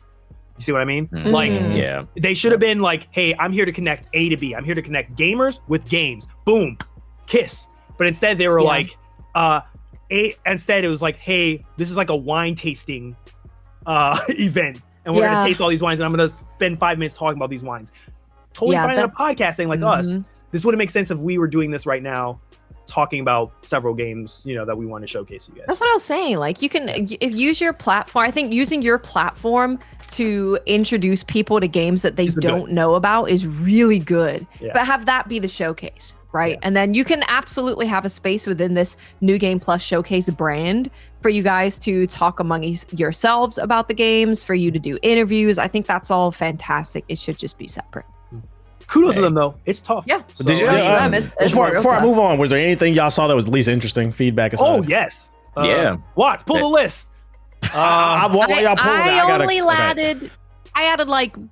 You see what I mean? They should have been like, hey, I'm here to connect A to B. I'm here to connect gamers with games. Boom, kiss. But instead they were instead it was like, hey, this is like a wine tasting event, and we're gonna taste all these wines, and I'm gonna spend 5 minutes talking about these wines. Totally fine in a podcasting like us. This wouldn't make sense if we were doing this right now, talking about several games, that we want to showcase you guys. That's what I was saying. You can use your platform. I think using your platform to introduce people to games that they don't know about is really good. But have that be the showcase, right? And then you can absolutely have a space within this New Game Plus Showcase brand for you guys to talk among yourselves about the games, for you to do interviews. I think that's all fantastic. It should just be separate. Kudos to them, though. It's tough. Yeah. So, Did you, before I move on, was there anything y'all saw that was at least interesting? Feedback aside. Oh, yes. Watch, pull the list. I added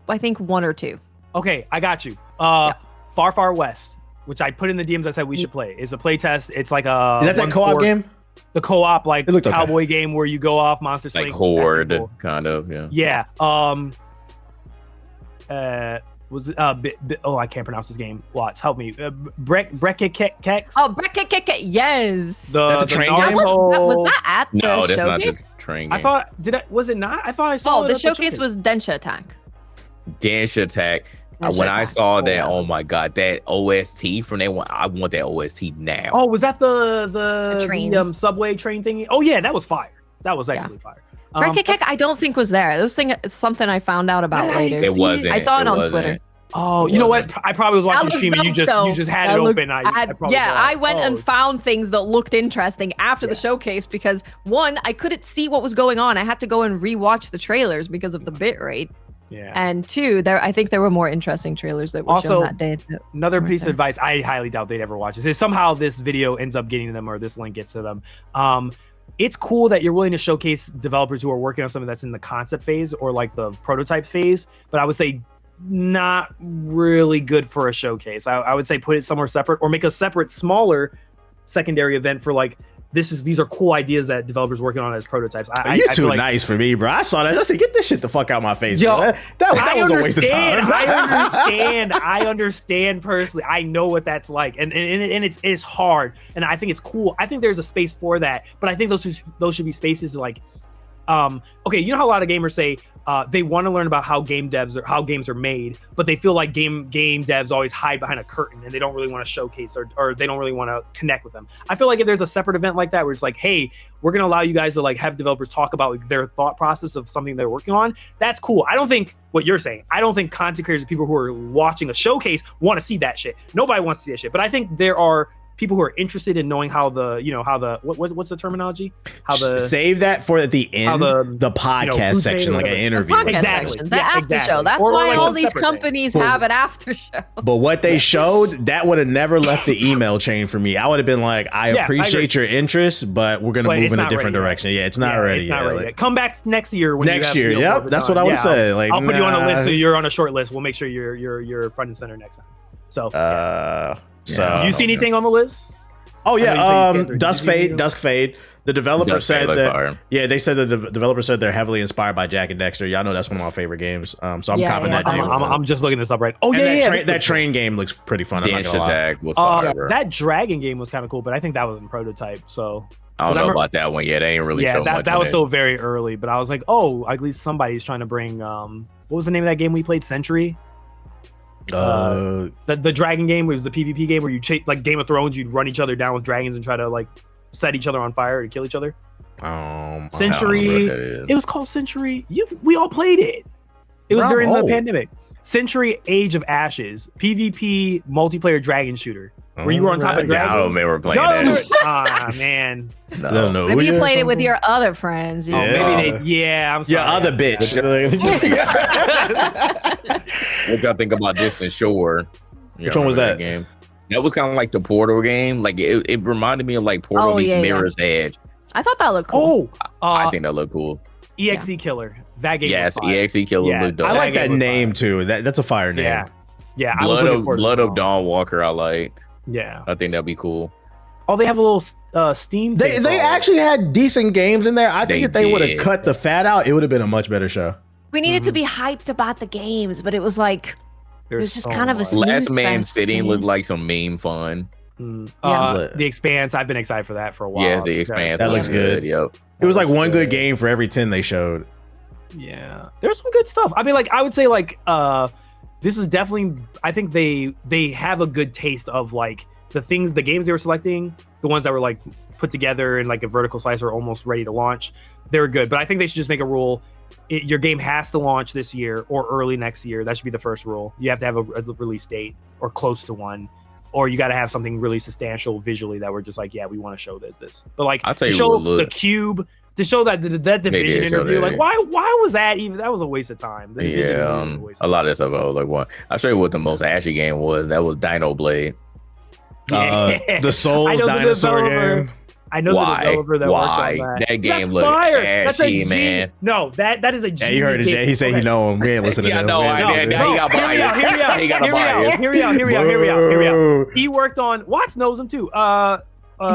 I think 1 or 2. Okay, I got you. Far Far West, which I put in the DMs. I said we should play. It's a play test. It's like a is that co-op game? The co-op cowboy game where you go off monster slaying. Like Horde, kind of. Yeah. Was it, I can't pronounce this game. Watts, help me. Brekkekex. Oh, Brekkekex. Yes. That's a train game. Was that at the showcase? No, that's not showcase? the train game. I thought, was it not? I thought I saw it. Oh, the showcase was Densha Attack. Densha Attack. When I saw that, oh my god, that OST from that one, I want that OST now. Oh, was that the train, subway train thing? Oh yeah, that was fire. That was actually fire. Brekkekex, I don't think was there. Those thing is something I found out about later. It wasn't. I saw it on Twitter. Oh, you know what? I probably was watching the stream and you just had it open. I went and found things that looked interesting after the showcase because, one, I couldn't see what was going on. I had to go and rewatch the trailers because of the bitrate. Yeah. And 2, I think there were more interesting trailers that were Also, shown that day. Another Right piece of there. advice, I highly doubt they'd ever watch this, is somehow this video ends up getting to them or this link gets to them. It's cool that you're willing to showcase developers who are working on something that's in the concept phase or like the prototype phase, but I would say not really good for a showcase. I would say put it somewhere separate or make a separate, smaller secondary event for like, these are cool ideas that developers working on as prototypes. You're too nice for me, bro. I saw that. I said, get this shit the fuck out my face, Yo, bro. That was a waste of time. I understand personally. I know what that's like, and it's hard, and I think it's cool. I think there's a space for that, but I think those should be spaces like, okay, you know how a lot of gamers say they want to learn about how games are made, but they feel like game devs always hide behind a curtain and they don't really want to showcase or they don't really want to connect with them. I feel like if there's a separate event like that where it's like, hey, we're gonna allow you guys to like have developers talk about like, their thought process of something they're working on, that's cool. I don't think what you're saying. I don't think content creators or people who are watching a showcase want to see that shit. Nobody wants to see that shit, but I think there are people who are interested in knowing how what's the terminology? Save that for at the end, the podcast section, like an interview. Section, the after show. That's why like all these companies have an after show. But what they showed, that would have never left the email chain for me. I would have been like, I appreciate your interest, but we're gonna move in a different direction. Yeah, it's not ready yet. Come back next year when next year. Yep, that's what I would say. Like, I'll put you on a list so you're on a short list. We'll make sure you're front and center next time. So So, do you see anything on the list? Oh yeah, Dusk Fade. The developer said that. Yeah, they said that the developer said they're heavily inspired by Jack and Dexter. Y'all know that's one of my favorite games. So I'm copping that. I'm just looking this up right. Oh that train game looks pretty fun. That dragon game was kind of cool, but I think that was in prototype. So I don't know about that one yet. They ain't really show much. That was so very early, but I was like, oh, at least somebody's trying to bring. What was the name of that game we played? Century. The dragon game was the PvP game where you chase like Game of Thrones. You'd run each other down with dragons and try to like set each other on fire to kill each other. Century. It was called Century. We all played it. It was during the pandemic. Century Age of Ashes, PvP multiplayer dragon shooter. Where you were on top of dragons. I don't remember playing that. Man. No. I don't know. Maybe you played it with your other friends. Yeah. Maybe I'm sorry. Your other bitch. What y'all think about Distant Shore? Which one was that? Game? That was kind of like the Portal game. Like it reminded me of like Portal meets Mirror's Edge. I thought that looked cool. I think that looked cool. EXE Killer. That game. Yes, EXE Killer looked dope. I like that name too. That's a fire name. Yeah. Blood of Dawnwalker. I liked. Yeah, I think that'd be cool. Oh, they have a little Steam. They actually had decent games in there. I think if they would have cut the fat out, it would have been a much better show. We needed to be hyped about the games, but it was like it was just kind of a Last Man Sitting looked like some meme fun. The Expanse. I've been excited for that for a while. Yeah, the Expanse. That looks good. Yep. It was like one good game for every 10 they showed. Yeah, there's some good stuff. I mean, like I would say, like this is definitely. I think they have a good taste of like the games they were selecting, the ones that were like put together in like a vertical slice or almost ready to launch. They're good, but I think they should just make a rule. Your game has to launch this year or early next year. That should be the first rule. You have to have a release date or close to one, or you got to have something really substantial visually that we're just like, yeah, we want to show this. But like, I'll tell you show the cube. To show that Division interview, like why was that even? That was a waste of time. A lot of stuff. I was like, what? I'll show you what the most ashy game was. That was Dino Blade. The Souls dinosaur game. I know the developer that worked on that. That game looked ashy, man. No, that is a genius. Yeah, you heard it, Jay. He said he know him. We ain't listening to him. He got biased. Hear me out. He worked on. Watts knows him too.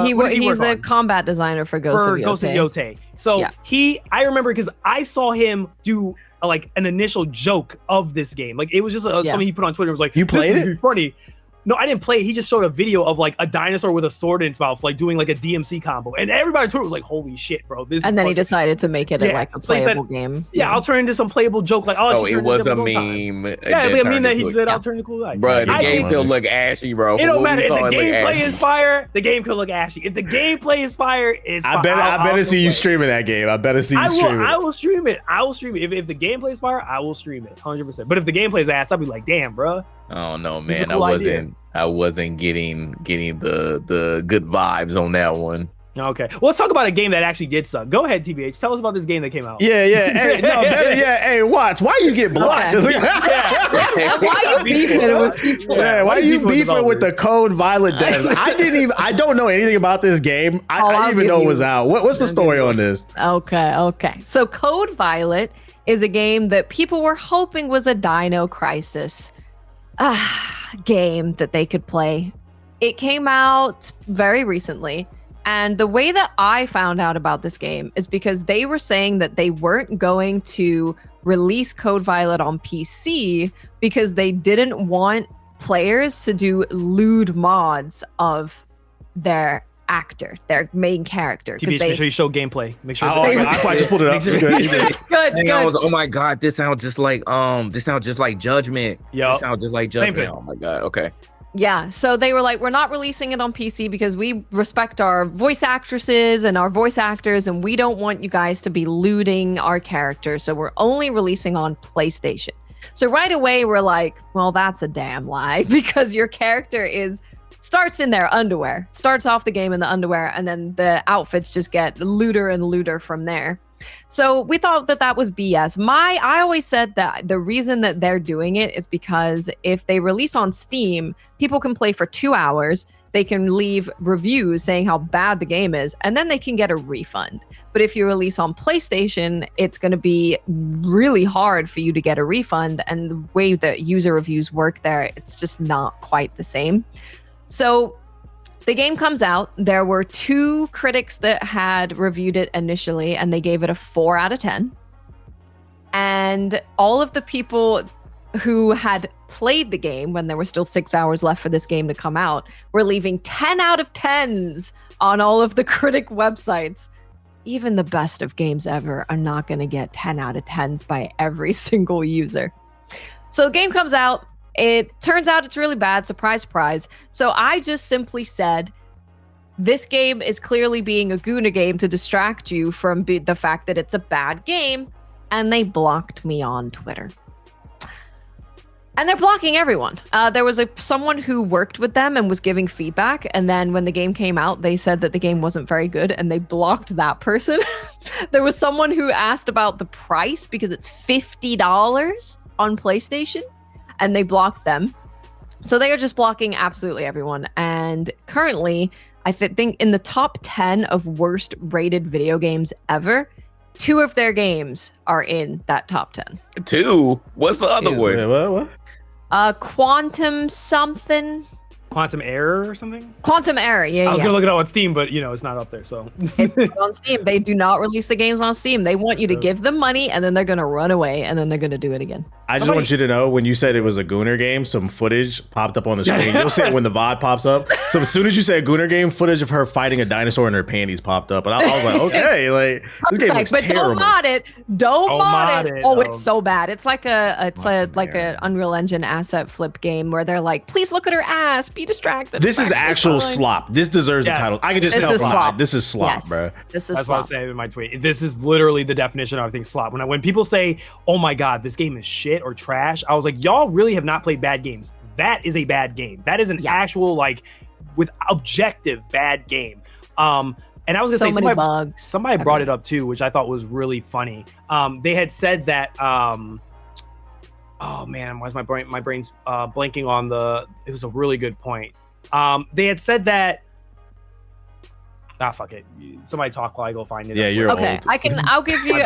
He's a combat designer for Ghost of Yotei. So I remember because I saw him do like an initial joke of this game. Like it was just something he put on Twitter. It was like, you played it? Funny. No, I didn't play it. He just showed a video of like a dinosaur with a sword in its mouth, like doing like a DMC combo. And everybody on Twitter was like, holy shit, bro. And then he decided to make it like a playable game. Yeah, I'll turn into some playable joke. Like, so it was a meme. Yeah, it's like a meme that he said, I'll turn into cool guy. Bro, the game still look ashy, bro. It don't matter. If the gameplay is fire, the game could look ashy. If the gameplay is fire, it's fire. I better see you streaming that game. I better see you stream it. I will stream it. If the gameplay is fire, I will stream it 100%. But if the gameplay is ass, I'll be like, damn, bro. Oh no, man. I wasn't getting the good vibes on that one. Okay. Well, let's talk about a game that actually did suck. Go ahead, TBH. Tell us about this game that came out. Yeah. Hey, no, better yet. Hey, watch. Why you get blocked? Okay. Why you beefing with people? Yeah, why are you beefing with the Code Violet devs? I don't know anything about this game. I didn't even know it was out. What's the story on this? Okay. So Code Violet is a game that people were hoping was a Dino Crisis game that they could play. It came out very recently. And the way that I found out about this game is because they were saying that they weren't going to release Code Violet on PC because they didn't want players to do lewd mods of their actor, their main character. TBH, make sure you show gameplay. Make sure. I just pulled it up. Good. I was, oh my god, this sounds just like Judgment. Yep. This sounds just like Judgment. Same. Oh my god. Okay. Yeah, so they were like, we're not releasing it on PC because we respect our voice actresses and our voice actors, and we don't want you guys to be looting our characters. So we're only releasing on PlayStation. So right away, we're like, well, that's a damn lie because your character starts in their underwear, starts off the game in the underwear, and then the outfits just get looter and looter from there. So we thought that was BS. I always said that the reason that they're doing it is because if they release on Steam, people can play for 2 hours. They can leave reviews saying how bad the game is, and then they can get a refund. But if you release on PlayStation, it's going to be really hard for you to get a refund. And the way that user reviews work there, it's just not quite the same. So the game comes out. There were 2 critics that had reviewed it initially, and they gave it a 4 out of 10. And all of the people who had played the game when there were still 6 hours left for this game to come out were leaving 10 out of 10s on all of the critic websites. Even the best of games ever are not going to get 10 out of 10s by every single user. So the game comes out. It turns out it's really bad. Surprise, surprise. So I just simply said, this game is clearly being a Guna game to distract you from the fact that it's a bad game. And they blocked me on Twitter. And they're blocking everyone. There was someone who worked with them and was giving feedback. And then when the game came out, they said that the game wasn't very good and they blocked that person. There was someone who asked about the price because it's $50 on PlayStation. And they blocked them. So they are just blocking absolutely everyone. And currently, I think in the top 10 of worst rated video games ever, 2 of their games are in that top 10. 2? What's the other one? What? Quantum something. Quantum Error or something? Quantum Error, yeah. I was gonna look it up on Steam, but it's not up there. So it's on Steam. They do not release the games on Steam. They want you to give them money, and then they're gonna run away, and then they're gonna do it again. I just want you to know, when you said it was a Gooner game, some footage popped up on the screen. You'll see it when the VOD pops up. So as soon as you say Gooner game, footage of her fighting a dinosaur in her panties popped up, and I was like, okay, like this game looks terrible. Don't mod it. Don't mod it. Oh, it's so bad. It's like a Unreal Engine asset flip game where they're like, please look at her ass, be distracted. This is actual slop. This deserves a title. I can just tell from slop. This is slop, yes, bro. This is That's slop. what I'm saying in my tweet. This is literally the definition of I think slop. When people say, "Oh my god, this game is shit or trash," I was like, "Y'all really have not played bad games. That is a bad game. That is an actual with objective bad game." And I was gonna say bugs. Somebody brought it up too, which I thought was really funny. They had said that. Oh man, why is my brain's blanking on the? It was a really good point. They had said that. Fuck it. Somebody talk while I go find it. Yeah, you're okay. old. I'll give you an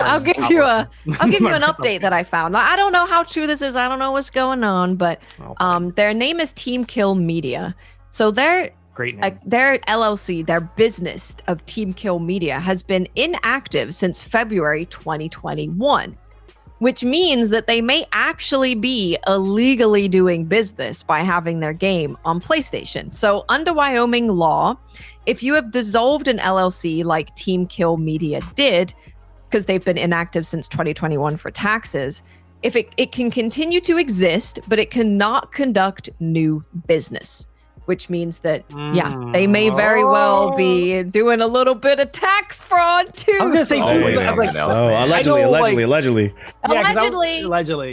update that I found. I don't know how true this is. I don't know what's going on, but their name is Team Kill Media. So their LLC, their business of Team Kill Media, has been inactive since February 2021. Which means that they may actually be illegally doing business by having their game on PlayStation. So under Wyoming law, if you have dissolved an LLC like Team Kill Media did, because they've been inactive since 2021 for taxes, if it can continue to exist, but it cannot conduct new business. Which means that, they may very well be doing a little bit of tax fraud too. I'm gonna say allegedly. Allegedly,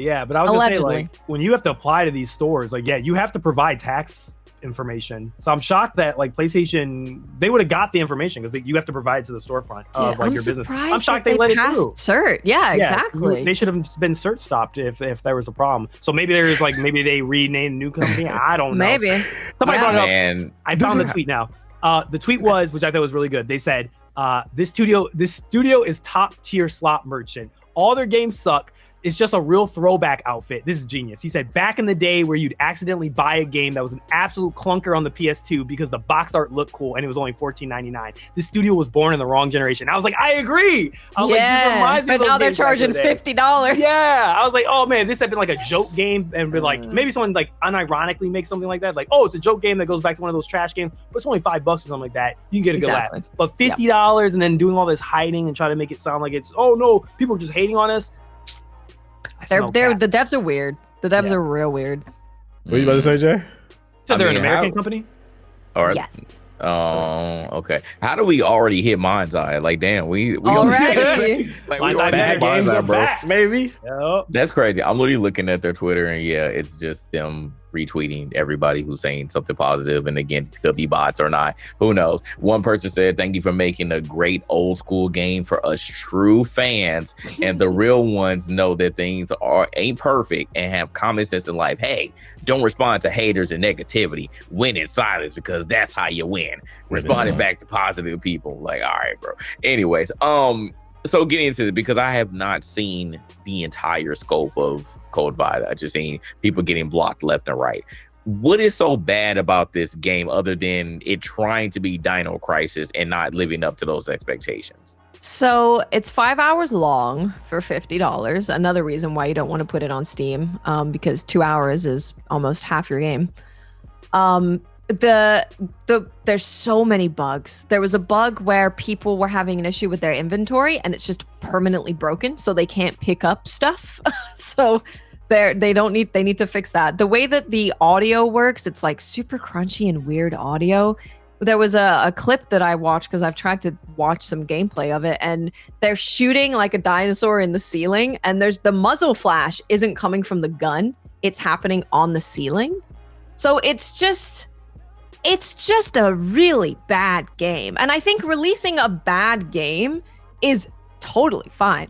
yeah. But I was gonna say, when you have to apply to these stores, you have to provide tax information. So I'm shocked that like PlayStation, they would have got the information because you have to provide it to the storefront of like your business. I'm shocked they let it through. Cert. Yeah, exactly. They should have been cert stopped if there was a problem. So maybe there's like maybe they renamed a new company. I don't know. Maybe. Somebody brought it up. I found the tweet now. The tweet was, which I thought was really good. They said, this studio is top tier slot merchant. All their games suck. It's just a real throwback outfit. This is genius. He said, back in the day where you'd accidentally buy a game that was an absolute clunker on the PS2 because the box art looked cool and it was only $14.99. This studio was born in the wrong generation. I was like, I agree. I was like, but now they're charging $50. Yeah. I was like, oh man, this had been like a joke game and been like, maybe someone like unironically makes something like that. Like, oh, it's a joke game that goes back to one of those trash games, but it's only $5 or something like that. You can get a good laugh. But $50 and then doing all this hiding and trying to make it sound like it's, oh no, people are just hating on us. The devs are weird. The devs are real weird. What are you about to say, Jay? So they're an American company? Yes. Okay. How do we already hit Mind's Eye? Like, damn, we already. like, Mind's we Eye Bad games are back, baby. Yep. That's crazy. I'm literally looking at their Twitter, and it's just them retweeting everybody who's saying something positive. And again, it could be bots or not. Who knows? One person said, "Thank you for making a great old school game for us true fans, and the real ones know that things ain't perfect and have common sense in life. Hey, don't respond to haters and negativity. Win in silence because that's how you win. Responding back to positive people. Like, all right, bro. Anyways, so getting into it, because I have not seen the entire scope of Code Vein. I've just seen people getting blocked left and right. What is so bad about this game other than it trying to be Dino Crisis and not living up to those expectations? So it's 5 hours long for $50. Another reason why you don't want to put it on Steam, because 2 hours is almost half your game. There's so many bugs. There was a bug where people were having an issue with their inventory and it's just permanently broken, so they can't pick up stuff. So they need to fix that. The way that the audio works, it's like super crunchy and weird audio. There was a clip that I watched because I've tried to watch some gameplay of it, and they're shooting like a dinosaur in the ceiling, and there's the muzzle flash isn't coming from the gun, it's happening on the ceiling. So it's just a really bad game. And I think releasing a bad game is totally fine.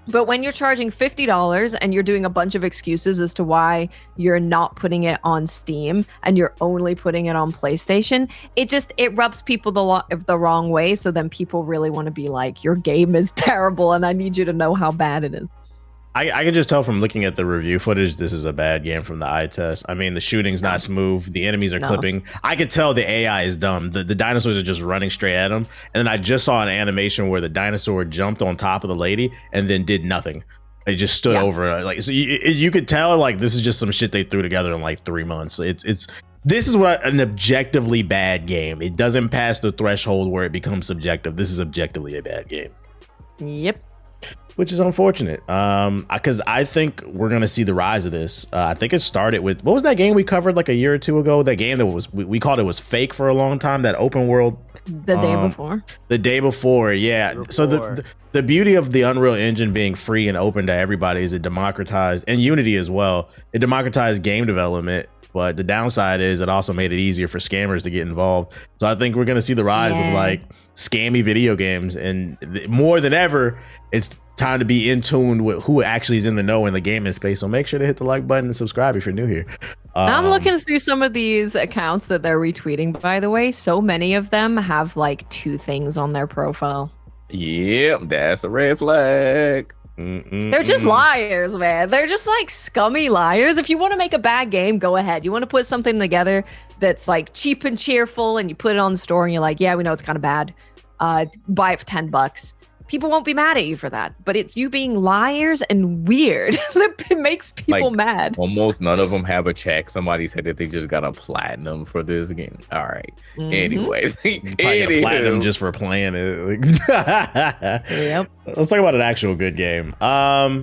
But when you're charging $50 and you're doing a bunch of excuses as to why you're not putting it on Steam and you're only putting it on PlayStation, it rubs people the wrong way. So then people really want to be like, your game is terrible and I need you to know how bad it is. I can just tell from looking at the review footage, this is a bad game from the eye test. I mean, the shooting's not smooth. The enemies are clipping. I could tell the AI is dumb. The dinosaurs are just running straight at them. And then I just saw an animation where the dinosaur jumped on top of the lady and then did nothing. It just stood over her. Like, so you could tell like this is just some shit they threw together in like 3 months. This is what an objectively bad game. It doesn't pass the threshold where it becomes subjective. This is objectively a bad game. Yep. Which is unfortunate, because I think we're gonna see the rise of this. I think it started with, what was that game we covered like a year or two ago? That game that we called it was fake for a long time. That open world. The day before. The day before, yeah. So the beauty of the Unreal Engine being free and open to everybody is it democratized, and Unity as well. It democratized game development. But the downside is it also made it easier for scammers to get involved. So I think we're gonna see the rise of like scammy video games, and more than ever, it's time to be in tune with who actually is in the know in the gaming space. So make sure to hit the like button and subscribe if you're new here. I'm looking through some of these accounts that they're retweeting, by the way. So many of them have like 2 things on their profile. Yep, that's a red flag. They're just liars, man. They're just like scummy liars. If you want to make a bad game, go ahead. You want to put something together that's like cheap and cheerful, and you put it on the store and you're like, yeah, we know it's kind of bad. Buy it for $10. People won't be mad at you for that, but it's you being liars and weird that makes people mad. Almost none of them have a check. Somebody said that they just got a platinum for this game. All right. Anyway, platinum just for playing it. Yep. Let's talk about an actual good game.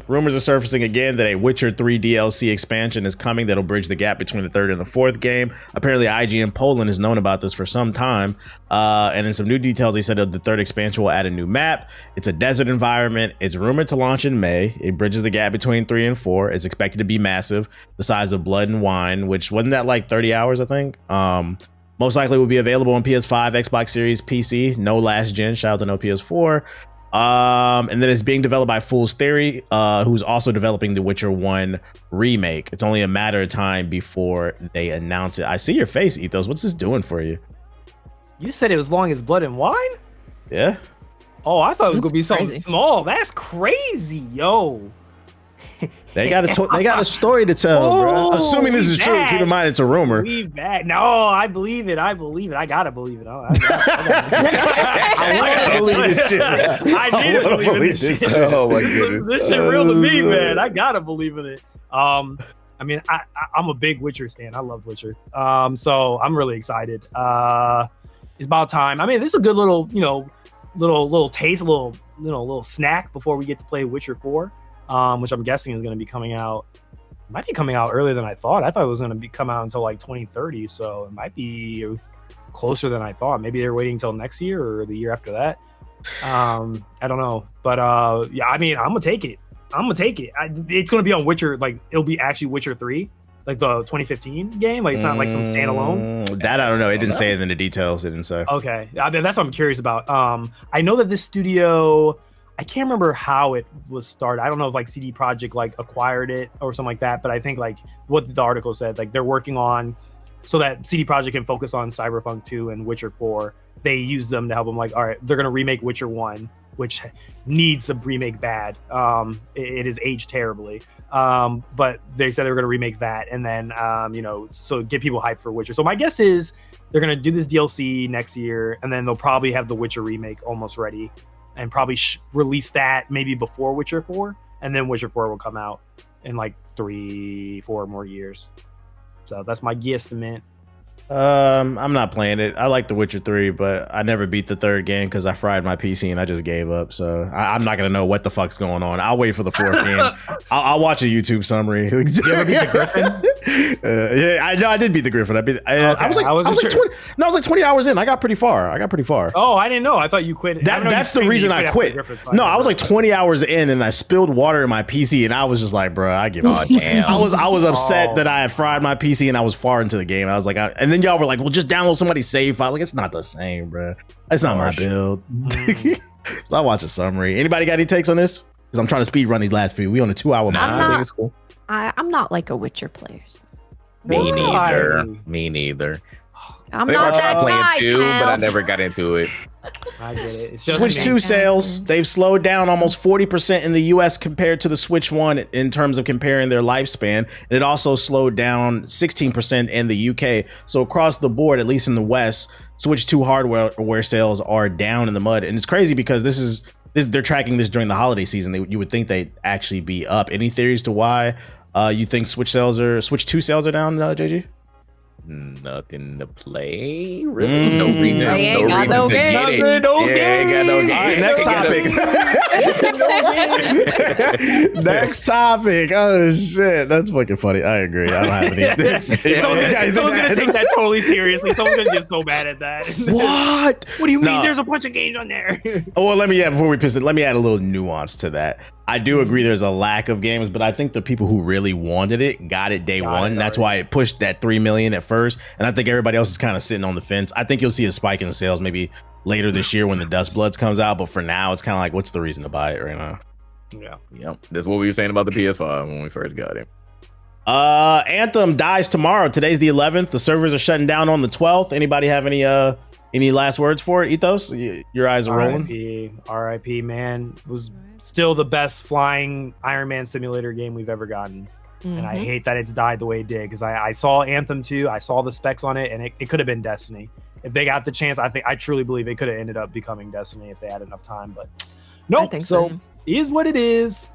Rumors are surfacing again that a Witcher 3 DLC expansion is coming that'll bridge the gap between the 3rd and the 4th game. Apparently, IGN Poland has known about this for some time. And in some new details, they said that the 3rd expansion will add a new map It's a desert environment. It's rumored to launch in May. It bridges the gap between 3 and 4. It's expected to be massive, the size of Blood and Wine, which wasn't that like 30 hours, I think. Most likely will be available on PS5, Xbox Series, PC. No last gen. Shout out to no PS4. And then it's being developed by Fool's Theory, who's also developing The Witcher 1 remake. It's only a matter of time before they announce it. I see your face, Ethos. What's this doing for you? You said it was long as Blood and Wine? Yeah. Oh, I thought it was That's gonna be something crazy. small. That's crazy, yo. They got a story to tell, bro. Oh, Assuming this is true. back. Keep in mind it's a rumor. We back. No, I believe it. I gotta believe it. I I wanna believe this shit, bro. I did wanna believe in this shit. Oh my goodness. This shit real to me, man. I gotta believe in it. I mean, I'm a big Witcher stan. I love Witcher. So I'm really excited. It's about time. I mean, this is a good little, little taste, little snack before we get to play Witcher 4, which I'm guessing is going to be coming out. Might be coming out earlier than I thought. I thought it was going to come out until like 2030, so it might be closer than I thought. Maybe they're waiting until next year or the year after that. I don't know, but yeah, I mean, I'm gonna take it. It's gonna be on Witcher. Like, it'll be actually Witcher 3, like the 2015 game. Like, it's not like some standalone. That I don't know. It didn't say it in the details. It didn't say. Okay, that's what I'm curious about. I know that this studio, I can't remember how it was started. I don't know if like CD Projekt like acquired it or something like that, but I think like what the article said, like they're working on so that CD Projekt can focus on Cyberpunk 2 and Witcher 4. They use them to help them. Like, all right, they're gonna remake Witcher 1, which needs a remake bad. It is aged terribly. But they said they were going to remake that, and then so get people hyped for Witcher. So my guess is they're going to do this DLC next year, and then they'll probably have the Witcher remake almost ready, and probably release that maybe before Witcher 4, and then Witcher 4 will come out in like 3-4 more years. So that's my guesstimate. I'm not playing it. I like The Witcher 3, but I never beat the third game because I fried my PC and I just gave up. So I'm not gonna know what the fuck's going on. I'll wait for the fourth game. I'll watch a YouTube summary. Did you ever beat the Griffin? Yeah, I did beat the Griffin. I was like 20 hours in. I got pretty far. Oh, I didn't know. I thought you quit. That's the reason I quit. No, I was like 20 hours in and I spilled water in my PC and I was just like, bro, I give up. Damn. I was upset that I had fried my PC and I was far into the game. I was like, and then y'all were like, well, just download somebody's save file. Like, it's not the same, bro. It's not my build. So I watch a summary. Anybody got any takes on this? Because I'm trying to speed run these last few. We on a 2-hour mark. I think it's cool. I'm not like a Witcher player. Me Why? neither. I'm I not tried that playing guy, 2, but I Cal. never got into it. I get it. It's just Switch me. 2 sales, they've slowed down almost 40% in the US compared to the Switch 1 in terms of comparing their lifespan. And it also slowed down 16% in the UK. So across the board, at least in the West, Switch 2 hardware sales are down in the mud. And it's crazy because they're tracking this during the holiday season. You would think they'd actually be up. Any theories to why you think Switch 2 sales are down, JG? Nothing to play, really. No reason. They ain't No got reason no to get game. it. No Yeah, ain't got no game. Next topic. Next topic. Oh shit, that's fucking funny. I agree. I don't have any. Someone's gonna take that totally seriously. Someone's gonna get so mad at that. What? What do you mean? No. There's a bunch of games on there. Well, before we piss it, let me add a little nuance to that. I do agree there's a lack of games, but I think the people who really wanted it got it day one. That's why it pushed that 3 million at first. And I think everybody else is kind of sitting on the fence. I think you'll see a spike in sales maybe later this year when the Dust Bloods comes out. But for now, it's kind of like, what's the reason to buy it right now? Yeah. Yep. That's what we were saying about the PS5 when we first got it. Anthem dies tomorrow. Today's the 11th. The servers are shutting down on the 12th. Anybody have any last words for it? Ethos? Your eyes are rolling. RIP, man. It was still the best flying Iron Man simulator game we've ever gotten. And I hate that it's died the way it did, because I saw Anthem 2, I saw the specs on it, and it could have been Destiny. If they got the chance, I truly believe it could have ended up becoming Destiny if they had enough time. But nope. think so so. It is what it is.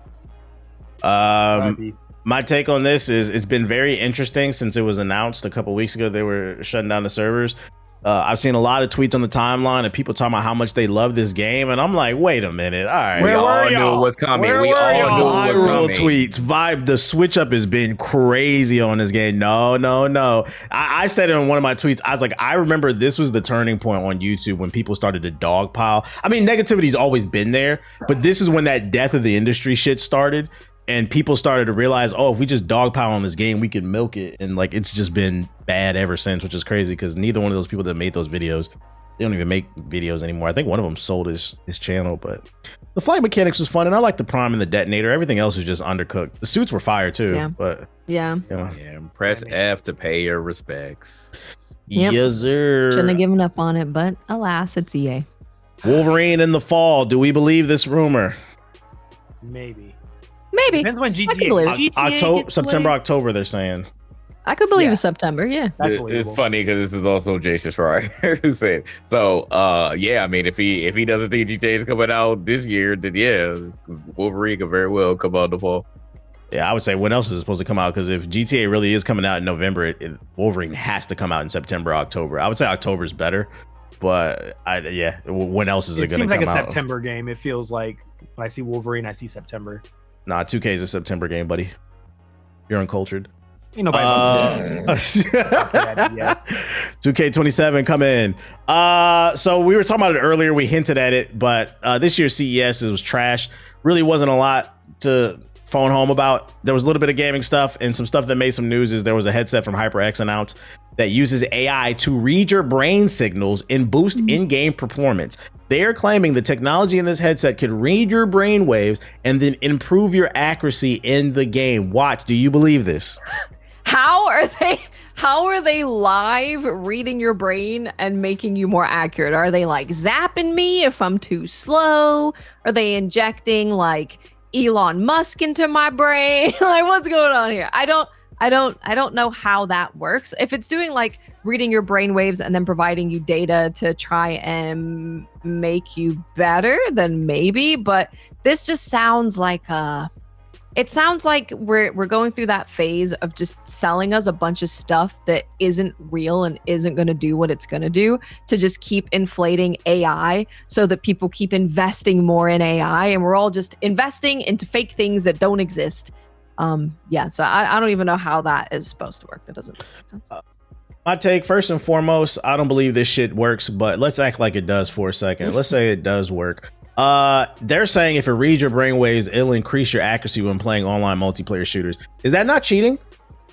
RIP. My take on this is it's been very interesting since it was announced a couple weeks ago they were shutting down the servers. I've seen a lot of tweets on the timeline of people talking about how much they love this game, and I'm like, wait a minute, all right. Where We were all y'all? knew what's coming. Where We were all y'all? knew what's Viral coming. tweets, vibe. The switch up has been crazy on this game. No. I said it in one of my tweets. I was like, I remember this was the turning point on YouTube when people started to dogpile. I mean, negativity's always been there, but this is when that death of the industry shit started. And people started to realize, oh, if we just dogpile on this game, we can milk it. And like, it's just been bad ever since, which is crazy because neither one of those people that made those videos, they don't even make videos anymore. I think one of them sold his channel, but the flight mechanics was fun. And I like the prime and the detonator. Everything else was just undercooked. The suits were fire too, Yeah. but Yeah. you know. Yeah, press F to pay your respects. Yep. Yes, sir. Shouldn't have given up on it, but alas, it's EA. Wolverine in the fall. Do we believe this rumor? Maybe. Maybe. Depends when can GTA. believe it. GTA October, gets September, delayed. October, they're saying. I could believe Yeah. it's September. Yeah. That's It's believable. funny because this is also Jason Schreier who said so. Yeah, I mean, if he doesn't think GTA is coming out this year, then yeah, Wolverine could very well come out the fall. Yeah, I would say when else is it supposed to come out? Because if GTA really is coming out in November, Wolverine has to come out in September, October. I would say October is better, but when else is it, It going to seems like come a out? September game. It feels like when I see Wolverine, I see September. Nah, 2K is a September game, buddy. You're uncultured. You know, yes. 2K27 come in. So we were talking about it earlier. We hinted at it, but this year's CES, it was trash. Really wasn't a lot to phone home about. There was a little bit of gaming stuff, and some stuff that made some news is there was a headset from HyperX announced that uses AI to read your brain signals and boost in-game performance. They are claiming the technology in this headset could read your brain waves and then improve your accuracy in the game. Watch, do you believe this? How are they live reading your brain and making you more accurate? Are they like zapping me if I'm too slow? Are they injecting like Elon Musk into my brain? Like, what's going on here? I don't know how that works. If it's doing like reading your brain waves and then providing you data to try and make you better, then maybe, but this just sounds like it sounds like we're going through that phase of just selling us a bunch of stuff that isn't real and isn't going to do what it's going to do, to just keep inflating AI so that people keep investing more in AI, and we're all just investing into fake things that don't exist. So I don't even know how that is supposed to work. That doesn't make sense. My take, first and foremost, I don't believe this shit works, but let's act like it does for a second. Let's say it does work. They're saying if it reads your brainwaves, it'll increase your accuracy when playing online multiplayer shooters. Is that not cheating?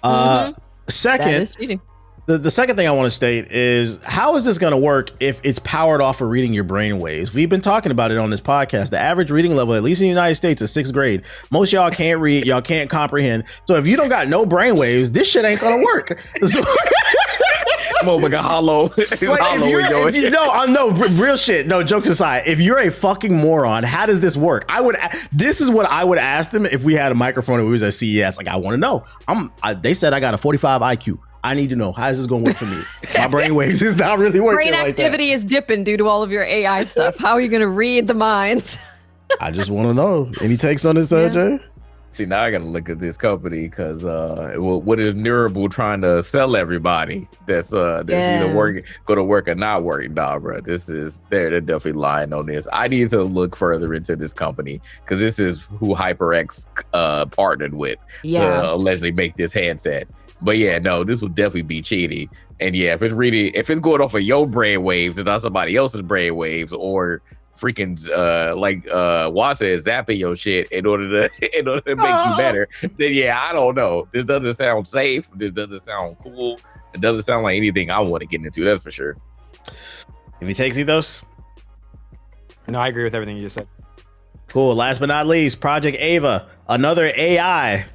That Second, is cheating. the second thing I want to state is, how is this going to work if it's powered off of reading your brainwaves? We've been talking about it on this podcast. The average reading level, at least in the United States, is 6th grade. Most of y'all can't read, y'all can't comprehend. So if you don't got no brainwaves, this shit ain't going to work. So, Oh my god, hollow. It's like, hollow in your if you no, real shit. No, jokes aside, if you're a fucking moron, how does this work? This is what I would ask them if we had a microphone and we was at CES. Like, I want to know. They said I got a 45 IQ. I need to know, how is this going to work for me? My brainwaves is not really working. Brain like activity is dipping due to all of your AI stuff. How are you going to read the minds? that. I just want to know. Any takes on this, Jay? See, now I gotta look at this company because what is Neurable trying to sell everybody that's either working, go to work or not working? Nah, bro, they're definitely lying on this. I need to look further into this company because this is who HyperX partnered with to allegedly make this handset. But yeah, no, this will definitely be cheating. And yeah, if it's going off of your brain waves and not somebody else's brain waves, or freaking Waz said, zapping your shit in order to make you better, then yeah, I don't know. This doesn't sound safe. This doesn't sound cool. It doesn't sound like anything I want to get into. That's for sure. Any takes, Ethos? No, I agree with everything you just said. Cool. Last but not least, Project Ava, another AI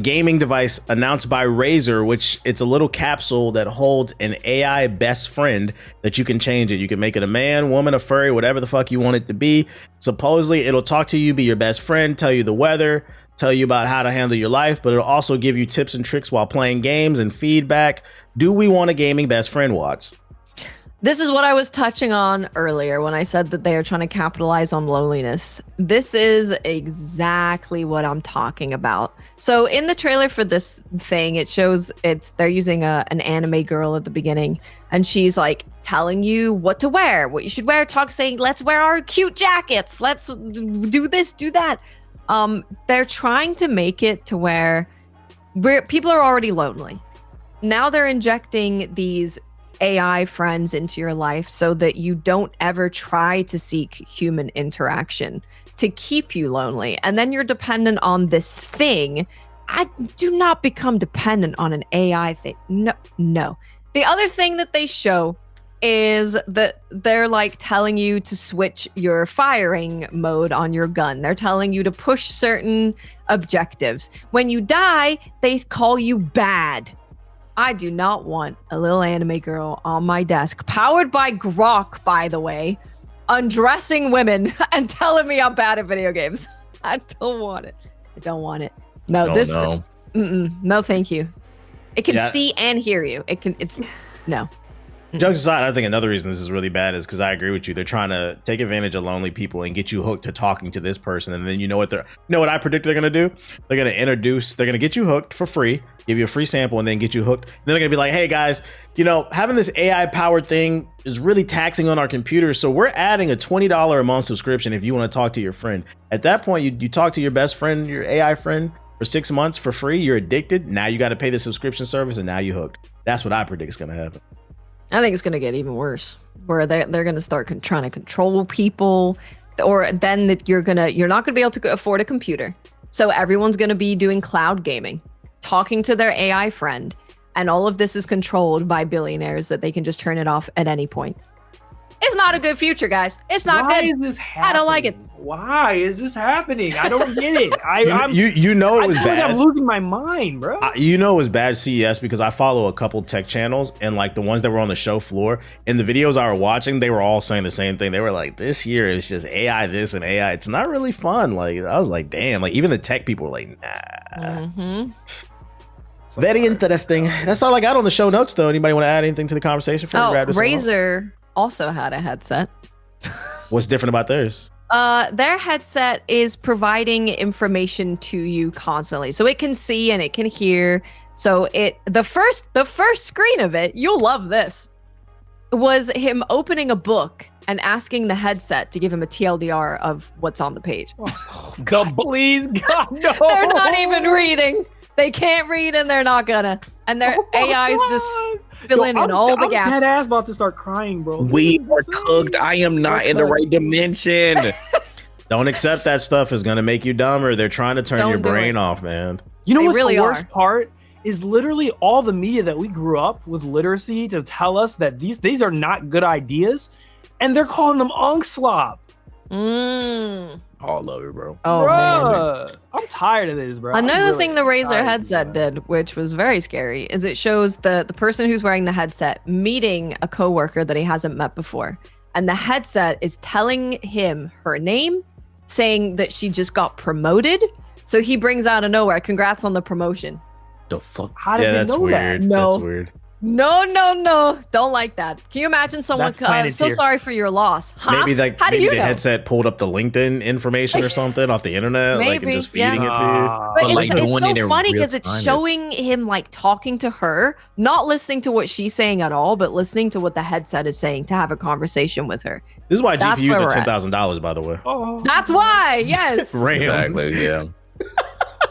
gaming device announced by Razer, which it's a little capsule that holds an AI best friend that you can change it. You can make it a man, woman, a furry, whatever the fuck you want it to be. Supposedly it'll talk to you, be your best friend, tell you the weather, tell you about how to handle your life, but it'll also give you tips and tricks while playing games and feedback. Do we want a gaming best friend, Watts? This is what I was touching on earlier when I said that they are trying to capitalize on loneliness. This is exactly what I'm talking about. So in the trailer for this thing, it shows they're using an anime girl at the beginning, and she's like telling you what to wear, what you should wear, saying, let's wear our cute jackets, let's do this, do that. They're trying to make it to where people are already lonely. Now they're injecting these AI friends into your life so that you don't ever try to seek human interaction to keep you lonely. And then you're dependent on this thing. I do not become dependent on an AI thing. No. The other thing that they show is that they're like telling you to switch your firing mode on your gun. They're telling you to push certain objectives. When you die, they call you bad. I do not want a little anime girl on my desk, powered by Grok, by the way, undressing women and telling me I'm bad at video games. I don't want it. No, thank you. It can see and hear you. No. Jokes aside, I think another reason this is really bad is because I agree with you. They're trying to take advantage of lonely people and get you hooked to talking to this person. And then you know what I predict they're going to do? They're going to get you hooked for free, give you a free sample, and then get you hooked. Then they're going to be like, hey guys, having this AI powered thing is really taxing on our computers. So we're adding a $20 a month subscription if you want to talk to your friend. At that point, you talk to your best friend, your AI friend, for 6 months for free. You're addicted. Now you got to pay the subscription service, and now you're hooked. That's what I predict is going to happen. I think it's going to get even worse, where they're going to start trying to control people, or then that you're not going to be able to afford a computer. So everyone's going to be doing cloud gaming, talking to their AI friend, and all of this is controlled by billionaires that they can just turn it off at any point. It's not a good future, guys. It's not good. Why is this happening? I don't like it. Why is this happening? I don't get it. It was bad. I'm losing my mind, bro. It was bad CES because I follow a couple tech channels, and like the ones that were on the show floor, in the videos I were watching, they were all saying the same thing. They were like, this year is just AI this and AI. It's not really fun. Like, I was like, damn. Like, even the tech people were like, nah. Mm-hmm. Very interesting. That's all I got on the show notes, though. Anybody want to add anything to the conversation before we wrap this up? Razer also had a headset. What's different about theirs? Their headset is providing information to you constantly, so it can see and it can hear. So the first screen of it, you'll love this, was him opening a book and asking the headset to give him a TLDR of what's on the page. God, please, God, no. They're not even reading. They can't read, and they're not gonna. And their AI is just filling in all the gaps. I'm dead ass about to start crying, bro. We are cooked. I am not in the right dimension. Don't accept that stuff is gonna make you dumber. They're trying to turn your brain off, man. You know They what's really the worst are. part? Is literally all the media that we grew up with literacy to tell us that these are not good ideas, and they're calling them unk-slop. All of it, bro. Oh, man. Bruh, I'm tired of this, bro. Another thing the Razer headset did, which was very scary, is it shows the person who's wearing the headset meeting a coworker that he hasn't met before. And the headset is telling him her name, saying that she just got promoted. So he brings out of nowhere, congrats on the promotion. The fuck? How does That's weird. No. That's weird. No. Don't like that. Can you imagine someone That's Planet so Tier. sorry for your loss? Huh? Maybe How do maybe you the know? headset pulled up the LinkedIn information or something off the internet, like, and Maybe, just feeding it to you. But But, like, it's doing it so in funny real because it's time is- showing him like talking to her, not listening to what she's saying at all, but listening to what the headset is saying to have a conversation with her. This is why That's GPUs where are we're at. $10,000, by the way. Oh, That's why, yes. RAM. Exactly. Yeah.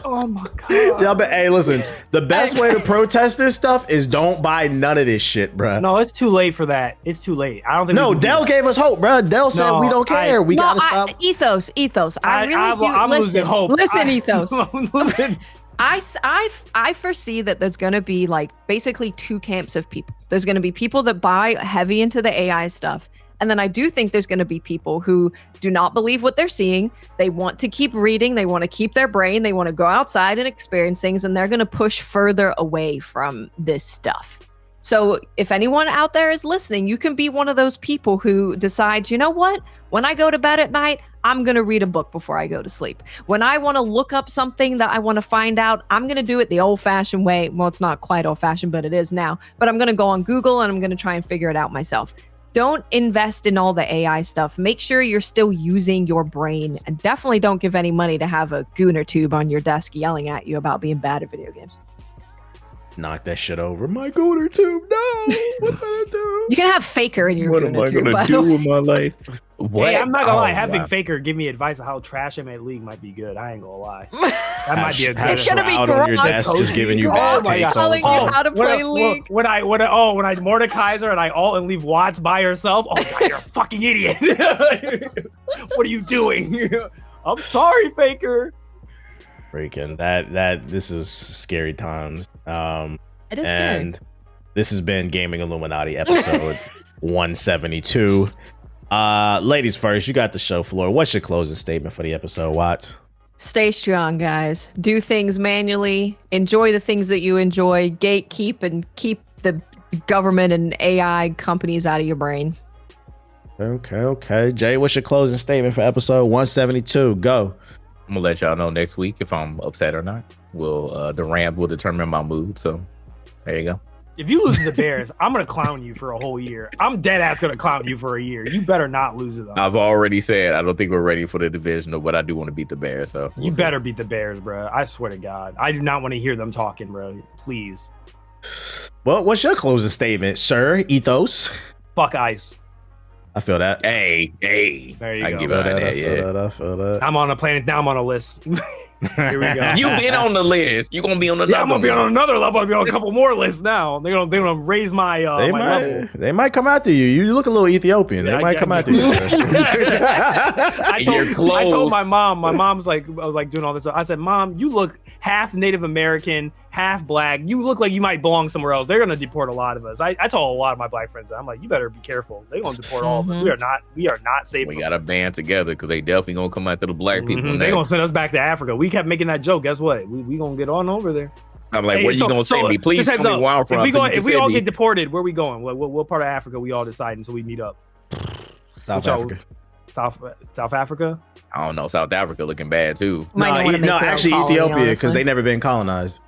oh my god. Yeah, but hey, listen, the best way to protest this stuff is don't buy none of this shit, bruh. No, it's too late for that. It's too late. I don't think. No, we can do Dell that. gave us hope, bruh. Dell said No, we don't care. We No, gotta stop. ethos. I really do. I'm listen, losing hope. listen, ethos. I'm losing. I foresee that there's going to be like basically two camps of people. There's going to be people that buy heavy into the AI stuff. And then I do think there's going to be people who do not believe what they're seeing. They want to keep reading. They want to keep their brain. They want to go outside and experience things. And they're going to push further away from this stuff. So if anyone out there is listening, you can be one of those people who decides, you know what? When I go to bed at night, I'm going to read a book before I go to sleep. When I want to look up something that I want to find out, I'm going to do it the old-fashioned way. Well, it's not quite old-fashioned, but it is now. But I'm going to go on Google and I'm going to try and figure it out myself. don't invest in all the AI stuff. Make sure you're still using your brain, and definitely don't give any money to have a gooner tube on your desk yelling at you about being bad at video games. Knock that shit over. My gooner tube. No. What did I do? You can have Faker in your What am gooner I tube. gonna by do the way. with my life? Hey, I'm not gonna lie. Oh, Having wow. Faker give me advice on how trash him at League might be good. I ain't gonna lie. That might be a Have good. gonna be Shroud on your Gronk. desk just giving you Oh bad my takes God. all the Telling you time. how to play League. When I Mordekaiser and I alt and leave Watts by herself. Oh God, you're a fucking idiot. What are you doing? I'm sorry, Faker. Freaking this is scary times. It is And this has been Gaming Illuminati episode 172. Ladies first, you got the show floor. What's your closing statement for the episode, Watts? Stay strong, guys. Do things manually. Enjoy the things that you enjoy. Gatekeep and keep the government and AI companies out of your brain. Okay. Jay, what's your closing statement for episode 172? Go. I'm gonna let y'all know next week if I'm upset or not. The ramp will determine my mood. So there you go. If you lose to the Bears, I'm gonna clown you for a whole year. I'm dead ass gonna clown you for a year. You better not lose to them. I've already said I don't think we're ready for the divisional, but I do want to beat the Bears. So You better beat the Bears, bro. I swear to God. I do not want to hear them talking, bro. Please. Well, what's your closing statement, sir? Ethos. Fuck ice. I feel that. Hey. There you I can go. give it that. I Yeah. feel that. I'm on a planet. Now I'm on a list. Here we go. You been on the list. You gonna be on another. Yeah, I'm gonna be one. on another level. I'm gonna be on a couple more lists now. They're gonna raise my my level. They might come after you. You look a little Ethiopian. Yeah, They might I- come after you. I You're close. told my mom. My mom's like, I was like doing all this stuff. I said, Mom, you look half Native American, half black. You look like you might belong somewhere else. They're gonna deport a lot of us. I told a lot of my black friends that. I'm like, you better be careful. They're gonna deport all of us. Mhm. We are not safe. We from gotta this. band together because they definitely gonna come after the black people. Mhm. They next. gonna send us back to Africa. We kept making that joke. Guess what? We gonna get on over there. I'm like, Hey, where you gonna send me? Please just tell heads me up, where I'm from. If we all get deported, where we going? What part of Africa we all decide until we meet up? South Which y'all- Africa. South Africa? I don't know. South Africa looking bad too. Might not wanna make No, their own actually colony, Ethiopia because honestly. they never been colonized.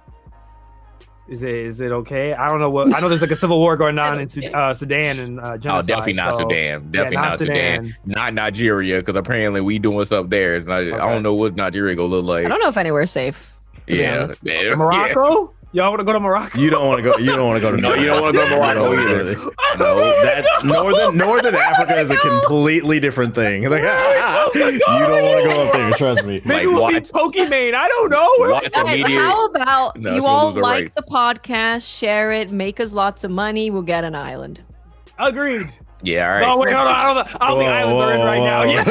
Is it okay? I don't know what. I know there's like a civil war going on in Sudan and genocide. Oh, definitely not so- Sudan. Definitely not not Sudan. Not Nigeria because apparently we doing stuff there. I don't know what Nigeria gonna look like. I don't know if anywhere's safe. to be Yeah, honest. yeah. Morocco? Y'all want to go to Morocco? You don't want to go. You don't want to go to. No, you don't wanna go to Morocco You don't wanna either. go to- No, that northern Africa is a completely different thing. Like, you don't want to go up there. Trust me. Maybe Like, we'll be watch- Pokimane. I don't know. Watch the Guys, media. how about No, it's you gonna all lose a like race. the podcast, share it, make us lots of money, we'll get an island. Agreed. Yeah, all right. No, wait, hold on. I don't think islands are in right now. Yeah.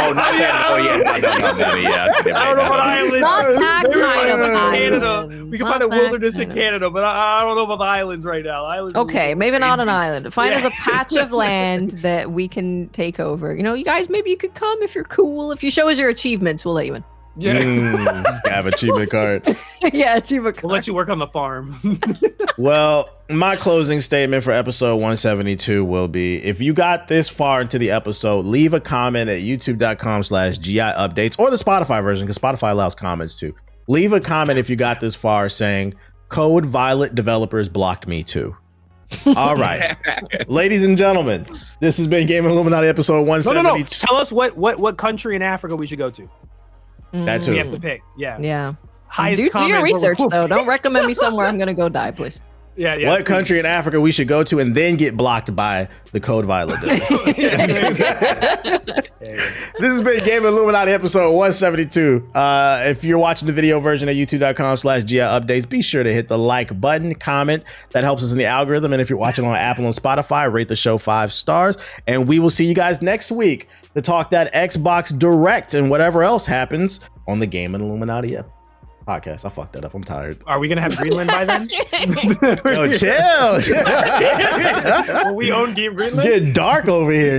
Oh, not that. Oh, yeah. No, yeah. I don't know what island. Not that Maybe we kind of can find Canada. island. We can Not find a that wilderness in kind of- Canada, but I don't know about the islands right now. Islands. Okay, maybe not an crazy. island. Find us Yeah. a patch of land that we can take over. You know, you guys, maybe you could come if you're cool. If you show us your achievements, we'll let you in. Yeah. I have achievement card. Yeah, achievement. We'll let you work on the farm. Well, my closing statement for episode 172 will be: if you got this far into the episode, leave a comment at youtube.com/GI updates or the Spotify version, because Spotify allows comments too. Leave a comment if you got this far saying Code Violet developers blocked me too. All right. Ladies and gentlemen, this has been Gaming Illuminati episode No. 172. Tell us what country in Africa we should go to. That too. We have to pick. Yeah. Yeah. Highest Do your comment- research though. Don't recommend me somewhere I'm gonna go die, please. Yeah. What country in Africa we should go to and then get blocked by the Code Violet developers. This has been Game Illuminati episode 172. If you're watching the video version at youtube.com/GI updates, be sure to hit the like button, comment. That helps us in the algorithm. And if you're watching on Apple and Spotify, rate the show 5 stars. And we will see you guys next week to talk that Xbox Direct and whatever else happens on the Game Illuminati podcast. I fucked that up. I'm tired. Are we gonna have Greenland by then? Yo, chill. Will we own Game It's Greenland? getting dark over here.